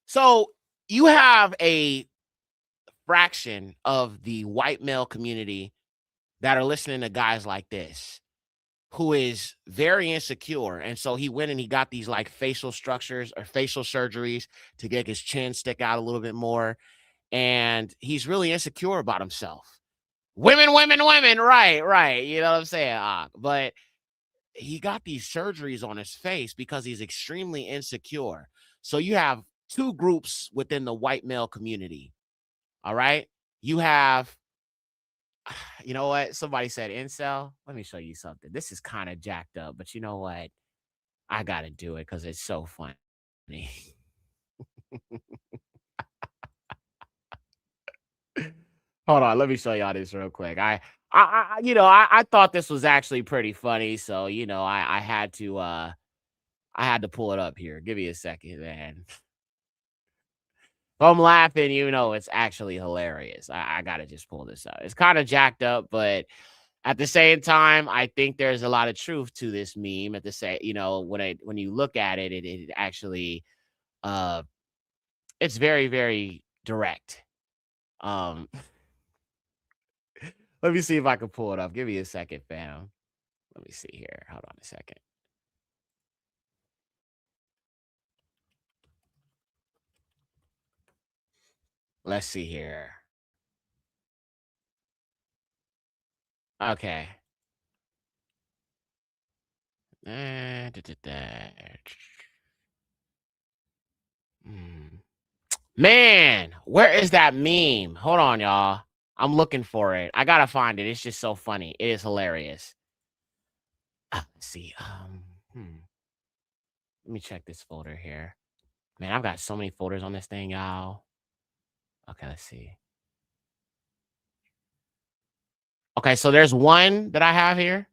So you have a fraction of the white male community that are listening to guys like this, who is very insecure. And so he went and he got these like facial structures or facial surgeries to get his chin stick out a little bit more. And he's really insecure about himself. Women, right. You know what I'm saying? But he got these surgeries on his face because he's extremely insecure. So you have two groups within the white male community. All right. You have, you know what? Somebody said incel. Let me show you something. This is kind of jacked up, but you know what? I got to do it because it's so funny. Hold on, let me show y'all this real quick. I thought this was actually pretty funny, so I had to pull it up here. Give me a second, man. If I'm laughing, it's actually hilarious. I gotta just pull this up. It's kind of jacked up, but at the same time, I think there's a lot of truth to this meme. At the same, when you look at it, it actually it's very, very direct. Let me see if I can pull it up. Give me a second, fam. Let me see here. Hold on a second. Let's see here. Okay. Man, where is that meme? Hold on, y'all. I'm looking for it. I gotta find it. It's just so funny. It is hilarious. Let's see. Let me check this folder here. Man, I've got so many folders on this thing, y'all. Okay, let's see. Okay, so there's one that I have here.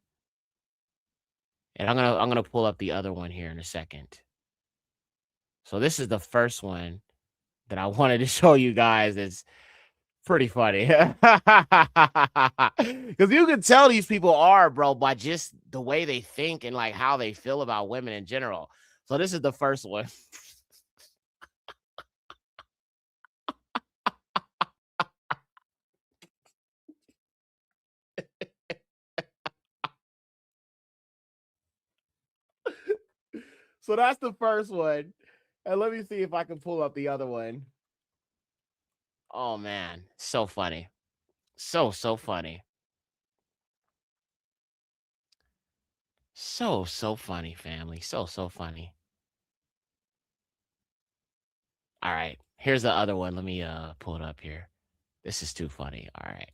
And I'm gonna pull up the other one here in a second. So this is the first one that I wanted to show you guys. It's pretty funny. Because you can tell these people are, bro, by just the way they think and like how they feel about women in general. So this is the first one. So that's the first one. And let me see if I can pull up the other one. Oh, man. So funny. So funny. So funny, family. So funny. All right. Here's the other one. Let me pull it up here. This is too funny. All right.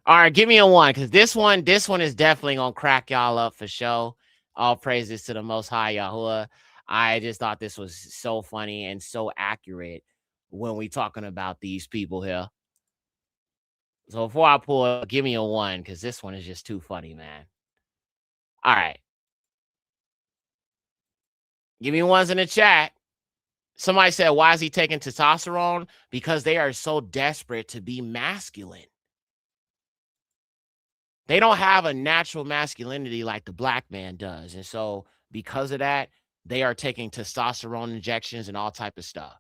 All right, give me a one, because this one is definitely gonna crack y'all up for sure. All praises to the Most High Yahuwah. I just thought this was so funny and so accurate when we talking about these people here. So before I pull it, give me a one, because this one is just too funny, man. All right. Give me ones in the chat. Somebody said, why is he taking testosterone? Because they are so desperate to be masculine. They don't have a natural masculinity like the black man does. And so because of that, they are taking testosterone injections and all type of stuff.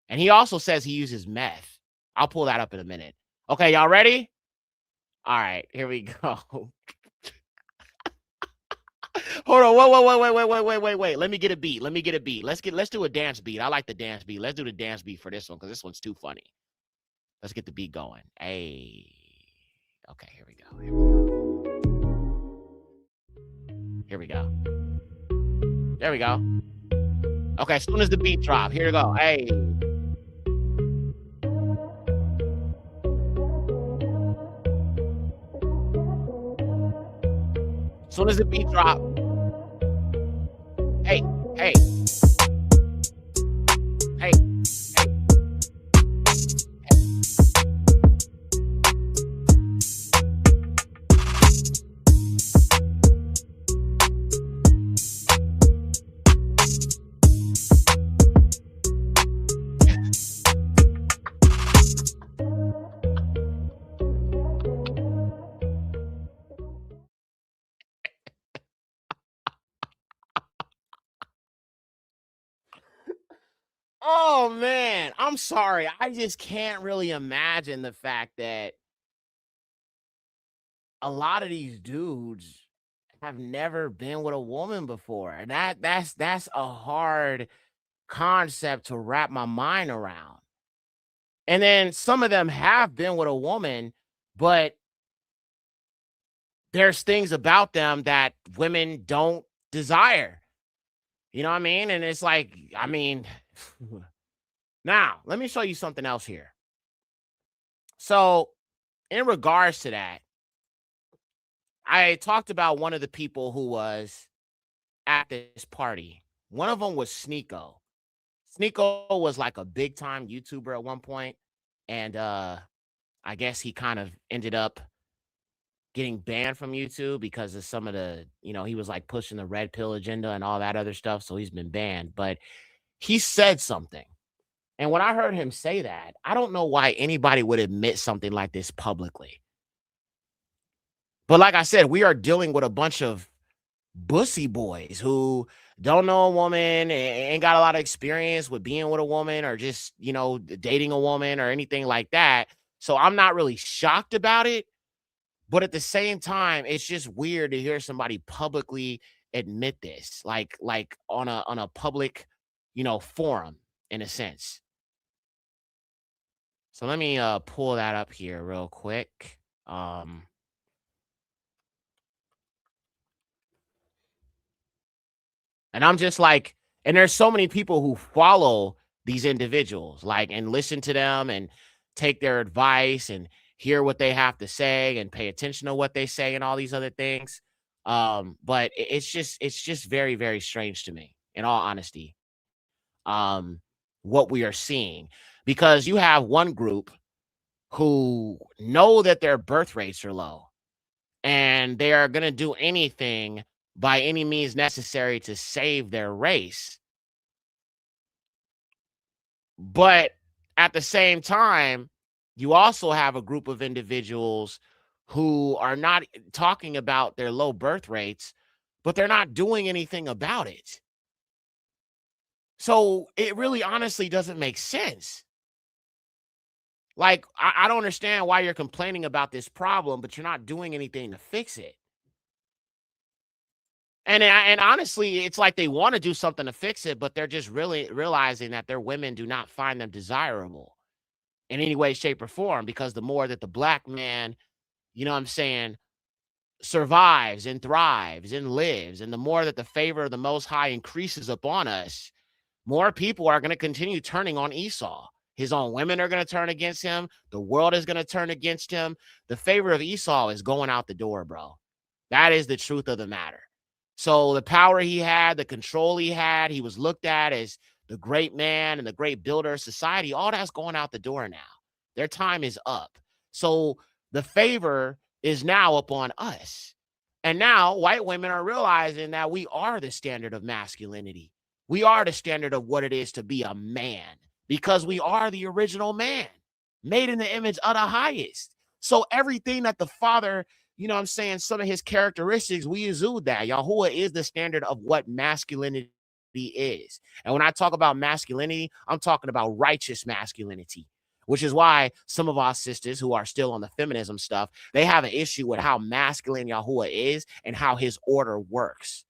And he also says he uses meth. I'll pull that up in a minute. Okay, y'all ready? All right, here we go. Hold on. Wait. Let me get a beat. Let's do a dance beat. I like the dance beat. Let's do the dance beat for this one because this one's too funny. Let's get the beat going. Hey. Okay, here we go. There we go. Okay, as soon as the beat drop, here we go. Hey. As soon as the beat drop. Hey. Oh man, I'm sorry. I just can't really imagine the fact that a lot of these dudes have never been with a woman before. And that's a hard concept to wrap my mind around. And then some of them have been with a woman, but there's things about them that women don't desire. You know what I mean? And it's like, I mean, now let me show you something else here. So in regards to that, I talked about one of the people who was at this party. One of them was Sneeko. Sneeko was like a big time YouTuber at one point, and I guess he kind of ended up getting banned from YouTube because of some of the, he was like pushing the red pill agenda and all that other stuff, so he's been banned. But he said something, and when I heard him say that, I don't know why anybody would admit something like this publicly. But like I said, we are dealing with a bunch of bussy boys who don't know a woman, ain't got a lot of experience with being with a woman or just, dating a woman or anything like that. So I'm not really shocked about it. But at the same time, it's just weird to hear somebody publicly admit this, like on a public, forum in a sense. So let me pull that up here real quick. And I'm just like, and there's so many people who follow these individuals, and listen to them and take their advice and hear what they have to say and pay attention to what they say and all these other things. But it's just very, very strange to me, in all honesty, what we are seeing, because you have one group who know that their birth rates are low and they are going to do anything by any means necessary to save their race. But at the same time, you also have a group of individuals who are not talking about their low birth rates, but they're not doing anything about it. So it really honestly doesn't make sense. Like, I don't understand why you're complaining about this problem, but you're not doing anything to fix it. And honestly, it's like they want to do something to fix it, but they're just really realizing that their women do not find them desirable in any way, shape, or form, because the more that the black man, survives and thrives and lives, and the more that the favor of the Most High increases upon us, more people are going to continue turning on Esau. His own women are going to turn against him. The world is going to turn against him. The favor of Esau is going out the door, bro. That is the truth of the matter. So the power he had, the control he had, he was looked at as the great man and the great builder of society. All that's going out the door now. Their time is up. So the favor is now upon us. And now white women are realizing that we are the standard of masculinity. We are the standard of what it is to be a man, because we are the original man, made in the image of the highest. So everything that the Father, you know what I'm saying, some of his characteristics, we exude that. Yahuwah is the standard of what masculinity is. And when I talk about masculinity, I'm talking about righteous masculinity, which is why some of our sisters who are still on the feminism stuff, they have an issue with how masculine Yahuwah is and how his order works.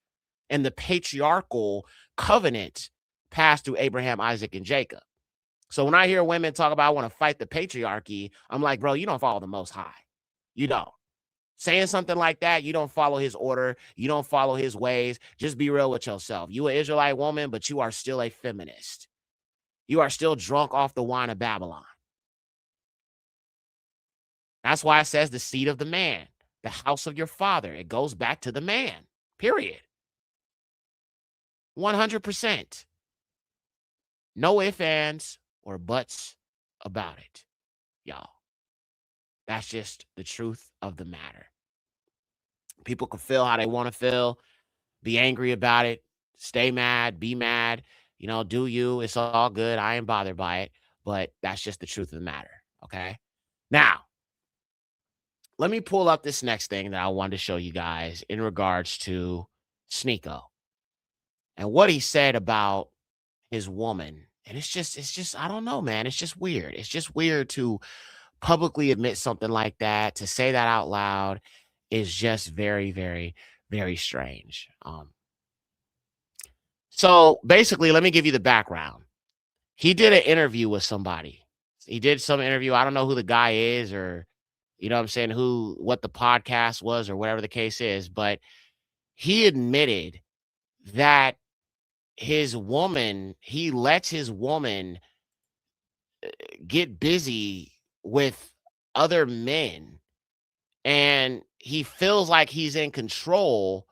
And the patriarchal covenant passed through Abraham, Isaac, and Jacob. So when I hear women talk about I want to fight the patriarchy, I'm like, bro, you don't follow the Most High. You don't. Saying something like that, you don't follow his order. You don't follow his ways. Just be real with yourself. You an Israelite woman, but you are still a feminist. You are still drunk off the wine of Babylon. That's why it says the seed of the man, the house of your father. It goes back to the man, period. 100%. No ifs, ands, or buts about it, y'all. That's just the truth of the matter. People can feel how they want to feel, be angry about it, stay mad, be mad, you know, do you. It's all good. I ain't bothered by it, but that's just the truth of the matter, okay? Now, let me pull up this next thing that I wanted to show you guys in regards to Sneeko and what he said about his woman. And it's just, I don't know, man. It's just weird. It's just weird to publicly admit something like that, to say that out loud is just very, very, very strange. So basically, let me give you the background. He did an interview with somebody. He did some interview. I don't know who the guy is, or, you know what I'm saying, what the podcast was, or whatever the case is, but he admitted that he lets his woman get busy with other men, and he feels like he's in control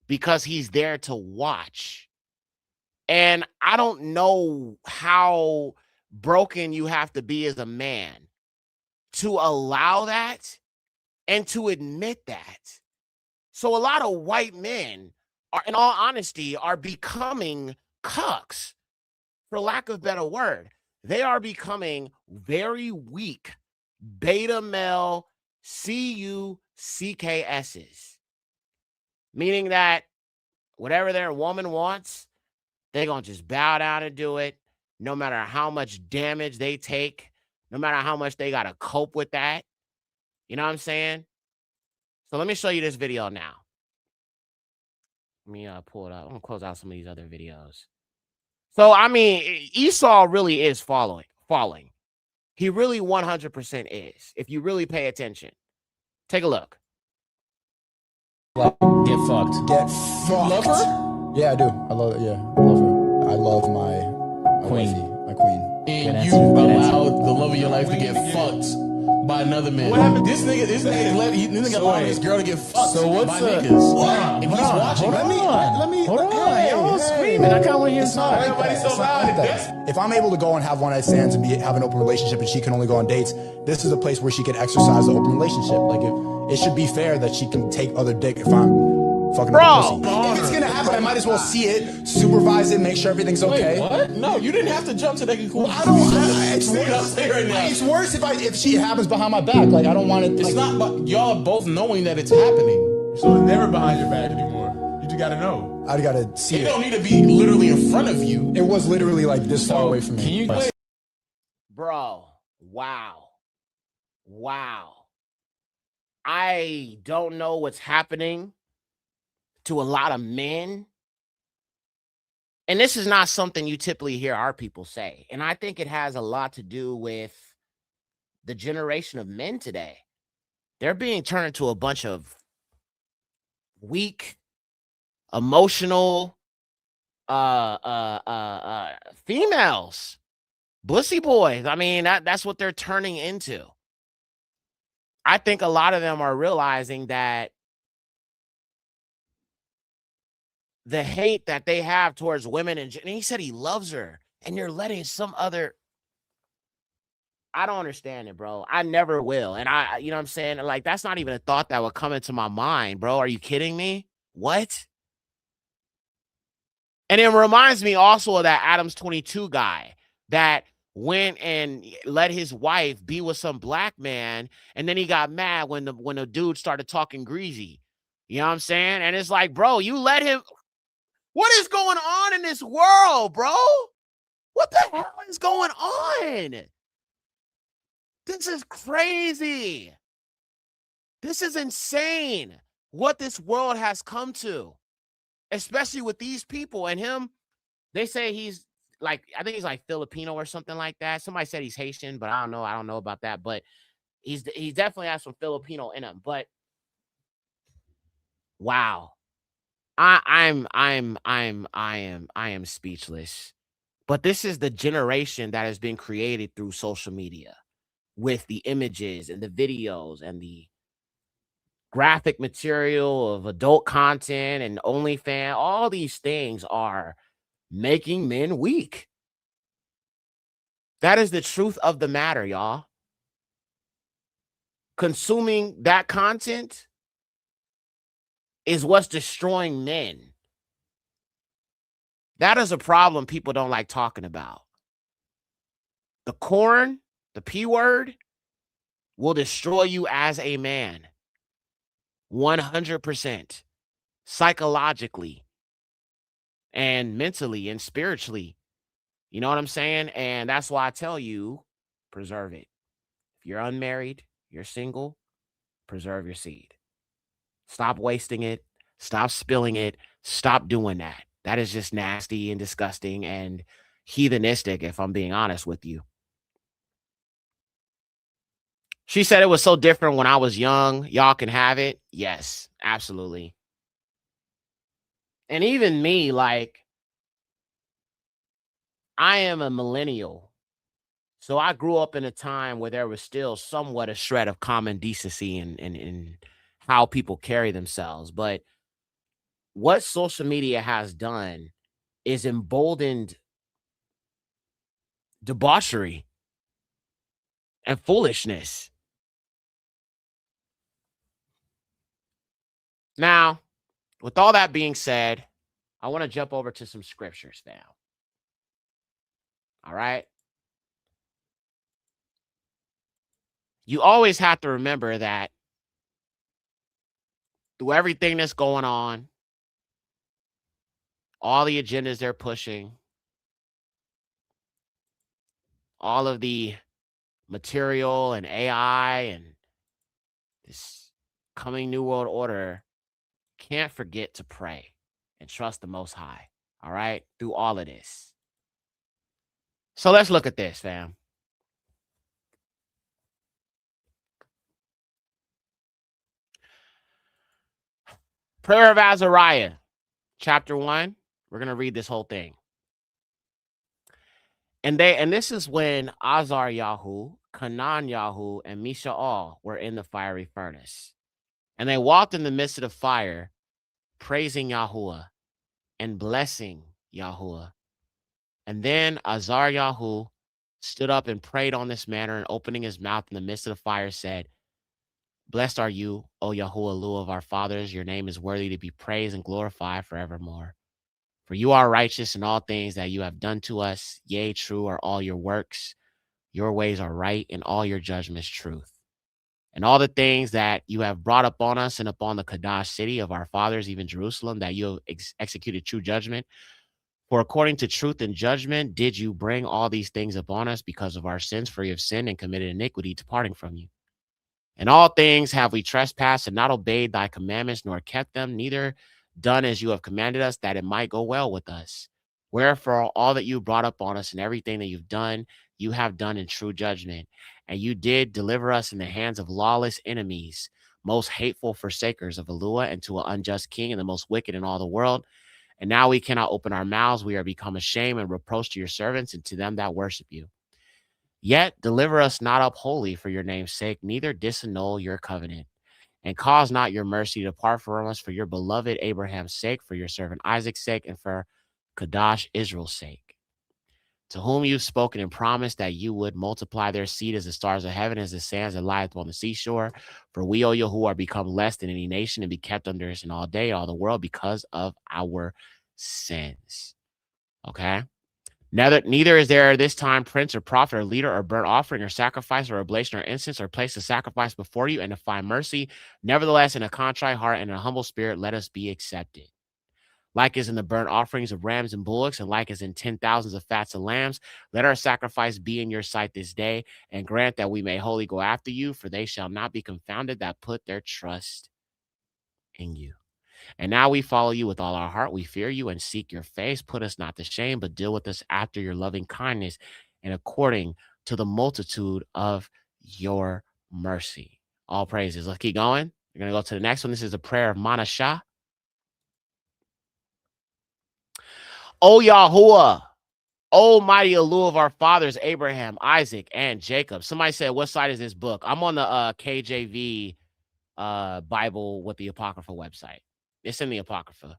because he's there to watch. And I don't know how broken you have to be as a man to allow that and to admit that. So a lot of white men are, in all honesty, are becoming cucks, for lack of a better word. They are becoming very weak beta male CUCKSs, meaning that whatever their woman wants, they're going to just bow down and do it, no matter how much damage they take, no matter how much they got to cope with that. You know what I'm saying? So let me show you this video now. Let me pull it up. I'm going to close out some of these other videos. So, I mean, Esau really is falling. He really 100% is, if you really pay attention. Take a look. Get fucked. Get fucked. You love her? Yeah, I do. I love it. Yeah, I love her. I love my queen. Wifey, my queen. And you allowed the love of your life to get fucked by another man. What happened? This nigga allowed his girl to get fucked by niggas. What? If he's watching, let me. Hold on. Hey, y'all screaming. I kind of want to hear something. Everybody's so loud. If I'm able to go and have one-night stands and have an open relationship, and she can only go on dates, this is a place where she can exercise the open relationship. Like, it should be fair that she can take other dick if I'm fucking with the pussy. If it's gonna happen, I might as well see it, supervise it, make sure everything's okay. Wait, what? No, you didn't have to jump to that conclusion. It's worse if she happens behind my back. Like, I don't want it. It's not. But y'all are both knowing that it's happening. So it's never behind your back anymore. You just gotta know. I gotta see it. It don't need to be literally in front of you. It was literally like this far away from me. Can you wait? Bro, wow. I don't know what's happening to a lot of men. And this is not something you typically hear our people say. And I think it has a lot to do with the generation of men today. They're being turned into a bunch of weak, emotional females, bussy boys. I mean, that's what they're turning into. I think a lot of them are realizing that the hate that they have towards women, and he said he loves her, and you're letting some other. I don't understand it, bro. I never will. And you know what I'm saying? Like, that's not even a thought that would come into my mind, bro. Are you kidding me? What? And it reminds me also of that Adams 22 guy that went and let his wife be with some black man, and then he got mad when the dude started talking greasy. You know what I'm saying? And it's like, bro, you let him. What is going on in this world, bro? What the hell is going on? This is crazy. This is insane what this world has come to, especially with these people and him. They say he's like, I think he's like Filipino or something like that. Somebody said he's Haitian, but I don't know. I don't know about that, but he definitely has some Filipino in him. But wow. I am speechless. But this is the generation that has been created through social media with the images and the videos and the graphic material of adult content and OnlyFans. All these things are making men weak. That is the truth of the matter, y'all. Consuming that content is what's destroying men. That is a problem people don't like talking about. The corn, the P word, will destroy you as a man. 100%. Psychologically and mentally and spiritually. You know what I'm saying? And that's why I tell you, preserve it. If you're unmarried, you're single, preserve your seed. Stop wasting it. Stop spilling it. Stop doing that. That is just nasty and disgusting and heathenistic, if I'm being honest with you. She said it was so different when I was young. Y'all can have it. Yes, absolutely. And even me, like, I am a millennial. So I grew up in a time where there was still somewhat a shred of common decency in how people carry themselves. But what social media has done is emboldened debauchery and foolishness. Now, with all that being said, I want to jump over to some scriptures now. All right. You always have to remember that through everything that's going on, all the agendas they're pushing, all of the material and AI and this coming new world order, can't forget to pray and trust the Most High, all right, through all of this. So let's look at this, fam. Prayer of Azariah, chapter 1. We're going to read this whole thing. And this is when Azar-Yahu, Kanan-Yahu, and Misha'al were in the fiery furnace. And they walked in the midst of the fire, praising Yahuwah and blessing Yahuwah. And then Azar-Yahu stood up and prayed on this manner, and opening his mouth in the midst of the fire said, Blessed are you, O Yahuwah, Lu of our fathers. Your name is worthy to be praised and glorified forevermore. For you are righteous in all things that you have done to us. Yea, true are all your works. Your ways are right, and all your judgments truth. And all the things that you have brought upon us and upon the Kadash city of our fathers, even Jerusalem, that you have executed true judgment. For according to truth and judgment did you bring all these things upon us because of our sins, for you have sinned and committed iniquity, departing from you. In all things have we trespassed and not obeyed thy commandments, nor kept them, neither done as you have commanded us, that it might go well with us. Wherefore, all that you brought up on us and everything that you've done, you have done in true judgment. And you did deliver us in the hands of lawless enemies, most hateful forsakers of Eluah, and to an unjust king, and the most wicked in all the world. And now we cannot open our mouths. We are become a shame and reproach to your servants and to them that worship you. Yet deliver us not up wholly for your name's sake, neither disannul your covenant. And cause not your mercy to depart from us for your beloved Abraham's sake, for your servant Isaac's sake, and for Kadash Israel's sake, to whom you've spoken and promised that you would multiply their seed as the stars of heaven, as the sands that lieth upon the seashore. For we, O Yahuwah, are become less than any nation, and be kept under us in all day, all the world, because of our sins. Okay. Neither is there this time prince or prophet or leader or burnt offering or sacrifice or oblation or incense or place a sacrifice before you and to find mercy. Nevertheless, in a contrite heart and a humble spirit, let us be accepted. Like as in the burnt offerings of rams and bullocks, and like as in 10,000s of fats and lambs, let our sacrifice be in your sight this day, and grant that we may wholly go after you, for they shall not be confounded that put their trust in you. And now we follow you with all our heart. We fear you and seek your face. Put us not to shame, but deal with us after your loving kindness and according to the multitude of your mercy. All praises. Let's keep going. We're going to go to the next one. This is a prayer of Manashah. O Yahuwah, O mighty Elu of our fathers, Abraham, Isaac, and Jacob. Somebody said, what side is this book? I'm on the KJV Bible with the Apocrypha website. It's in the Apocrypha.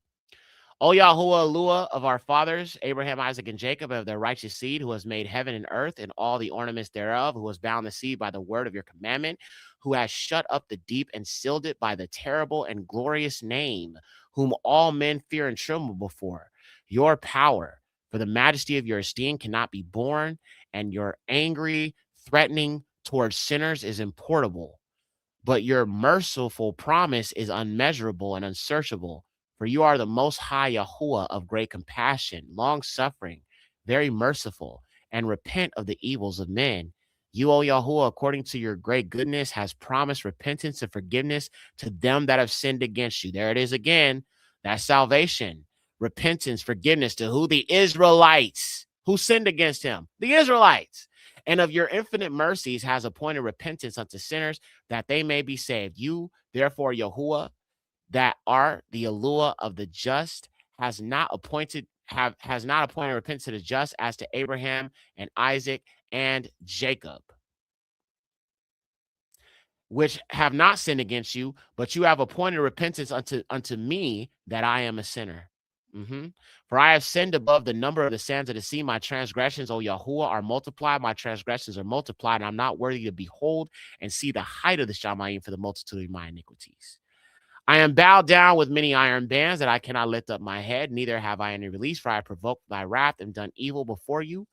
O Yahuwah, Elu of our fathers, Abraham, Isaac, and Jacob, of their righteous seed, who has made heaven and earth and all the ornaments thereof, who has bound the sea by the word of your commandment, who has shut up the deep and sealed it by the terrible and glorious name, whom all men fear and tremble before. Your power, for the majesty of your esteem cannot be borne, and your angry threatening towards sinners is importable. But your merciful promise is unmeasurable and unsearchable. For you are the most high Yahuwah of great compassion, long-suffering, very merciful, and repent of the evils of men. You, O Yahuwah, according to your great goodness, has promised repentance and forgiveness to them that have sinned against you. There it is again. That's salvation, repentance, forgiveness to who? The Israelites. Who sinned against him? The Israelites. And of your infinite mercies has appointed repentance unto sinners, that they may be saved. You, therefore, Yahuwah, that art the Elu of the just, has not appointed repentance to the just, as to Abraham and Isaac and Jacob, which have not sinned against you, but you have appointed repentance unto me, that I am a sinner. For I have sinned above the number of the sands of the sea. My transgressions, O Yahuwah, are multiplied. My transgressions are multiplied, and I'm not worthy to behold and see the height of the Shamayim for the multitude of my iniquities. I am bowed down with many iron bands, that I cannot lift up my head, neither have I any release, for I provoked thy wrath and done evil before you.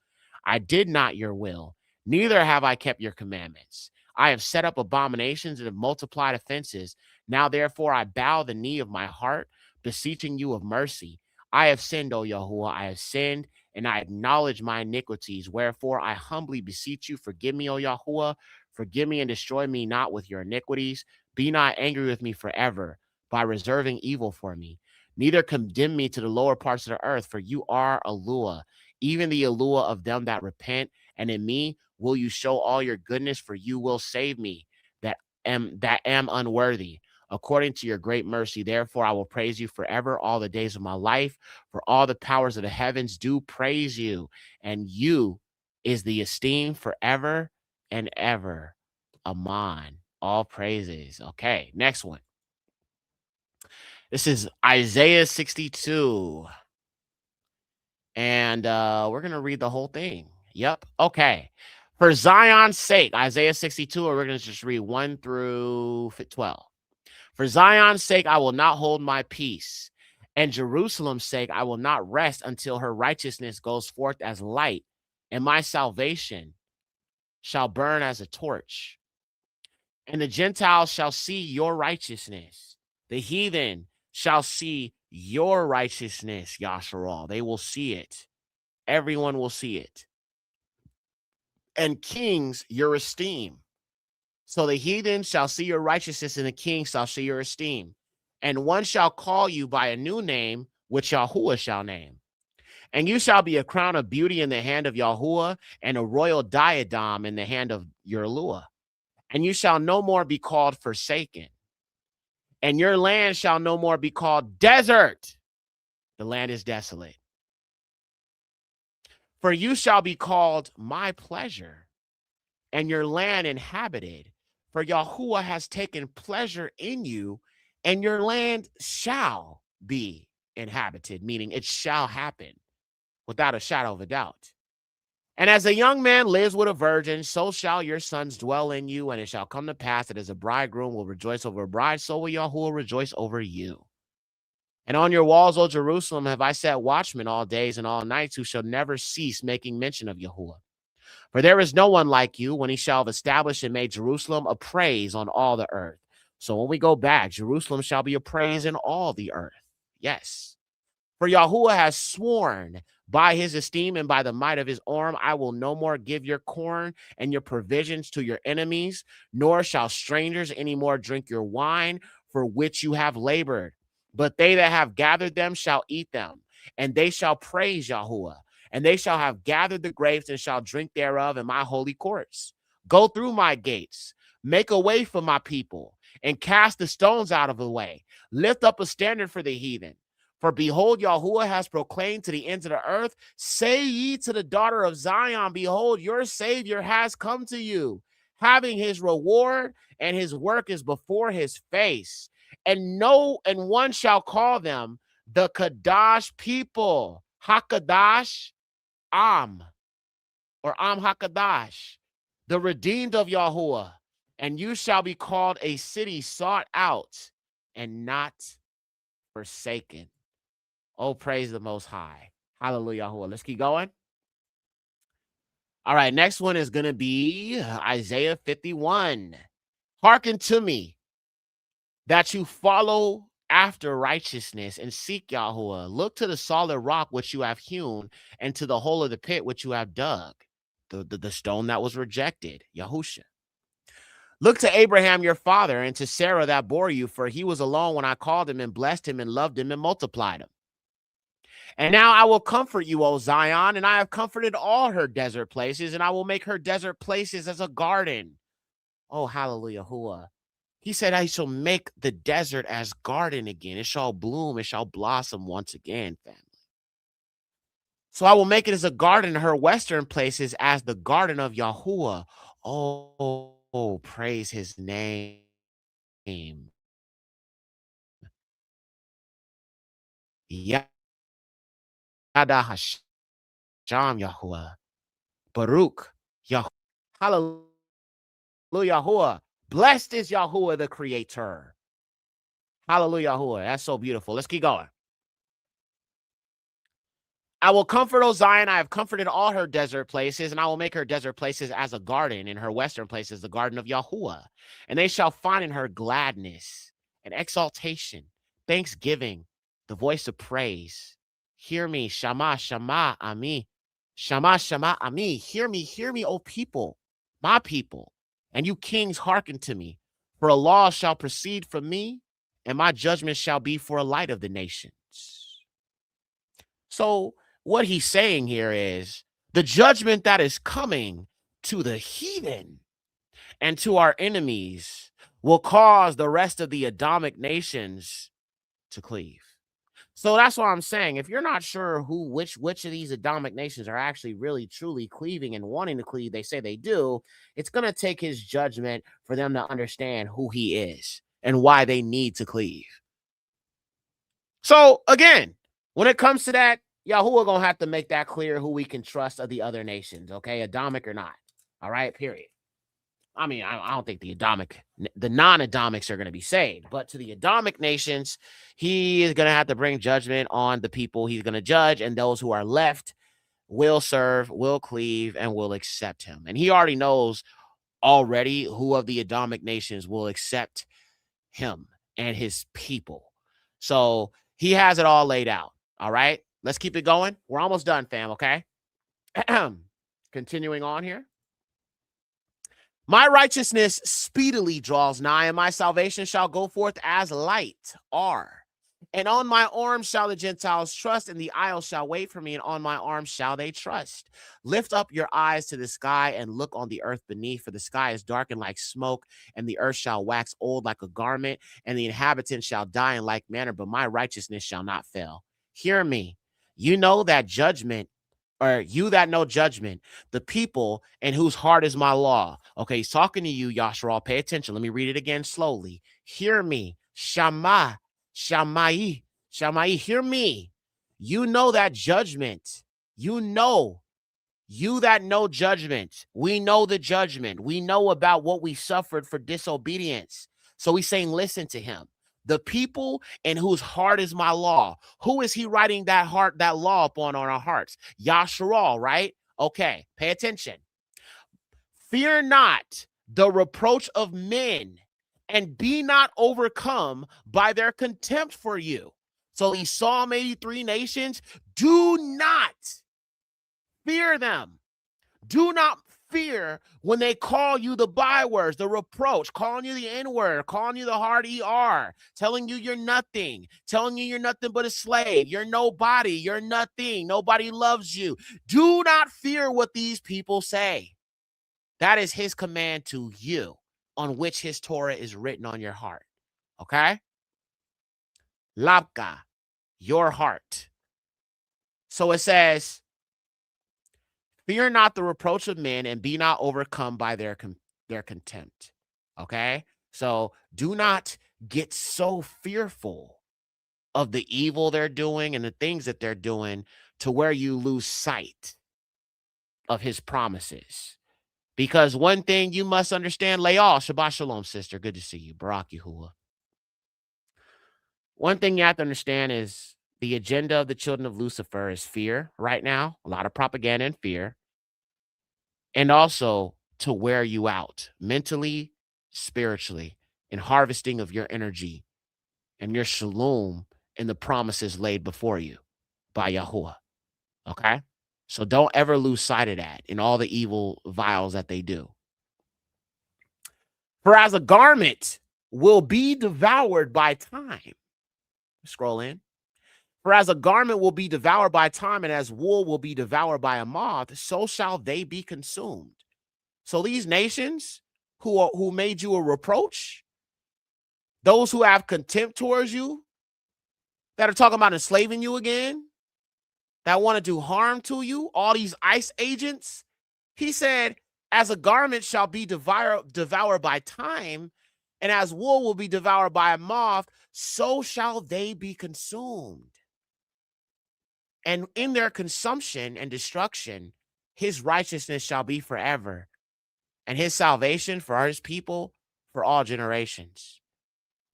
I did not your will, neither have I kept your commandments. I have set up abominations and have multiplied offenses. Now therefore I bow the knee of my heart, beseeching you of mercy. I have sinned, O Yahuwah, I have sinned, and I acknowledge my iniquities. Wherefore I humbly beseech you, forgive me, O Yahuwah, forgive me and destroy me not with your iniquities. Be not angry with me forever, by reserving evil for me. Neither condemn me to the lower parts of the earth, for you are Elu, even the Elu of them that repent, and in me will you show all your goodness, for you will save me, that am unworthy. According to your great mercy, therefore I will praise you forever, all the days of my life, for all the powers of the heavens do praise you, and you is the esteem forever and ever. Amen. All praises. Okay, next one. This is Isaiah 62. And we're going to read the whole thing. Yep. Okay. For Zion's sake, Isaiah 62, or we're going to just read 1 through 12. For Zion's sake, I will not hold my peace, and Jerusalem's sake, I will not rest until her righteousness goes forth as light, and my salvation shall burn as a torch. And the Gentiles shall see your righteousness. The heathen shall see your righteousness, Yasharal. They will see it. Everyone will see it. And kings, your esteem. So the heathen shall see your righteousness, and the king shall see your esteem. And one shall call you by a new name, which Yahuwah shall name. And you shall be a crown of beauty in the hand of Yahuwah, and a royal diadem in the hand of your Elu. And you shall no more be called forsaken. And your land shall no more be called desert. The land is desolate. For you shall be called my pleasure, and your land inhabited. For Yahuwah has taken pleasure in you, and your land shall be inhabited, meaning it shall happen without a shadow of a doubt. And as a young man lives with a virgin, so shall your sons dwell in you, and it shall come to pass that as a bridegroom will rejoice over a bride, so will Yahuwah rejoice over you. And on your walls, O Jerusalem, have I set watchmen all days and all nights who shall never cease making mention of Yahuwah. For there is no one like you when he shall have established and made Jerusalem a praise on all the earth. So when we go back, Jerusalem shall be a praise in all the earth. Yes. For Yahuwah has sworn by his esteem and by the might of his arm, I will no more give your corn and your provisions to your enemies, nor shall strangers any more drink your wine for which you have labored. But they that have gathered them shall eat them, and they shall praise Yahuwah. And they shall have gathered the grapes and shall drink thereof in my holy courts. Go through my gates, make a way for my people, and cast the stones out of the way. Lift up a standard for the heathen. For behold, Yahuwah has proclaimed to the ends of the earth, say ye to the daughter of Zion, behold, your Savior has come to you, having his reward, and his work is before his face. And one shall call them the Kadash people, Hakadash, Am, or Am Hakadash, the redeemed of Yahuwah. And you shall be called a city sought out and not forsaken. Oh, praise the Most High. Hallelujah, Yahuwah. Let's keep going. All right, next one is going to be Isaiah 51. Hearken to me, that you follow after righteousness and seek Yahuwah. Look to the solid rock which you have hewn, and to the hole of the pit which you have dug, the stone that was rejected, Yahusha. Look to Abraham your father, and to Sarah that bore you, for he was alone when I called him, and blessed him, and loved him, and multiplied him. And now I will comfort you, O Zion, and I have comforted all her desert places, and I will make her desert places as a garden. Oh, hallelujah, Yahuwah. He said, I shall make the desert as garden again. It shall bloom, it shall blossom once again, family. So I will make it as a garden, her western places as the garden of Yahuwah. Oh, praise his name. Yada Hashem Yahuwah. Baruch Yahuwah. Hallelujah, Yahuwah. Blessed is Yahuwah, the creator. Hallelujah, Yahuwah. That's so beautiful. Let's keep going. I will comfort, O Zion. I have comforted all her desert places, and I will make her desert places as a garden, and her western places the garden of Yahuwah. And they shall find in her gladness and exaltation, thanksgiving, the voice of praise. Hear me, Shama, Shama, Ami. Shama, Shama, Ami. Hear me, O people, my people. And you kings, hearken to me. For a law shall proceed from me, and my judgment shall be for a light of the nations. So what he's saying here is the judgment that is coming to the heathen and to our enemies will cause the rest of the Adamic nations to cleave. So that's what I'm saying. If you're not sure which of these Adamic nations are actually really truly cleaving and wanting to cleave, they say they do, it's going to take his judgment for them to understand who he is and why they need to cleave. So again, when it comes to that, Yahuwah going to have to make that clear who we can trust of the other nations, okay? Adamic or not. All right, period. I mean, I don't think the non-Adamics are going to be saved, but to the Adamic nations, he is going to have to bring judgment on the people he's going to judge, and those who are left will serve, will cleave, and will accept him. And he already knows already who of the Adamic nations will accept him and his people. So he has it all laid out. All right, let's keep it going. We're almost done, fam, okay? Continuing on here. My righteousness speedily draws nigh, and my salvation shall go forth as light, And on my arm shall the Gentiles trust, and the isles shall wait for me, and on my arm shall they trust. Lift up your eyes to the sky and look on the earth beneath, for the sky is darkened like smoke, and the earth shall wax old like a garment, and the inhabitants shall die in like manner, but my righteousness shall not fail. Hear me. You know that judgment, or you that know judgment, the people in whose heart is my law. Okay, he's talking to you, Yashral. Pay attention. Let me read it again slowly. Hear me. Shama, Shamai, hear me. You know that judgment. You that know judgment. We know the judgment. We know about what we suffered for disobedience. So he's saying, listen to him. The people in whose heart is my law. Who is he writing that law upon on our hearts? Yasharal, right? Okay, pay attention. Fear not the reproach of men, and be not overcome by their contempt for you. So these Psalm 83 nations, do not fear them. Do not fear when they call you the bywords, the reproach, calling you the N-word, calling you the hard ER, telling you you're nothing, telling you you're nothing but a slave, you're nobody, you're nothing, nobody loves you. Do not fear what these people say. That is his command to you, on which his Torah is written on your heart. Okay? Labka, your heart. So it says, fear not the reproach of men, and be not overcome by their contempt. Okay? So do not get so fearful of the evil they're doing and the things that they're doing to where you lose sight of his promises. Because one thing you must understand, Layal, Shabath Shalum, sister. Good to see you. Barak Yahuwah. One thing you have to understand is the agenda of the children of Lucifer is fear right now. A lot of propaganda and fear. And also to wear you out mentally, spiritually, in harvesting of your energy and your shalom and the promises laid before you by Yahuwah. Okay? So don't ever lose sight of that in all the evil vials that they do. For as a garment will be devoured by time. Scroll in. For as a garment will be devoured by time, and as wool will be devoured by a moth, so shall they be consumed. So these nations who made you a reproach, those who have contempt towards you, that are talking about enslaving you again, that want to do harm to you, all these ICE agents, he said, as a garment shall be devoured by time, and as wool will be devoured by a moth, so shall they be consumed. And in their consumption and destruction, his righteousness shall be forever, and his salvation for his people for all generations.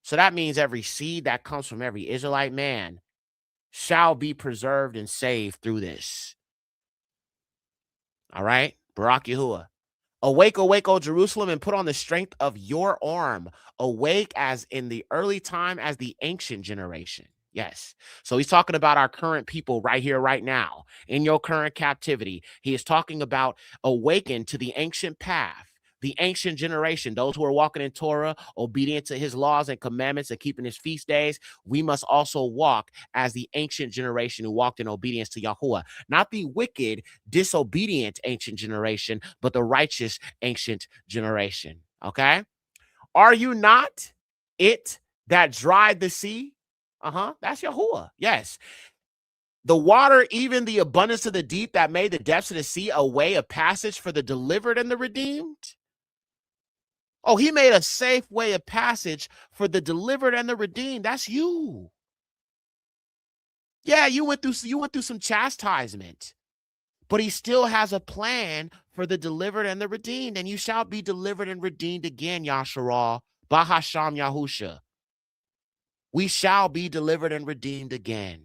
So that means every seed that comes from every Israelite man shall be preserved and saved through this. All right? Barak Yahuwah. Awake, awake, O Jerusalem, and put on the strength of your arm. Awake as in the early time, as the ancient generation. Yes. So he's talking about our current people right here, right now, in your current captivity. He is talking about awaken to the ancient path, the ancient generation, those who are walking in Torah, obedient to his laws and commandments and keeping his feast days. We must also walk as the ancient generation who walked in obedience to Yahuwah, not the wicked, disobedient ancient generation, but the righteous ancient generation. Okay. Are you not it that dried the sea? That's Yahuwah. Yes. The water, even the abundance of the deep that made the depths of the sea a way of passage for the delivered and the redeemed. Oh, he made a safe way of passage for the delivered and the redeemed. That's you. Yeah, you went through some chastisement, but he still has a plan for the delivered and the redeemed, and you shall be delivered and redeemed again, Yasharal, Bahasham Yahusha. We shall be delivered and redeemed again.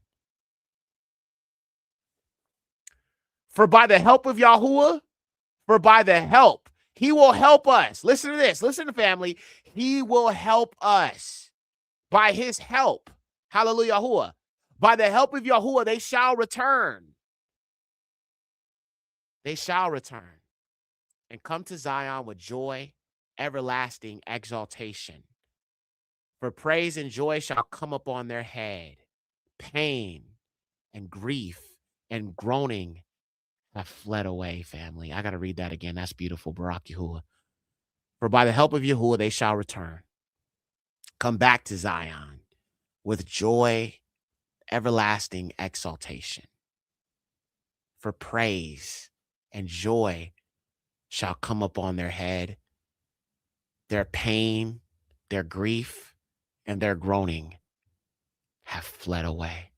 For by the help of Yahuwah, he will help us. Listen to this. Listen to family. He will help us by his help. Hallelujah. Yahuwah. By the help of Yahuwah, they shall return. They shall return and come to Zion with joy, everlasting exaltation. For praise and joy shall come upon their head. Pain and grief and groaning have fled away, family. I got to read that again. That's beautiful. Barak Yahuwah. For by the help of Yahuwah, they shall return. Come back to Zion with joy, everlasting exaltation. For praise and joy shall come upon their head. Their pain, their grief, and their groaning have fled away.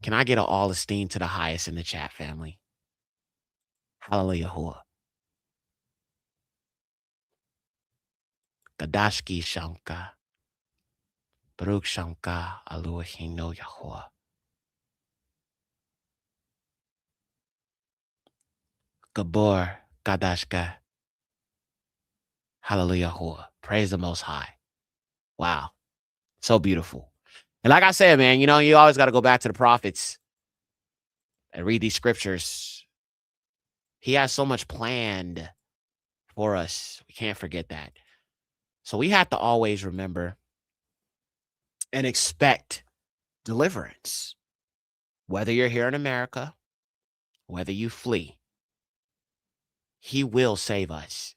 Can I get an all esteem to the highest in the chat, family? Hallelujah. Gadashki Shanka. Baruch Shamka Eloheinu Yahuwah. Gabor Kadashka. Hallelujah. Praise the Most High. Wow. So beautiful. And like I said, man, you always got to go back to the prophets and read these scriptures. He has so much planned for us. We can't forget that. So we have to always remember and expect deliverance. Whether you're here in America, whether you flee, he will save us.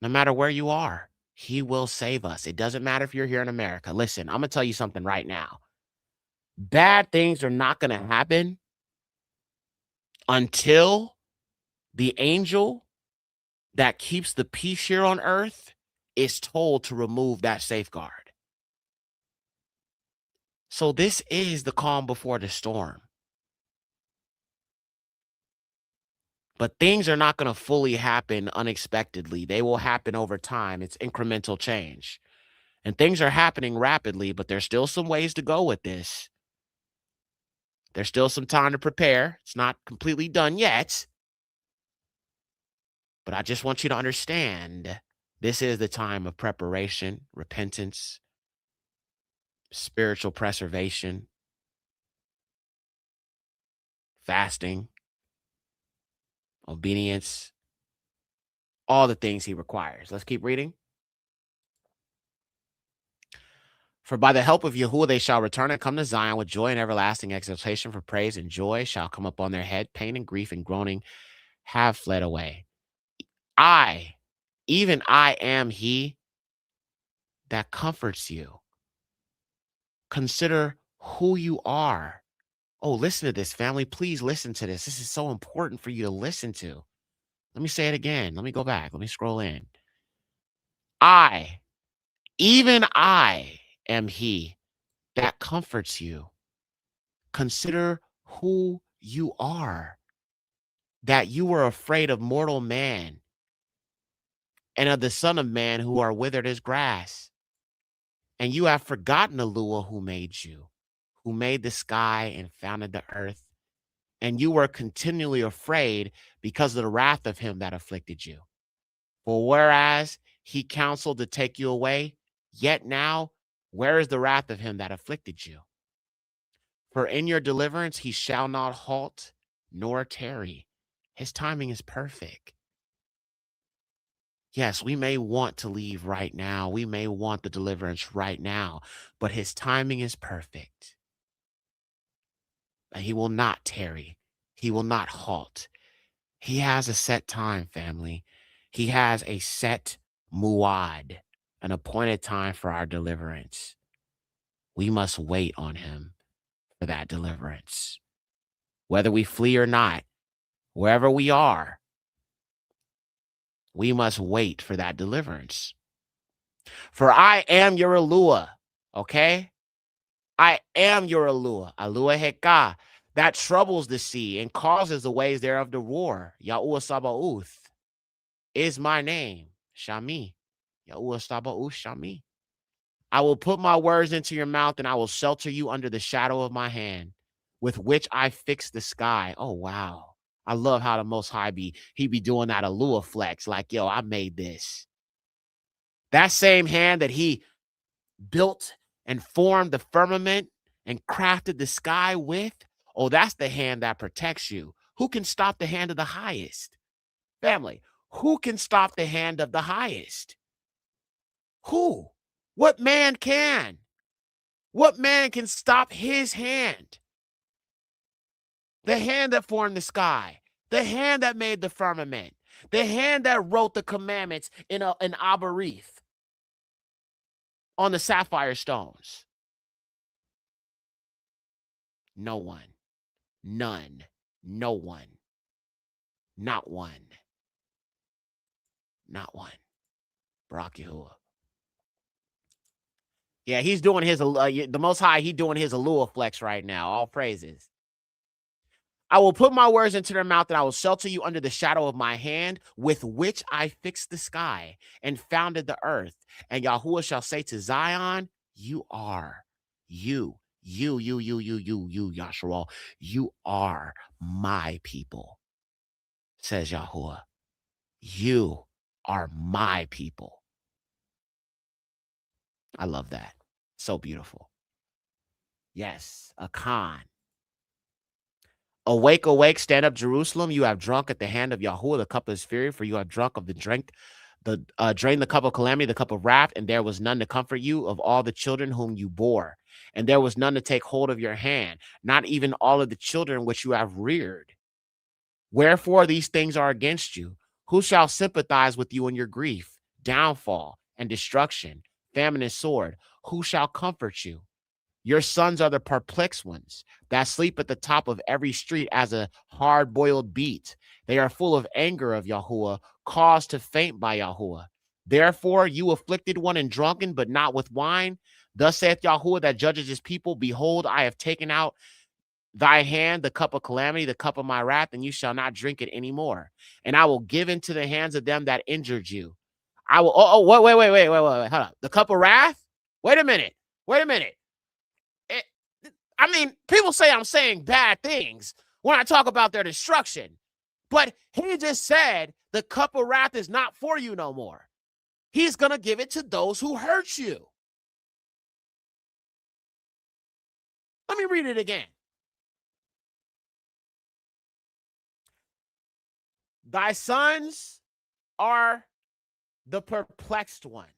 No matter where you are, he will save us. It doesn't matter if you're here in America. Listen, I'm going to tell you something right now. Bad things are not going to happen until the angel that keeps the peace here on earth is told to remove that safeguard. So this is the calm before the storm. But things are not going to fully happen unexpectedly. They will happen over time. It's incremental change. And things are happening rapidly, but there's still some ways to go with this. There's still some time to prepare. It's not completely done yet. But I just want you to understand, this is the time of preparation, repentance, spiritual preservation, fasting, obedience, all the things he requires. Let's keep reading. For by the help of Yahuwah they shall return and come to Zion with joy and everlasting exultation, for praise and joy shall come upon their head. Pain and grief and groaning have fled away. Even I am he that comforts you. Consider who you are. Oh, listen to this, family. Please listen to this. This is so important for you to listen to. Let me say it again. Let me go back. Let me scroll in. Even I am he that comforts you. Consider who you are, that you were afraid of mortal man and of the Son of Man who are withered as grass. And you have forgotten Eluah who made you, who made the sky and founded the earth. And you were continually afraid because of the wrath of him that afflicted you. For whereas he counseled to take you away, yet now, where is the wrath of him that afflicted you? For in your deliverance he shall not halt nor tarry. His timing is perfect. Yes, we may want to leave right now. We may want the deliverance right now, but his timing is perfect. And he will not tarry. He will not halt. He has a set time, family. He has a set muad, an appointed time for our deliverance. We must wait on him for that deliverance. Whether we flee or not, wherever we are, we must wait for that deliverance. For I am your Eluah, okay? I am your Eluah, 𝐤𝐿𝐿𝐿𝐿𝐿𝐿, that troubles the sea and causes the waves thereof to roar. Yahuwah Sabaoth is my name, Shami. Yahuwah Sabaoth Shami. I will put my words into your mouth and I will shelter you under the shadow of my hand, with which I fix the sky. Oh, wow. I love how the Most High he be doing that Eluah flex, like, yo, I made this. That same hand that he built and formed the firmament and crafted the sky with, oh, that's the hand that protects you. Who can stop the hand of the highest? Family, who can stop the hand of the highest? Who? What man can? What man can stop his hand? The hand that formed the sky, the hand that made the firmament, the hand that wrote the commandments in an abarith on the sapphire stones. No one, none, no one, not one, not one. Barak Yahuwah. Yeah, he's doing his, the Most High, he doing his Eluah flex right now. All praises. I will put my words into their mouth and I will shelter you under the shadow of my hand, with which I fixed the sky and founded the earth. And Yahuwah shall say to Zion, You are, you, Yasharal, you are my people, says Yahuwah. You are my people. I love that. So beautiful. Yes, a Khan. Awake, awake, stand up, Jerusalem. You have drunk at the hand of Yahuwah the cup of his fury, for you have drunk of the drink, drain the cup of calamity, the cup of wrath, and there was none to comfort you of all the children whom you bore. And there was none to take hold of your hand, not even all of the children which you have reared. Wherefore these things are against you. Who shall sympathize with you in your grief, downfall, and destruction, famine and sword? Who shall comfort you? Your sons are the perplexed ones that sleep at the top of every street as a hard-boiled beet. They are full of anger of Yahuwah, caused to faint by Yahuwah. Therefore, you afflicted one and drunken, but not with wine. Thus saith Yahuwah that judges his people, behold, I have taken out thy hand the cup of calamity, the cup of my wrath, and you shall not drink it anymore. And I will give into the hands of them that injured you. I will, wait, hold up. The cup of wrath? Wait a minute. I mean, people say I'm saying bad things when I talk about their destruction, but he just said the cup of wrath is not for you no more. He's going to give it to those who hurt you. Let me read it again. Thy sons are the perplexed ones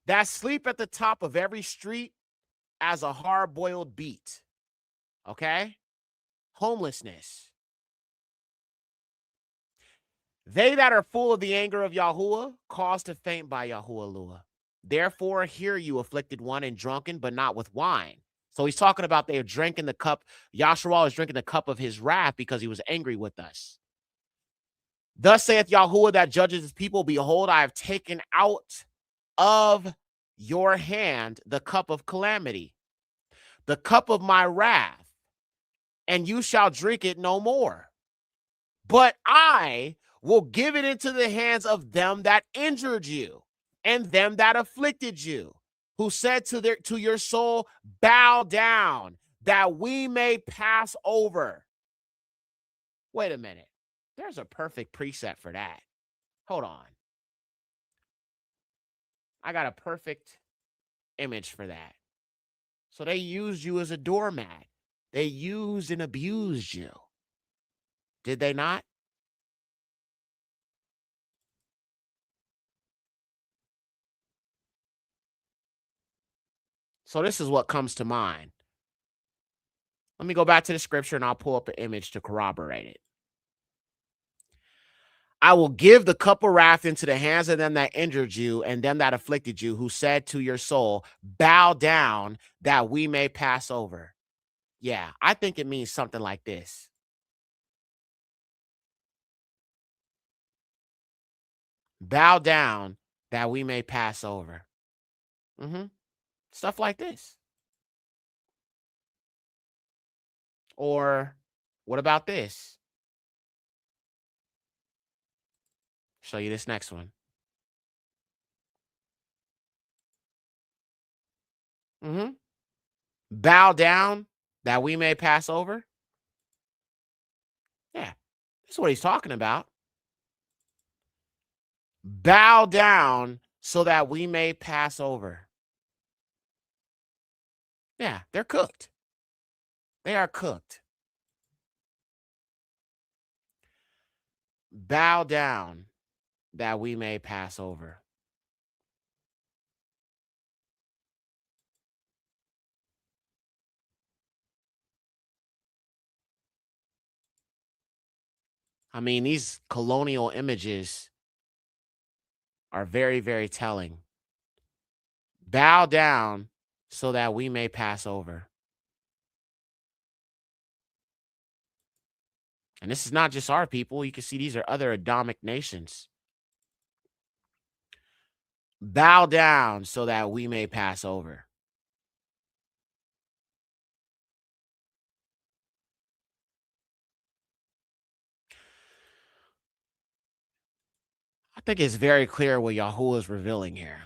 that sleep at the top of every street as a hard-boiled beet. Okay? Homelessness. They that are full of the anger of Yahuwah, caused to faint by Yahuwah. Therefore, hear you, afflicted one, and drunken, but not with wine. So he's talking about they are drinking the cup. Yasharal is drinking the cup of his wrath because he was angry with us. Thus saith Yahuwah that judges his people, behold, I have taken out of your hand the cup of calamity, the cup of my wrath, and you shall drink it no more. But I will give it into the hands of them that injured you and them that afflicted you, who said to your soul, bow down, that we may pass over. Wait a minute. There's a perfect preset for that. Hold on. I got a perfect image for that. So they used you as a doormat. They used and abused you. Did they not? So this is what comes to mind. Let me go back to the scripture and I'll pull up an image to corroborate it. I will give the cup of wrath into the hands of them that injured you and them that afflicted you, who said to your soul, bow down that we may pass over. Yeah, I think it means something like this. Bow down that we may pass over. Stuff like this. Or what about this? Show you this next one. Bow down that we may pass over. Yeah, that's what he's talking about. Bow down so that we may pass over. Yeah, they're cooked. They are cooked. Bow down that we may pass over. I mean, these colonial images are very, very telling. Bow down so that we may pass over. And this is not just our people. You can see these are other Adamic nations. Bow down so that we may pass over. I think it's very clear what Yahuwah is revealing here.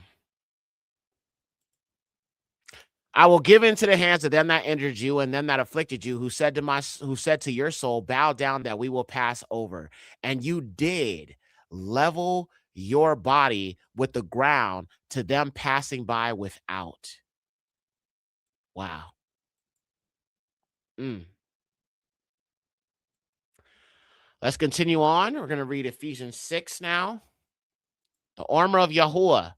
I will give into the hands of them that injured you and them that afflicted you, who said to your soul, bow down that we will pass over. And you did level your body with the ground to them passing by without. Wow. Let's continue on. We're going to read Ephesians 6 now. The armor of Yahuwah.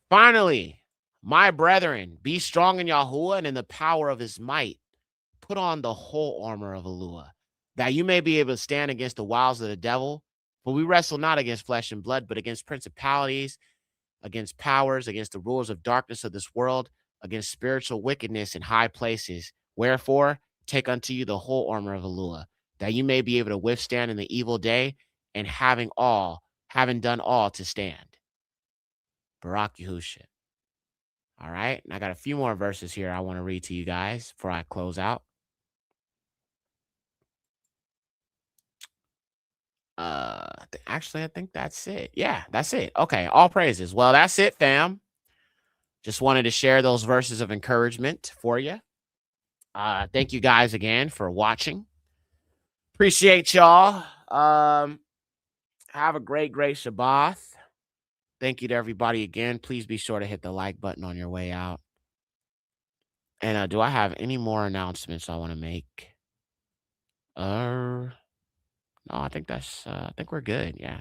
Finally, my brethren, be strong in Yahuwah and in the power of his might. Put on the whole armor of Yahuwah, that you may be able to stand against the wiles of the devil. For we wrestle not against flesh and blood, but against principalities, against powers, against the rulers of darkness of this world, against spiritual wickedness in high places. Wherefore, take unto you the whole armor of Yahuwah, that you may be able to withstand in the evil day, and having done all to stand. Barak Yahushua. All right, and I got a few more verses here I want to read to you guys before I close out. Actually, I think that's it. Yeah, that's it. Okay, all praises. Well, that's it, fam. Just wanted to share those verses of encouragement for you. Thank you guys again for watching. Appreciate y'all. Have a great Shabbat. Thank you to everybody again. Please be sure to hit the like button on your way out. And do I have any more announcements I want to make? No, I think I think we're good. Yeah.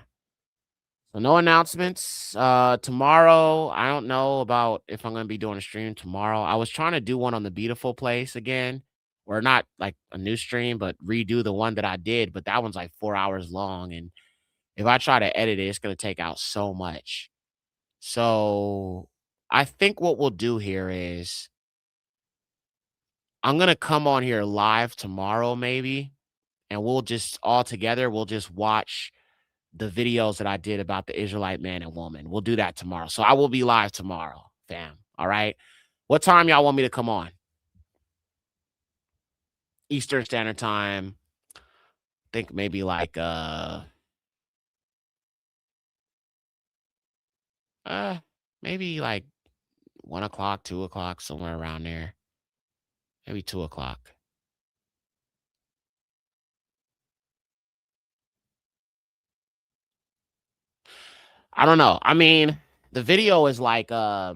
So no announcements. Tomorrow, I don't know about if I'm going to be doing a stream tomorrow. I was trying to do one on the Beautiful Place again, or not like a new stream, but redo the one that I did. But that one's like 4 hours long. And if I try to edit it, it's going to take out so much. So I think what we'll do here is I'm going to come on here live tomorrow, maybe, and we'll just all together, we'll just watch the videos that I did about the Israelite man and woman. We'll do that tomorrow. So I will be live tomorrow, fam. All right. What time y'all want me to come on? Eastern Standard Time. I think maybe like maybe like 1 o'clock, 2 o'clock, somewhere around there. Maybe 2 o'clock. I don't know. I mean, the video is like, let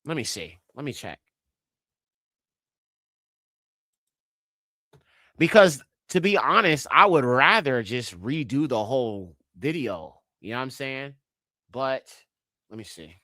me see. Let me check. Because to be honest, I would rather just redo the whole video. You know what I'm saying? But let me see.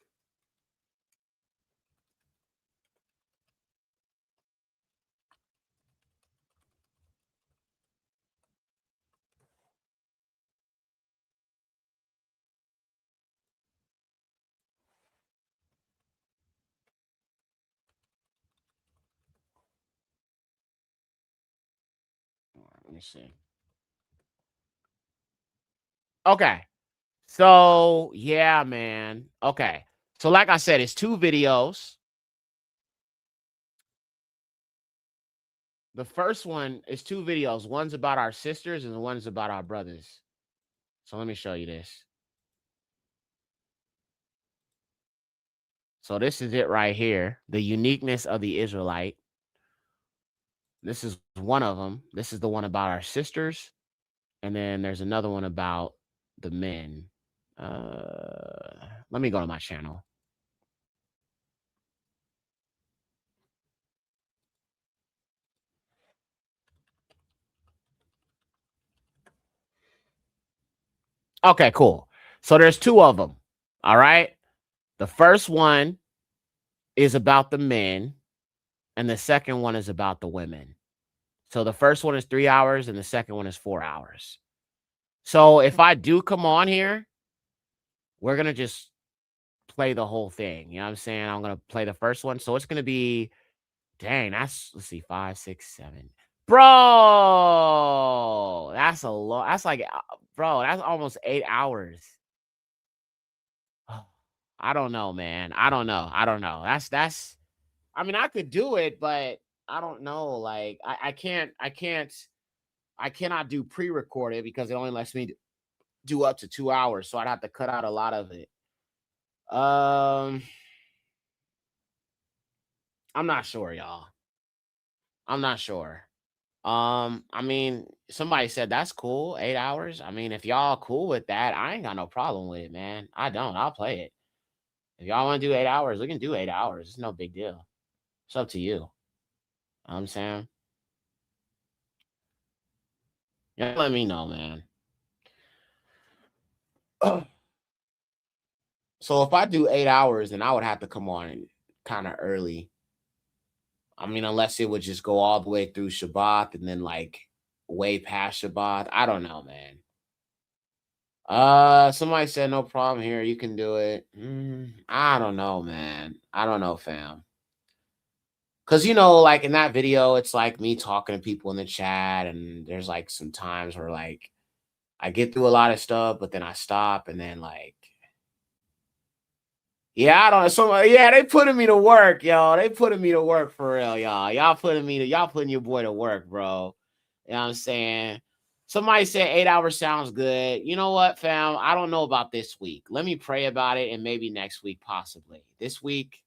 Let me see. Okay. So, yeah, man. Okay. So, like I said, it's 2 videos. The first one is 2 videos. One's about our sisters and the one's about our brothers. So, let me show you this. So, this is it right here. The uniqueness of the Israelite. This is one of them. This is the one about our sisters. And then there's another one about the men. Let me go to my channel. Okay, cool. So there's 2 of them. All right. The first one is about the men, and the second one is about the women. So the first one is 3 hours, and the second one is 4 hours. So if I do come on here, we're going to just play the whole thing. You know what I'm saying? I'm going to play the first one. So it's going to be, dang, let's see, 5, 6, 7. Bro, that's a lot. That's like, bro, that's almost 8 hours. I don't know, man. I don't know. That's, I mean, I could do it, but I don't know. Like, I cannot do pre-recorded because it only lets me do up to 2 hours. So I'd have to cut out a lot of it. I'm not sure, y'all. I'm not sure. I mean, somebody said that's cool, 8 hours. I mean, if y'all cool with that, I ain't got no problem with it, man. I don't. I'll play it. If y'all want to do 8 hours, we can do 8 hours. It's no big deal. It's up to you. You know what I'm saying? Yeah, let me know, man. So if I do 8 hours, then I would have to come on kind of early. I mean, unless it would just go all the way through Shabbat and then like way past Shabbat. I don't know, man. Somebody said no problem here. You can do it. I don't know, man. I don't know, fam. Cause like in that video, it's like me talking to people in the chat, and there's like some times where like I get through a lot of stuff, but then I stop, and then like, yeah, I don't. So yeah, they putting me to work, y'all. They putting me to work for real, y'all. Y'all putting your boy to work, bro. You know what I'm saying? Somebody said 8 hours sounds good. You know what, fam? I don't know about this week. Let me pray about it, and maybe next week, possibly. This week,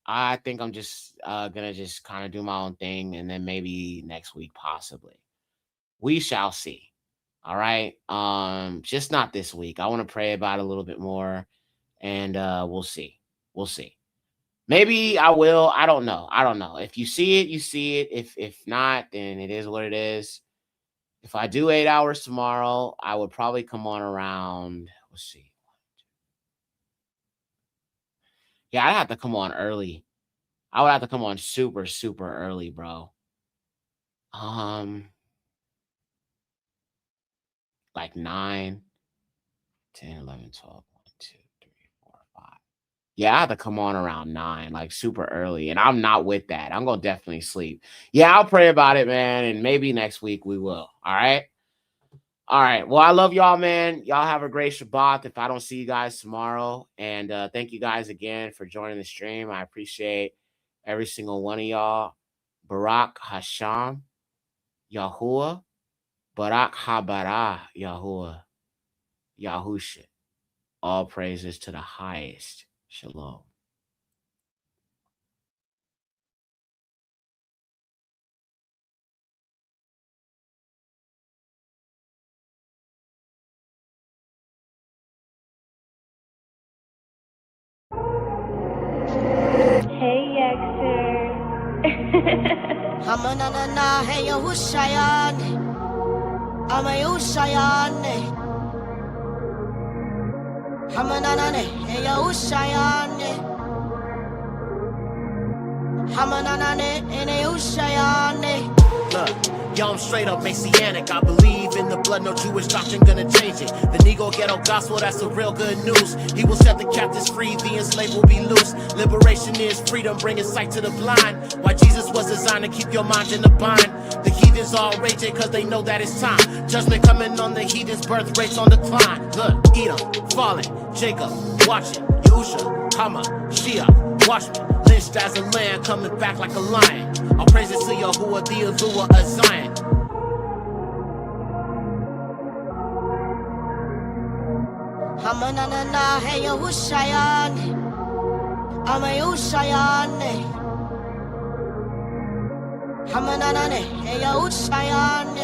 I think I'm just gonna just kind of do my own thing, and then maybe next week, possibly. We shall see. All right. Just not this week. I want to pray about it a little bit more, and we'll see. We'll see. Maybe I will. I don't know. If you see it, you see it. If not, then it is what it is. If I do 8 hours tomorrow, I would probably come on around. Let's see. Yeah, I'd have to come on early. I would have to come on super, super early, bro. Like 9, 10, 11, 12, 1, 2, 3, 4, 5. Yeah, I have to come on around 9, like super early. And I'm not with that. I'm going to definitely sleep. Yeah, I'll pray about it, man. And maybe next week we will. All right. All right. Well, I love y'all, man. Y'all have a great Shabbat if I don't see you guys tomorrow. And thank you guys again for joining the stream. I appreciate every single one of y'all. Barak Hasham, Yahuwah. Barak Habara, Yahuwah. Yahusha. All praises to the highest. Shalom. Hey, Yaxer. Hamanana, hey, Yahushayan. Amayushayan. Hamanana, hey, Yahushayan. Hamanana, hey, Yahushayan. Look, yo, I'm straight up Messianic. I believe in the blood, no Jewish doctrine gonna change it. The Negro Ghetto Gospel, that's the real good news. He will set the captives free, the enslaved will be loose. Liberation is freedom, bringing sight to the blind. Why Jesus was designed to keep your mind in the bind. The heathens all raging cause they know that it's time. Judgment coming on the heathens, birth rates on decline. Look, Edom, falling, Jacob, watching, Yahusha, Hama, Shia, watchmen. Lynched as a lamb, coming back like a lion. All praises to Yahuwah, the allure of Zion. Hamanana, hey, Yahushayan. Amayushayan. Hamanana, hey, Yahushayan.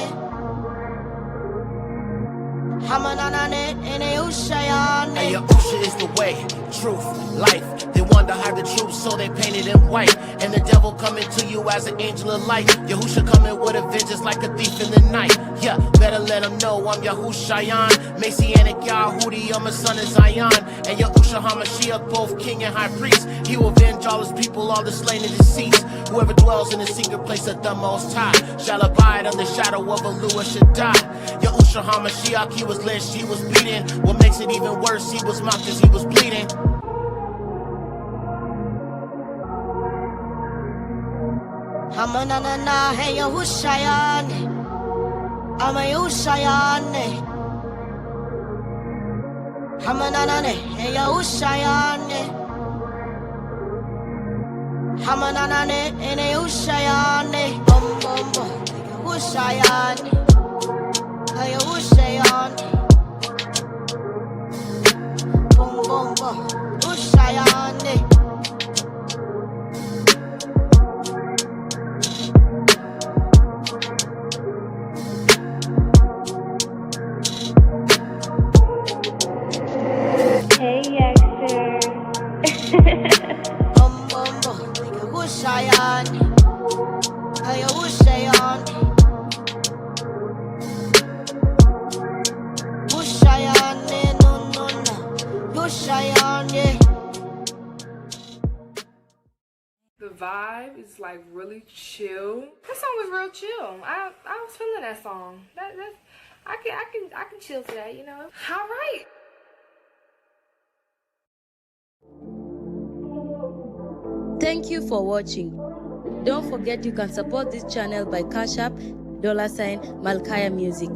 Hamanana, hey, Yahushayan. And Yahusha is the way, truth, life. They wonder how the truth, so they painted in white. And the devil coming to you as an angel of light. Yahusha coming with a vengeance like a thief in the night. Yeah, better let them know I'm Yahushayan. Messianic Yahudi, I'm a son of Zion. And Yahusha HaMashiach, both king and high priest. He will avenge all his people, all the slain and deceased. Whoever dwells in the secret place of the Most High shall abide under the shadow of Alua Shaddai. Yahusha HaMashiach, he was lynched, he was beaten. What makes it even worse, he was mocked as he was bleeding. Hamanana, hey, Yahushayan. Amayushayan. Hamanana, hey, Yahushayan. Hamanana, hey, Yahushayan. Bum, bum, bum. Yahushayan. Yahushayan. Bum, bum, bum. Yahushayan. vibe. It's like really chill. That song was real chill. I was feeling that song. I can chill to that, you know. All right. Thank you for watching. Don't forget you can support this channel by Cash App, $Malkaya Music.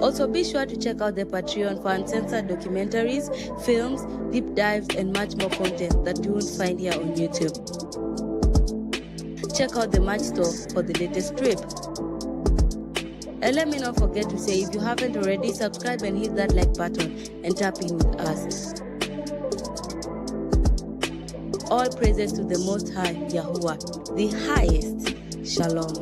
Also be sure to check out the Patreon for uncensored documentaries, films, deep dives, and much more content that you won't find here on YouTube. Check out the merch store for the latest trip. And let me not forget to say, if you haven't already, subscribe and hit that like button and tap in with us. All praises to the Most High, Yahuwah, the highest. Shalom.